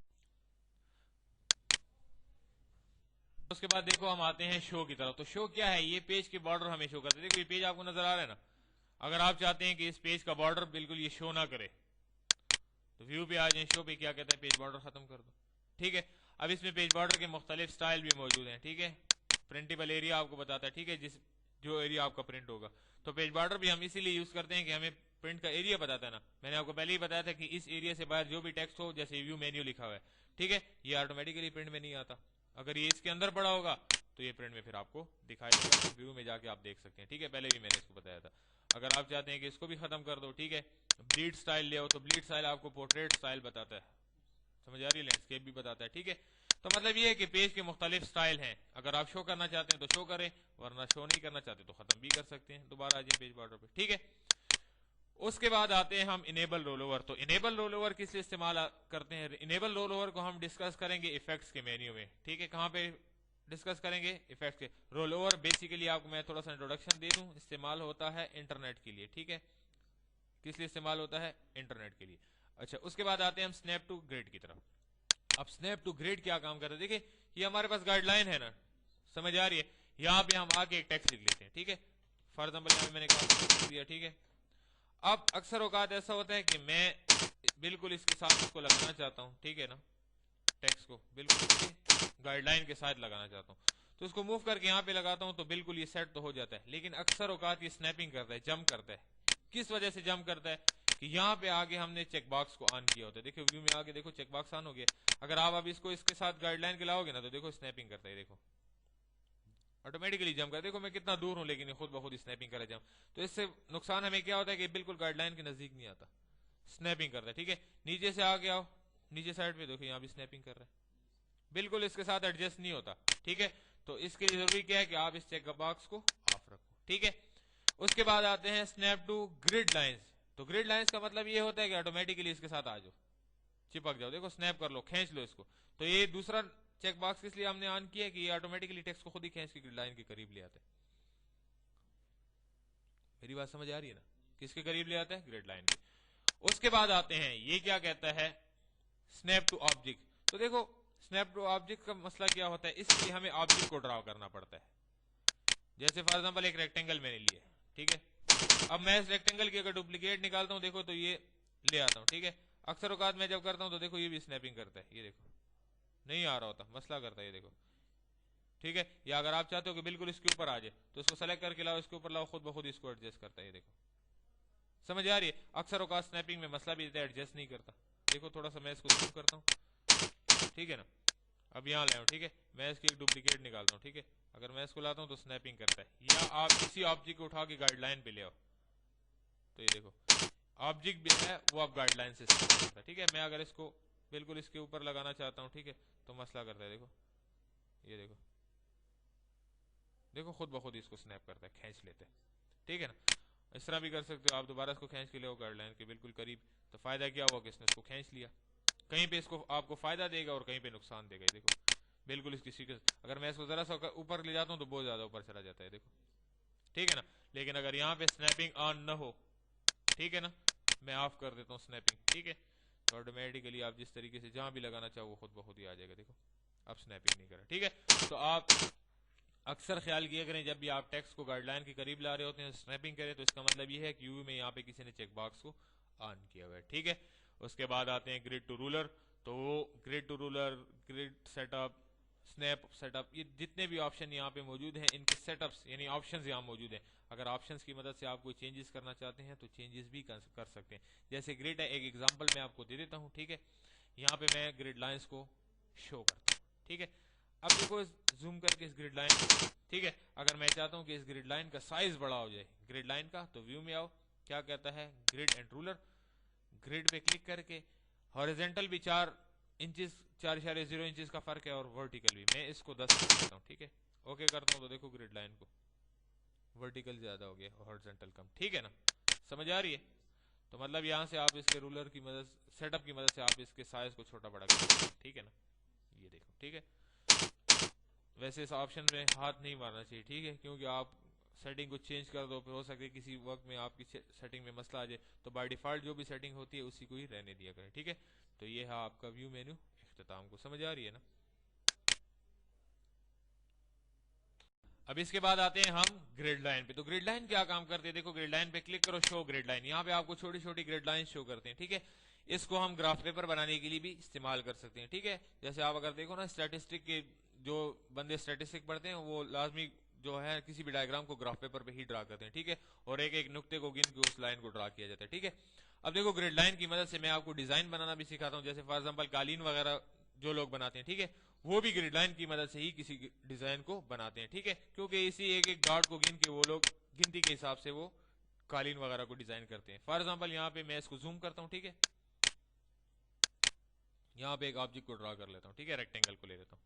Speaker 1: उसके बाद देखो हम आते हैं शो की तरफ। तो शो क्या है? ये पेज के बॉर्डर हमें शो करते हैं। देखो ये पेज आपको नजर आ रहा है ना। अगर आप चाहते हैं कि इस पेज का बॉर्डर बिल्कुल ये शो ना करे तो व्यू पे आ जाए, शो पे क्या कहता है पेज बॉर्डर खत्म कर दो। ठीक है, अब इसमें पेज बॉर्डर के मुख्तलिफ स्टाइल भी मौजूद हैं। ठीक है, प्रिंटेबल एरिया आपको बताता है। ठीक है, जिस जो एरिया आपका प्रिंट होगा। तो पेज बॉर्डर भी हम इसीलिए यूज करते हैं कि हमें प्रिंट का एरिया बताता है ना। मैंने आपको पहले ही बताया था कि इस एरिया से बाहर जो भी टेक्स्ट हो, जैसे व्यू मेन्यू लिखा हुआ है, ठीक है, ये ऑटोमेटिकली प्रिंट में नहीं आता। अगर ये इसके अंदर पड़ा होगा तो ये प्रिंट में फिर आपको दिखाई देगा। व्यू में जाके आप देख सकते हैं। ठीक है, पहले भी मैंने इसको बताया था। अगर आप चाहते हैं कि इसको भी खत्म कर दो, ठीक है, ब्लीड स्टाइल ले आओ, तो ब्लीड स्टाइल आपको पोर्ट्रेट स्टाइल बताता है। समझ आ रही है? लैंडस्केप भी बताता है। ठीक है, तो मतलब ये है कि पेज के मुख्तलिफ स्टाइल हैं। अगर आप शो करना चाहते हैं तो शो करें, वरना शो नहीं करना चाहते तो खत्म भी कर सकते हैं। दोबारा आ जाए पेज बॉर्डर पे। ठीक है, उसके बाद आते हैं हम इनेबल रोल ओवर। तो इनेबल रोल ओवर किस लिए इस्तेमाल करते हैं? इनेबल रोल ओवर को हम डिस्कस करेंगे इफेक्ट्स के मेन्यू में। ठीक है, कहां पे डिस्कस करेंगे? इफेक्ट्स के। रोल ओवर बेसिकली आपको मैं थोड़ा सा इंट्रोडक्शन दे दूं, इस्तेमाल होता है इंटरनेट के लिए। ठीक है, किस लिए इस्तेमाल होता है? इंटरनेट के लिए। अच्छा, उसके बाद आते हैं हम स्नैप टू ग्रिड की तरफ। अब स्नैप टू ग्रिड क्या काम करता है? देखिए ये हमारे पास गाइडलाइन है ना, समझ आ रही है? यहाँ पे हम आके एक टेक्स्ट लिख लेते हैं। ठीक है, फॉर एग्जाम्पल यहाँ मैंने कहा दिया। ठीक है, अब अक्सर औकात ऐसा होता है कि मैं बिल्कुल इसके साथ इसको लगाना चाहता हूँ। ठीक है ना, टेक्स्ट को बिल्कुल गाइडलाइन के साथ लगाना चाहता हूँ, तो इसको मूव करके यहाँ पे लगाता हूँ तो बिल्कुल ये सेट तो हो जाता है। लेकिन अक्सर औकात ये स्नैपिंग करता है, जंप करता है। किस वजह से जंप करता है कि यहाँ पे आगे हमने चेक बॉक्स को ऑन किया होता है। देखो व्यू में आगे देखो चेक बॉक्स ऑन हो गया। अगर आप अब इसको इसके साथ गाइडलाइन के लाओगे ना तो देखो स्नैपिंग करता है, देखो ऑटोमेटिकली जंप कर। देखो मैं कितना दूर हूं लेकिन खुद ब खुद स्नैपिंग करे जंप। तो इससे नुकसान हमें क्या होता है कि बिल्कुल गाइडलाइन के नजदीक नहीं आता, स्नैपिंग करता है। ठीक है, नीचे से आगे आओ, नीचे साइड पे देखो यहाँ भी स्नैपिंग कर रहा है, बिल्कुल इसके साथ एडजस्ट नहीं होता। ठीक है, तो इसके लिए जरूरी क्या है कि आप इस चेक बॉक्स को ऑफ रखो। ठीक है, उसके बाद आते हैं स्नैप टू ग्रिड लाइंस। तो ग्रिड लाइंस का मतलब ये होता है कि ऑटोमेटिकली इसके साथ आ जाओ, चिपक जाओ, देखो स्नैप कर लो, खींच लो इसको। तो ये दूसरा चेक बॉक्स किस लिए हमने ऑन किया है कि ये ऑटोमेटिकली टेक्स्ट को खुद ही खींच के ग्रिड लाइन के करीब ले आता है। मेरी बात समझ आ रही है ना, किसके करीब ले आता है, ग्रिड लाइन के। उसके बाद आते हैं, ये क्या कहता है, स्नैप टू ऑब्जेक्ट। तो देखो स्नैप टू ऑब्जेक्ट का मसला क्या होता है, इसलिए हमें ऑब्जेक्ट को ड्रॉ करना पड़ता है। जैसे फॉर एग्जांपल एक रेक्टेंगल मैंने लिया, ठीक है, अब मैं इस रेक्टेंगल की अगर डुप्लीकेट निकालता हूं देखो तो ये ले आता हूं। ठीक है, अक्सर औकात मैं जब करता हूं तो देखो ये भी स्नैपिंग करता है, ये देखो नहीं आ रहा होता, मसला करता है ये देखो। ठीक है, या अगर आप चाहते हो कि बिल्कुल इसके ऊपर आ जाए तो इसको सेलेक्ट करके लाओ, इसके ऊपर लाओ, खुद ब खुद इसको एडजस्ट करता है, ये देखो समझ आ रही है। अक्सर औकात स्नैपिंग में मसला भी देता है, एडजस्ट नहीं करता। देखो थोड़ा सा मैं इसको जूम करता हूँ, ठीक है ना, अब यहाँ लाया हूँ। ठीक है, मैं इसकी एक डुप्लीकेट निकालता हूँ। ठीक है, अगर मैं इसको लाता हूँ तो स्नैपिंग करता है। या आप इसी ऑब्जेक्ट को उठा के गाइडलाइन पे ले आओ तो ये देखो ऑब्जेक्ट भी है वो आप गाइडलाइन से स्नैप करता है। ठीक है, मैं अगर इसको बिल्कुल इसके ऊपर लगाना चाहता हूँ, ठीक है, तो मसला करता है, देखो ये देखो, देखो खुद ब खुद इसको स्नैप करता है, खींच लेते हैं। ठीक है ना, इस तरह भी कर सकते हो आप, दोबारा इसको खींच के ले गाइडलाइन के बिल्कुल करीब, तो फायदा क्या हुआ कि इसने इसको खींच लिया। कहीं पे इसको आपको फायदा देगा और कहीं पे नुकसान देगा। ये देखो बिल्कुल इसकी सीक्वेंस, अगर मैं इसको जरा सा ऊपर ले जाता हूँ तो बहुत ज्यादा ऊपर चला जाता है, देखो ठीक है ना। लेकिन अगर यहाँ पे स्नैपिंग ऑन न हो, ठीक है ना, मैं ऑफ कर देता हूँ स्नैपिंग, ठीक है, तो ऑटोमेटिकली आप जिस तरीके से जहां भी लगाना चाहो वो खुद ब खुद ही आ जाएगा। देखो अब स्नैपिंग नहीं करा। ठीक है, तो आप अक्सर ख्याल किया करें जब भी आप टेक्स्ट को गाइडलाइन के करीब ला रहे होते हैं स्नैपिंग करें तो इसका मतलब ये है कि यू में यहाँ पे किसी ने चेक बॉक्स को ऑन किया हुआ है। ठीक है, उसके बाद आते हैं ग्रिड टू रूलर। तो grid to ruler, grid setup, snap setup, ये जितने भी ऑप्शन यहाँ पे मौजूद हैं इनके सेटअप्स यानी ऑप्शंस यहाँ मौजूद हैं। अगर ऑप्शंस की मदद से आप कोई चेंजेस करना चाहते हैं तो चेंजेस भी कर सकते हैं। जैसे ग्रिड है, एक एग्जांपल मैं आपको दे देता हूँ। ठीक है, यहाँ पे मैं ग्रिड लाइंस को शो करता हूँ। ठीक है, अब देखो जूम करके इस ग्रिड लाइन, ठीक है, अगर मैं चाहता हूँ कि इस ग्रिड लाइन का साइज बड़ा हो जाए ग्रिड लाइन का, तो व्यू में आओ, क्या कहता है, ग्रिड एंड रूलर, ग्रिड पे क्लिक करके हॉरिजेंटल भी 4 इंचेस 4.0 इंचेस का फर्क है और वर्टिकल भी, मैं इसको 10 कर देता हूँ। ठीक है, ओके करता हूँ तो देखो ग्रिड लाइन को वर्टिकल ज्यादा हो गया, हॉरिजॉन्टल कम। ठीक है ना, समझ आ रही है। तो मतलब यहाँ से आप इसके रूलर की मदद, सेटअप की मदद से आप इसके साइज को छोटा बड़ा कर सकते हैं। ठीक है ना, ये देखो। ठीक है, वैसे इस ऑप्शन में हाथ नहीं मारना चाहिए, ठीक है, क्योंकि आप सेटिंग को चेंज कर दो, फिर हो सकता है किसी वक्त में आपकी सेटिंग में मसला आ जाए, तो बाय डिफॉल्ट जो भी सेटिंग होती है उसी को ही रहने दिया करें। ठीक है, तो ये है आपका व्यू मेन्यू इख्तिताम को, समझ आ रही है ना। अब इसके बाद आते हैं हम ग्रिड लाइन पे। तो ग्रिड लाइन क्या काम करते हैं, देखो ग्रिड लाइन पे क्लिक करो, शो ग्रिड लाइन, यहाँ पे आपको छोटी छोटी ग्रिड लाइन शो करते हैं। ठीक है, इसको हम ग्राफ पेपर बनाने के लिए भी इस्तेमाल कर सकते हैं। ठीक है, जैसे आप अगर देखो ना स्टैटिस्टिक के जो बंदे स्टैटिस्टिक पढ़ते हैं वो लाजमी जो है किसी भी डायग्राम को ग्राफ पेपर पे ही ड्रा करते हैं। ठीक है, और एक एक नुक्ते को गिन के उस लाइन को ड्रा किया जाता है। ठीक है, अब देखो ग्रिड लाइन की मदद से मैं आपको डिजाइन बनाना भी सिखाता हूँ। जैसे फॉर एग्जाम्पल कालीन वगैरह जो लोग बनाते हैं, ठीक है, वो भी ग्रिड लाइन की मदद से ही किसी डिजाइन को बनाते हैं। ठीक है, क्योंकि इसी एक एक डॉट को गिन के वो लोग गिनती के हिसाब से वो कालीन वगैरह को डिजाइन करते हैं। फॉर एग्जाम्पल यहाँ पे मैं इसको जूम करता हूँ, ठीक है, यहाँ पे एक ऑब्जेक्ट को ड्रा कर लेता हूँ। ठीक है, रेक्टेंगल को ले लेता हूँ,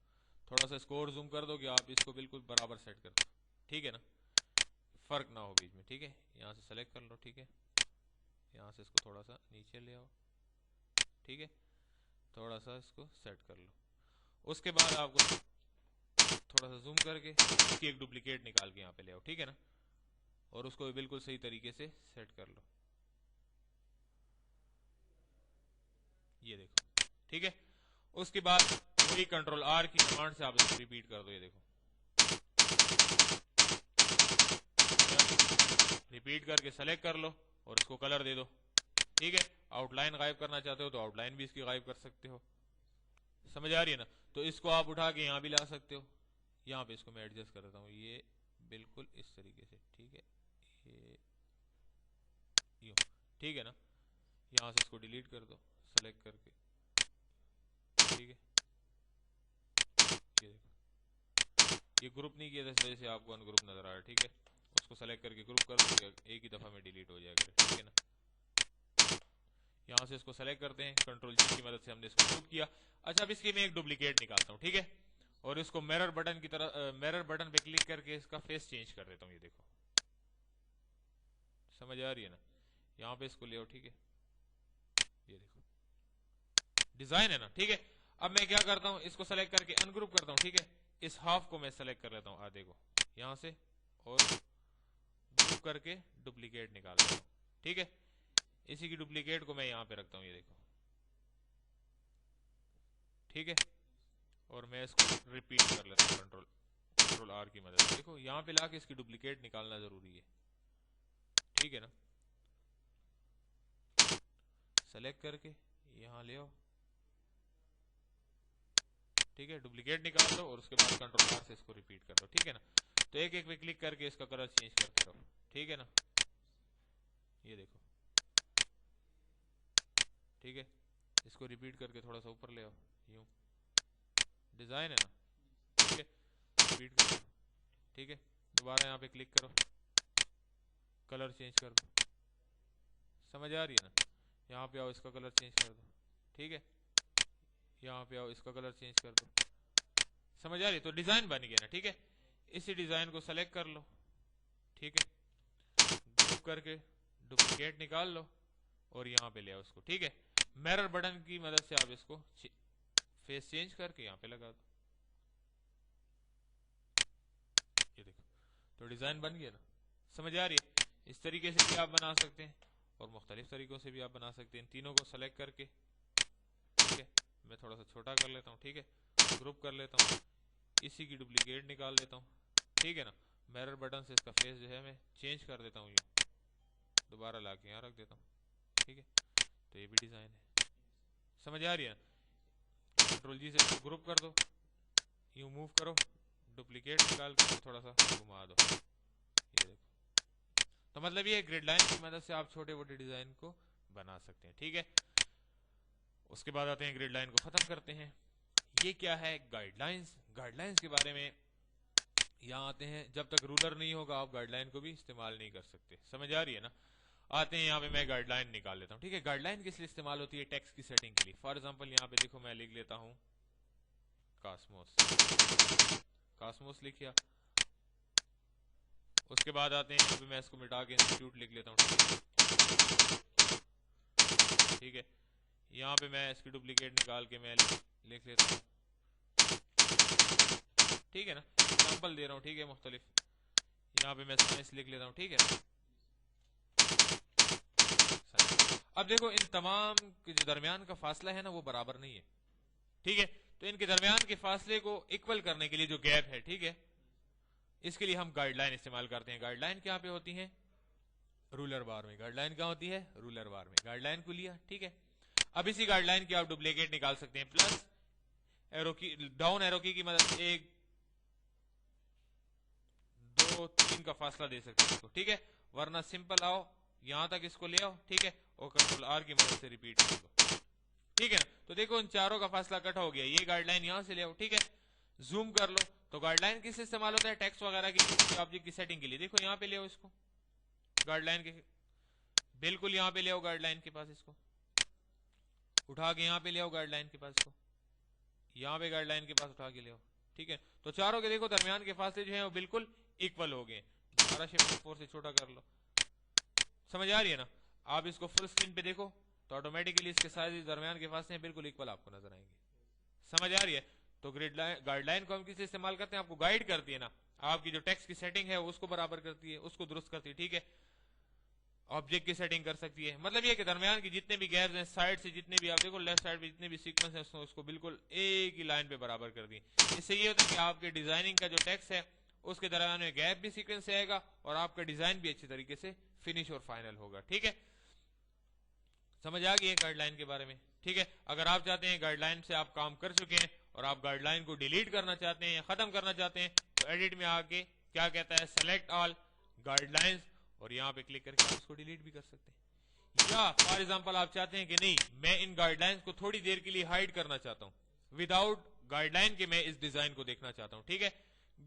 Speaker 1: थोड़ा सा इसको और जूम कर दो कि आप इसको बिल्कुल बराबर सेट कर दो। ठीक है ना, फर्क ना हो बीच में। ठीक है, यहाँ से सेलेक्ट कर लो, ठीक है, यहाँ से इसको थोड़ा सा नीचे ले आओ, ठीक है, थोड़ा सा इसको सेट कर लो। उसके बाद आपको थोड़ा सा जूम करके इसकी एक डुप्लीकेट निकाल के यहाँ पे ले आओ। ठीक है ना, और उसको बिल्कुल सही तरीके से सेट कर लो, ये देखो। ठीक है, उसके बाद वही कंट्रोल आर की कमांड से आप इसको रिपीट कर दो, ये देखो, रिपीट करके सेलेक्ट कर लो और इसको कलर दे दो। ठीक है, आउटलाइन गायब करना चाहते हो तो आउटलाइन भी इसकी गायब कर सकते हो, समझ आ रही है ना। तो इसको आप उठा के यहाँ भी ला सकते हो, यहाँ पे इसको मैं एडजस्ट कर देता हूँ, ये बिल्कुल इस तरीके से। ठीक है, ठीक है ना। यहाँ से इसको डिलीट कर दो सेलेक्ट करके, ठीक है। ये देखो ये ग्रुप नहीं किया था, इस वजह से आपको अनग्रुप नजर आ रहा है, ठीक है। उसको सेलेक्ट करके ग्रुप कर दो, एक ही दफा में डिलीट हो जाएगा, ठीक है ना। यहाँ से इसको सेलेक्ट करते हैं, कंट्रोल जी की मदद से हमने इसको ग्रुप किया। अच्छा अब इसकी मैं एक डुप्लीकेट निकालता हूँ, ठीक है, और इसको मिरर बटन की तरह मिरर बटन पे क्लिक करके इसका फेस चेंज कर देता हूँ। ये देखो समझ आ रही है ना। यहाँ पे इसको ले आओ, ठीक है, ये देखो डिजाइन है ना, ठीक है। अब मैं क्या करता हूँ, इसको सेलेक्ट करके अनग्रुप करता हूँ, ठीक है। इस हाफ को मैं सेलेक्ट कर लेता हूँ आधे को यहाँ से, और ग्रुप करके डुप्लीकेट निकाल लेता हूँ, ठीक है। इसी की डुप्लीकेट को मैं यहाँ पे रखता हूँ, ये देखो, ठीक है। और मैं इसको रिपीट कर लेता हूँ कंट्रोल आर की मदद से। देखो यहाँ पे लाके इसकी डुप्लीकेट निकालना जरूरी है, ठीक है ना। सेलेक्ट करके यहाँ ले आओ, ठीक है, डुप्लीकेट निकाल दो और उसके बाद कंट्रोल आर से इसको रिपीट कर दो, ठीक है ना। तो एक एक पे क्लिक करके इसका कलर चेंज करते रहो, ठीक है ना। ये देखो, ठीक है। इसको रिपीट करके थोड़ा सा ऊपर ले आओ, यूं डिजाइन है ना, ठीक है। रिपीट करो, ठीक है। दोबारा यहाँ पे क्लिक करो, कलर चेंज कर दो, समझ आ रही है ना। यहाँ पे आओ, इसका कलर चेंज कर दो, ठीक है। यहाँ पे आओ, इसका कलर चेंज कर दो, समझ आ रही है। तो डिजाइन बन गया ना, ठीक है। इसी डिजाइन को सेलेक्ट कर लो, ठीक है, ग्रुप करके डुप्लीकेट निकाल लो और यहाँ पे ले आओ उसको, ठीक है। मिरर बटन की मदद से आप इसको फेस चेंज करके यहाँ पे लगा दो, ये देखो तो डिजाइन बन गया ना, समझ आ रही है। इस तरीके से भी आप बना सकते हैं और मुख्तलिफ तरीकों से भी आप बना सकते हैं। तीनों को सेलेक्ट करके, ठीक है, मैं थोड़ा सा छोटा कर लेता हूँ, ठीक है, ग्रुप कर लेता हूँ, इसी की डुप्लीकेट निकाल लेता हूँ, ठीक है ना। मिरर बटन से इसका फेस जो है मैं चेंज कर देता हूँ, यूँ दोबारा ला के यहाँ रख देता हूँ, ठीक है। तो ये भी डिजाइन है, समझ आ रही है। कंट्रोल जी से ग्रुप कर दो, यूँ मूव करो, डुप्लीकेट निकाल के थोड़ा सा घुमा दो, ये देखो। तो मतलब ये ग्रिड लाइन की मदद से आप छोटे मोटे डिजाइन को बना सकते हैं, ठीक है। उसके बाद आते हैं ग्रिड लाइन को खत्म करते हैं। ये क्या है, गाइडलाइंस। गाइडलाइंस के बारे में यहाँ आते हैं। जब तक रूलर नहीं होगा आप गाइडलाइन को भी इस्तेमाल नहीं कर सकते, समझ आ रही है ना। आते हैं यहाँ पे, मैं गाइडलाइन निकाल लेता हूँ, ठीक है। गाइडलाइन किस लिए इस्तेमाल होती है, टेक्स्ट की सेटिंग के लिए। फॉर एग्जांपल यहाँ पे देखो मैं लिख लेता हूँ कॉस्मोस, कॉस्मोस लिख लिया। उसके बाद आते हैं यहाँ पे, मैं इसको मिटा के इंस्टीट्यूट लिख लेता हूँ, ठीक है। यहाँ पे मैं इसकी डुप्लीकेट निकाल के मैं लिख लेता हूँ, ठीक है ना। एग्जाम्पल दे रहा हूँ, ठीक है, मुख्तलिफ। यहाँ पे मैं साइंस लिख लेता हूँ, ठीक है। अब देखो इन तमाम के जो दरमियान का फासला है ना वो बराबर नहीं है, ठीक है। तो इनके दरमियान के फासले को इक्वल करने के लिए जो गैप है, ठीक है, इसके लिए हम गाइडलाइन इस्तेमाल करते हैं। गाइडलाइन क्या पे होती है, रूलर बार में। गाइडलाइन क्या होती है, रूलर बार में। गाइडलाइन को लिया, ठीक है। अब इसी गाइडलाइन की आप डुप्लीकेट निकाल सकते हैं, प्लस एरो की, डाउन एरो की मदद से 1 2 3 का फासला दे सकते हैं इसको, ठीक है। वरना सिंपल आओ यहां तक इसको ले आओ, ठीक है, और कंट्रोल आर की मदद से रिपीट कर दो, ठीक है ना। तो देखो इन चारों का फासला कट हो गया। ये गाइडलाइन यहां से ले आओ, ठीक है, जूम कर लो। तो गाइडलाइन किस इस्तेमाल होता है, टेक्स्ट वगैरह की किसी ऑब्जेक्ट की सेटिंग के लिए। देखो यहाँ पे ले आओ इसको, गाइडलाइन के बिल्कुल यहाँ पे ले आओ, गाइडलाइन के पास इसको उठा के यहाँ पे ले आओ, गाइडलाइन के पास इसको यहाँ पे गाइडलाइन के पास उठा के ले आओ, ठीक है। तो चारों के देखो दरमियान के फासले जो है वो बिल्कुल इक्वल हो गए। दोबारा शिफ्ट 4 से छोटा कर लो, समझ आ रही है ना। आप इसको फुल स्क्रीन पे देखो तो ऑटोमेटिकली इसके साइज दरमियान के फासले बिल्कुल इक्वल आपको नजर आएंगे, समझ आ रही है। तो गाइडलाइन को हम किसे इस्तेमाल करते हैं, आपको गाइड करती है ना, आपकी जो टेक्स्ट की सेटिंग है उसको बराबर करती है, उसको दुरुस्त करती है, ठीक है। ऑब्जेक्ट की सेटिंग कर सकती है। मतलब ये कि दरमियान की जितने भी गैप्स हैं, साइड से जितने भी आप देखो, लेफ्ट साइड पे जितने भी सीक्वेंस हैं उसको बिल्कुल एक ही लाइन पे बराबर कर दी। इससे ये होता है कि आपके डिजाइनिंग का जो टेक्स्ट है उसके दरमियान में गैप भी सीक्वेंस से आएगा और आपका डिजाइन भी अच्छी तरीके से फिनिश और फाइनल होगा, ठीक है। समझ आ गई है गाइडलाइन के बारे में, ठीक है। अगर आप चाहते हैं गाइडलाइन से आप काम कर चुके हैं और आप गाइडलाइन को डिलीट करना चाहते हैं या खत्म करना चाहते हैं, तो एडिट में आके क्या कहता है, सेलेक्ट ऑल गाइडलाइंस, और यहाँ पे क्लिक करके आप इसको डिलीट भी कर सकते हैं। یا فار ایگزامپل آپ چاہتے ہیں کہ نہیں میں ان گائیڈ لائنس کو تھوڑی دیر کے لیے ہائڈ کرنا چاہتا ہوں وداؤٹ گائیڈ لائن کے میں اس ڈیزائن کو دیکھنا چاہتا ہوں. ٹھیک ہے,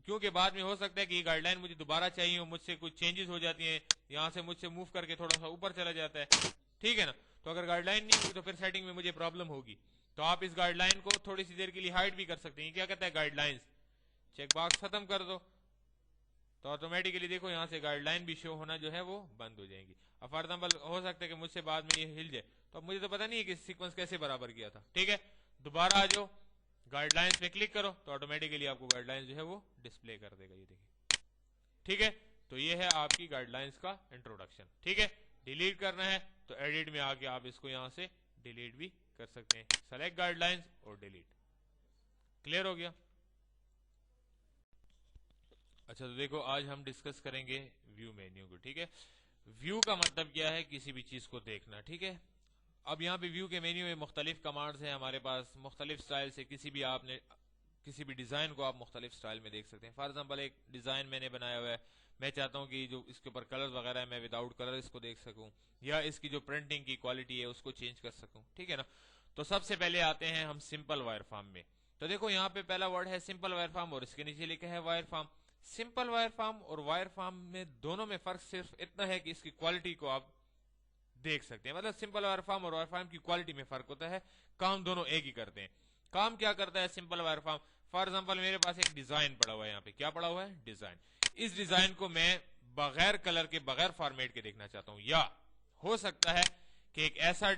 Speaker 1: کیونکہ بعد میں ہو سکتا ہے کہ یہ گائیڈ لائن مجھے دوبارہ چاہیے مجھ سے کچھ چینجز ہو جاتی ہیں, یہاں سے مجھ سے موو کر کے تھوڑا سا اوپر چلا جاتا ہے. ٹھیک ہے نا, تو اگر گائیڈ لائن نہیں ہوگی تو پھر سیٹنگ میں مجھے پرابلم ہوگی. تو آپ اس گائیڈ لائن کو تھوڑی سی دیر کے لیے ہائڈ بھی کر سکتے ہیں. کیا کہتا ہے گائیڈ لائنس, چیک باکس ختم کر دو تو آٹومیٹیکلی دیکھو یہاں سے گائیڈ لائن بھی شو ہونا جو ہے وہ بند ہو جائیں گی. اب فار ایگزامپل ہو سکتا ہے کہ مجھ سے بعد میں یہ ہل جائے, تو اب مجھے تو پتا نہیں ہے کہ سیکوینس کیسے برابر کیا تھا. ٹھیک ہے, دوبارہ آ جاؤ گائیڈ لائنس پہ کلک کرو تو آٹومیٹیکلی آپ کو گائیڈ لائنس جو ہے وہ ڈسپلے کر دے گا. یہ دیکھیں, ٹھیک ہے, تو یہ ہے آپ کی گائیڈ لائنس کا انٹروڈکشن. ٹھیک ہے, ڈیلیٹ کرنا ہے تو ایڈٹ میں آ کے آپ اس کو یہاں سے ڈیلیٹ بھی کر سکتے ہیں. سلیکٹ گائیڈ لائنس اور ڈیلیٹ. کلیئر ہو گیا؟ اچھا, تو دیکھو آج ہم ڈسکس کریں گے ویو مینیو کو. ٹھیک ہے, ویو کا مطلب کیا ہے, کسی بھی چیز کو دیکھنا. ٹھیک ہے, اب یہاں پہ ویو کے مینیو میں مختلف کمانڈز ہیں ہمارے پاس, مختلف سٹائل سے کسی بھی ڈیزائن کو آپ مختلف سٹائل میں دیکھ سکتے ہیں. فار ایگزامپل ایک ڈیزائن میں نے بنایا ہوا ہے, میں چاہتا ہوں کہ جو اس کے اوپر کلر وغیرہ ہے میں وداؤٹ کلر اس کو دیکھ سکوں, یا اس کی جو پرنٹنگ کی کوالٹی ہے اس کو چینج کر سکوں. ٹھیک ہے نا, تو سب سے پہلے آتے ہیں ہم سمپل وائر فارم میں. تو دیکھو یہاں پہ پہلا ورڈ ہے سمپل وائر فارم اور اس کے نیچے لکھا ہے wire form. Simple wire form اور وائر فارم میں دونوں میں فرق صرف اتنا ہے کہ اس کی کوالٹی کو آپ دیکھ سکتے ہیں. مطلب سمپل وائر فارم اور وائر فارم کی کوالٹی میں فرق ہوتا ہے, کام دونوں ایک ہی کرتے ہیں. کام کیا کرتا ہے simple wire form, for example میرے پاس ایک ڈیزائن پڑا ہوا ہے, یہاں پہ کیا پڑا ہوا ہے ڈیزائن. اس ڈیزائن کو میں بغیر کلر کے بغیر فارمیٹ کے دیکھنا چاہتا ہوں, یا ہو سکتا ہے کہ ایک ایسا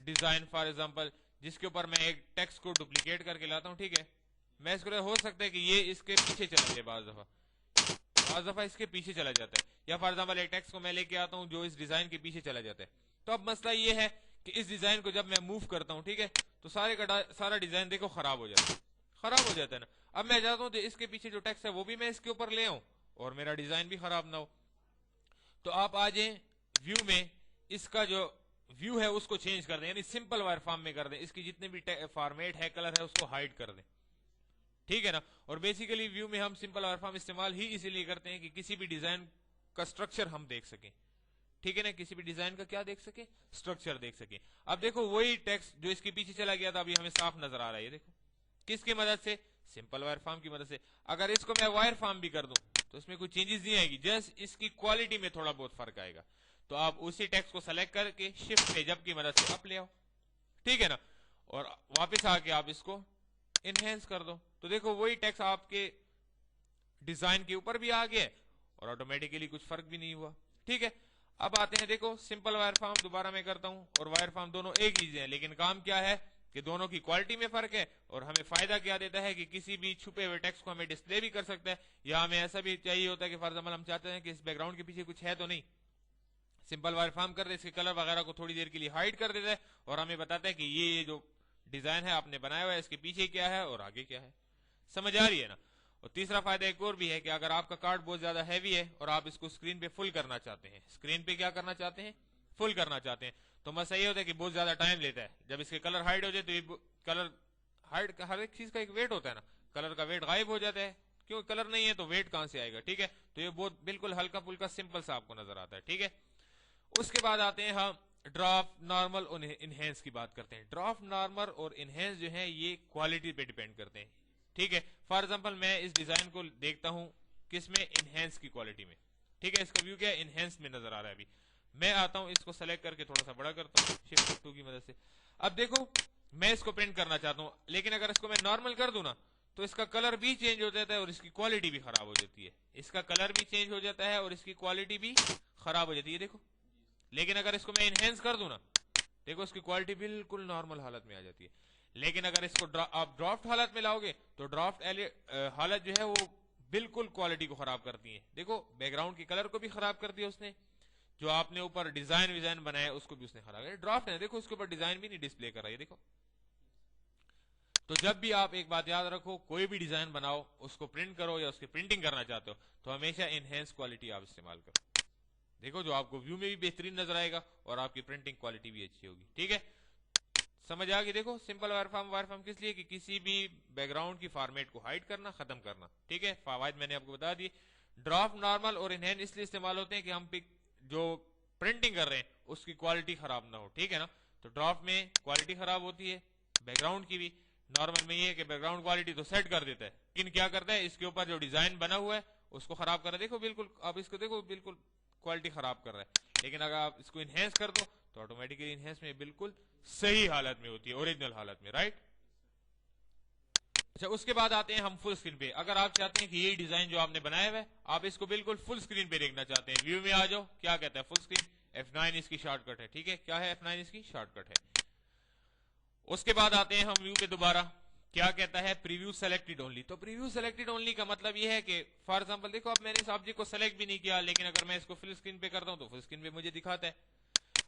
Speaker 1: ڈیزائن فار ایگزامپل جس کے اوپر میں ایک ٹیکسٹ کو ڈپلیکیٹ کر کے لاتا ہوں. ٹھیک ہے, میں اس کو ہو سکتا ہے کہ یہ اس کے پیچھے چلا جائے, بعض دفعہ اس کے پیچھے چلا جاتا ہے, یا فار ایگزامپل ایک ٹیکسٹ کو میں لے کے آتا ہوں جو اس ڈیزائن کے پیچھے چلا جاتا ہے. تو اب مسئلہ یہ ہے کہ اس ڈیزائن کو جب میں موو کرتا ہوں, ٹھیک ہے, تو سارا ڈیزائن دیکھو خراب ہو جاتا ہے نا. اب میں چاہتا ہوں کہ اس کے پیچھے جو ٹیکسٹ ہے وہ بھی میں اس کے اوپر لے آؤں اور میرا ڈیزائن بھی خراب نہ ہو. تو آپ آ جائیں ویو میں, اس کا جو ویو ہے اس کو چینج کر دیں, یعنی سمپل وائر فارم میں کر دیں, اس کی جتنے بھی فارمیٹ ہے کلر ہے اس کو ہائڈ کر دیں. ٹھیک ہے نا, اور بیسیکلی ویو میں ہم سمپل وائر فارم استعمال ہی اسی لیے کرتے ہیں کہ کسی بھی ڈیزائن کا اسٹرکچر ہم دیکھ سکیں. ٹھیک ہے نا, کسی بھی ڈیزائن کا کیا دیکھ سکیں, اسٹرکچر دیکھ سکیں. اب دیکھو وہی ٹیکسٹ جو اس کے پیچھے چلا گیا تھا ابھی ہمیں صاف نظر آ رہا ہے. دیکھو کس کی مدد سے, سمپل وائر فارم کی مدد سے. اگر اس کو میں وائر فارم بھی کر دوں تو اس میں کوئی چینجز نہیں آئے گی, جسٹ اس کی کوالٹی میں تھوڑا بہت فرق آئے گا. تو آپ اسی ٹیکسٹ کو سلیکٹ کر کے شفٹ پہ جب کی مدد سے اپ لے آؤ. ٹھیک ہے نا, اور واپس آ کے آپ اس کو انہینس کر دو. تو دیکھو وہی ٹیکسٹ آپ کے ڈیزائن کے اوپر بھی آ گیا اور آٹومیٹیکلی کچھ فرق بھی نہیں ہوا. ٹھیک ہے, اب آتے ہیں دیکھو سمپل وائر فارم دوبارہ میں کرتا ہوں اور وائر فارم دونوں ایک چیزیں ہیں, لیکن کام کیا ہے کہ دونوں کی کوالٹی میں فرق ہے. اور ہمیں فائدہ کیا دیتا ہے کہ کسی بھی چھپے ہوئے ٹیکسٹ کو ہمیں ڈسپلے بھی کر سکتا ہے, یا ہمیں ایسا بھی چاہیے ہوتا ہے کہ فار ایگزامپل ہم چاہتے ہیں کہ اس بیک گراؤنڈ کے پیچھے کچھ ہے تو نہیں, سمپل وائر فارم کر دے, اس کے کلر وغیرہ کو تھوڑی دیر کے لیے ہائڈ کر دیتا ہے اور ہمیں بتاتا ہے کہ یہ جو ڈیزائن ہے آپ نے بنایا ہوا ہے اس کے پیچھے کیا ہے اور آگے کیا ہے. سمجھ آ رہی ہے نا. اور تیسرا فائدہ ایک اور بھی ہے کہ اگر آپ کا کارڈ بہت زیادہ ہیوی ہے اور آپ اس کو اسکرین پہ فل کرنا چاہتے ہیں, اسکرین پہ کیا کرنا چاہتے ہیں, فل کرنا چاہتے ہیں, تو مسئلہ یہ ہوتا ہے کہ بہت زیادہ ٹائم لیتا ہے. جب اس کے کلر ہائڈ ہو جائے تو یہ کلر ہائڈ, ہر ایک چیز کا ایک ویٹ ہوتا ہے نا, کلر کا ویٹ غائب ہو جاتا ہے, کیوں کلر نہیں ہے تو ویٹ کہاں سے آئے گا. ٹھیک ہے, تو یہ بہت بالکل ہلکا پھلکا سمپل سا آپ کو نظر آتا ہے. ٹھیک ہے, اس کے بعد آتے ہیں ہم ڈرافٹ, نارمل اور انہینس کی بات کرتے ہیں. ڈرافٹ, نارمل اور انہینس جو ہے یہ کوالٹی پہ ڈیپینڈ کرتے ہیں. ٹھیک ہے, فار ایگزامپل میں اس ڈیزائن کو دیکھتا ہوں کس میں, انہینس کی کوالٹی میں. ٹھیک ہے, اس کا ویو کیا ہے, انہینس میں نظر آ رہا ہے. ابھی میں آتا ہوں اس کو سلیکٹ کر کے تھوڑا سا بڑا کرتا ہوں شفٹ F2 کی مدد سے. اب دیکھو میں اس کو پرنٹ کرنا چاہتا ہوں, لیکن اگر اس کو میں نارمل کر دوں نا تو اس کا کلر بھی چینج ہو جاتا ہے اور اس کی کوالٹی بھی خراب ہو جاتی ہے. اس کا کلر بھی چینج ہو جاتا ہے اور اس کی کوالٹی بھی خراب ہو جاتی ہے. دیکھو, لیکن اگر اس کو میں انہینس کر دوں نا, دیکھو اس کی کوالٹی بالکل نارمل حالت میں آ جاتی ہے. لیکن اگر اس کو آپ ڈرافٹ حالت میں لاؤ گے تو ڈرافٹ حالت جو ہے وہ بالکل کوالٹی کو خراب کرتی ہے. دیکھو بیک گراؤنڈ کی کلر کو بھی خراب کر دیا اس نے, جو آپ نے اوپر ڈیزائن بنایا اس کو بھی اس نے خراب کیا. ڈرافٹ ہے, دیکھو اس کے اوپر ڈیزائن بھی نہیں ڈسپلے کر رہا ہے. دیکھو, تو جب بھی آپ ایک بات یاد رکھو, کوئی بھی ڈیزائن بناؤ اس کو پرنٹ کرو یا اس کی پرنٹنگ کرنا چاہتے ہو تو ہمیشہ انہینس کوالٹی آپ استعمال کرو. دیکھو جو آپ کو ویو میں بھی بہترین نظر آئے گا اور آپ کی پرنٹنگ کوالٹی بھی اچھی ہوگی. ٹھیک ہے, سمجھ آ گئی. دیکھو سمپل وائر فارم کس لیے, کہ کسی بھی بیک گراؤنڈ کی فارمیٹ کو ہائڈ کرنا, ختم کرنا. ٹھیک ہے, فوائد میں نے آپ کو بتا دی. ڈرافٹ, نارمل اور انہینس اس لیے استعمال ہوتے ہیں کہ ہم جو پرنٹنگ کر رہے ہیں उसकी क्वालिटी खराब ना हो, ठीक है ना। तो ड्राफ्ट में क्वालिटी खराब होती है बैकग्राउंड की भी। नॉर्मल में ये है कि बैकग्राउंड क्वालिटी तो सेट कर देता है, लेकिन क्या करता है इसके ऊपर जो डिजाइन बना हुआ है उसको खराब कर रहा है। देखो बिल्कुल, आप इसको देखो बिल्कुल क्वालिटी खराब कर रहा है। लेकिन अगर आप इसको इनहेंस कर दो तो ऑटोमेटिकली इनहेंस में बिल्कुल सही हालत में होती है, ओरिजिनल हालत में, राइट। अच्छा, उसके बाद आते हैं हम फुल स्क्रीन पे। अगर आप चाहते हैं कि ये डिजाइन जो आपने बनाया हुआ है आप इसको बिल्कुल फुल स्क्रीन पे देखना चाहते हैं, व्यू में आ जाओ, क्या कहता है फुल स्क्रीन, F9 इसकी शॉर्टकट है, ठीक है। क्या है F9 इसकी शॉर्टकट है। उसके बाद आते हैं हम व्यू पे दोबारा, क्या कहता है प्रीव्यू सेलेक्टेड ओनली। तो प्रीव्यू सेलेक्टेड ओनली का मतलब ये है कि फॉर एग्जांपल देखो अब मैंने इस ऑब्जेक्ट को सेलेक्ट भी नहीं किया, लेकिन अगर मैं इसको फुल स्क्रीन पे करता हूं तो फुल स्क्रीन पे मुझे दिखाता है।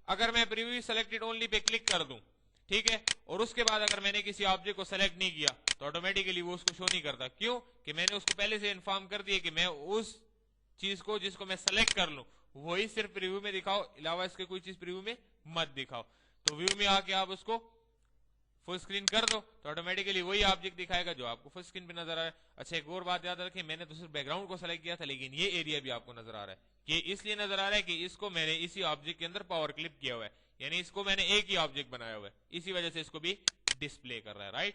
Speaker 1: अगर मैं preview selected only pay click कर दूं, ठीक है, और उसके बाद अगर मैंने किसी ऑब्जेक्ट को सेलेक्ट नहीं किया तो ऑटोमेटिकली वो उसको शो नहीं करता। क्यों कि मैंने उसको पहले से इन्फॉर्म कर दिया कि मैं उस चीज को जिसको मैं सेलेक्ट कर लूं वही सिर्फ प्रीव्यू में दिखाओ, अलावा इसके कोई चीज प्रीव्यू में मत दिखाओ। तो व्यू में आके आप उसको फुल स्क्रीन कर दो तो ऑटोमेटिकली वही ऑब्जेक्ट दिखाएगा जो आपको फुल स्क्रीन पे नजर आ रहा है। अच्छा, एक और बात याद रखें, मैंने तो सिर्फ बैकग्राउंड को सेलेक्ट किया था, लेकिन ये एरिया भी आपको नजर आ रहा है। ये इसलिए नजर आ रहा है कि इसको मैंने इसी ऑब्जेक्ट के अंदर पावर क्लिप किया हुआ है, यानी इसको मैंने एक ही ऑब्जेक्ट बनाया हुआ है, इसी वजह से इसको भी डिस्प्ले कर रहा है, राइट।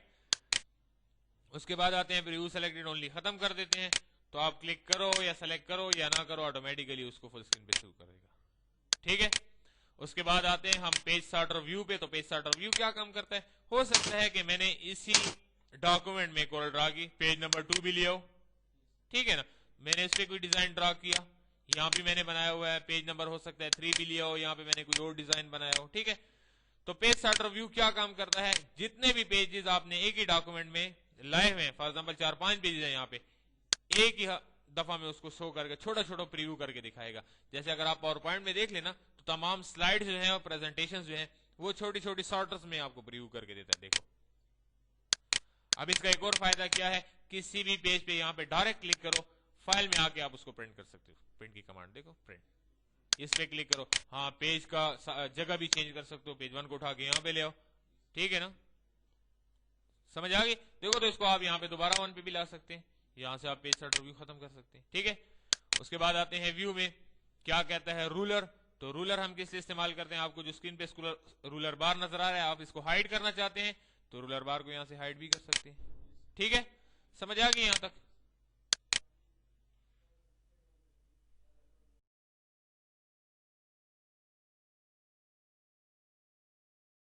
Speaker 1: उसके बाद आते हैं प्रीव्यू सेलेक्टेड ओनली खत्म कर देते हैं। तो आप क्लिक करो या सेलेक्ट करो या ना करो ऑटोमेटिकली उसको फुल स्क्रीन पे शो करेगा, ठीक है। उसके बाद आते हैं हम पेज सॉर्टर व्यू पे। तो पेज सॉर्टर व्यू क्या काम करता है, हो सकता है कि मैंने इसी डॉक्यूमेंट में कोड ड्रा की, पेज नंबर 2 भी लिया हो, ठीक है ना, मैंने इस पे कोई डिजाइन ड्रा किया, यहाँ भी मैंने बनाया हुआ है, पेज नंबर हो सकता है 3 भी लिया हो, यहाँ पे मैंने कोई और डिजाइन बनाया हो, ठीक है। तो पेज सॉर्टर व्यू क्या काम करता है, जितने भी पेजेस आपने एक ही डॉक्यूमेंट में लाए हुए हैं, फॉर एग्जांपल 4-5 पेजेस हैं यहाँ पे, एक ही दफा में उसको शो करके छोटा छोटा प्रीव्यू करके दिखाएगा। जैसे अगर आप पावर पॉइंट में देख लेना तो तमाम स्लाइड जो है और प्रेजेंटेशन जो है वो छोटी छोटी सॉर्टर्स में आपको प्रीव्यू करके देता है। देखो अब इसका एक और फायदा क्या है, किसी भी पेज पे यहाँ पे डायरेक्ट क्लिक करो, फाइल में आके आप उसको प्रिंट कर सकते हो। प्रिंट की कमांड देखो, प्रिंट, इस पे क्लिक करो, हाँ पेज का जगह भी चेंज कर सकते हो, पेज 1 को उठा के यहाँ पे ले आओ, ठीक है ना, समझ आ गई। देखो तो इसको आप यहाँ पे दोबारा 1 पे भी ला सकते हैं, यहां से आप पेज सॉर्टर व्यू खत्म कर सकते हैं, ठीक है। उसके बाद आते हैं व्यू में, क्या कहता है रूलर। तो रूलर हम किस लिए इस्तेमाल करते हैं, आपको जो स्क्रीन पे रूलर बार नजर आ रहा है, आप इसको हाइड करना चाहते हैं तो रूलर बार को यहां से हाइड भी कर सकते हैं, ठीक है। समझ आ गई यहां तक।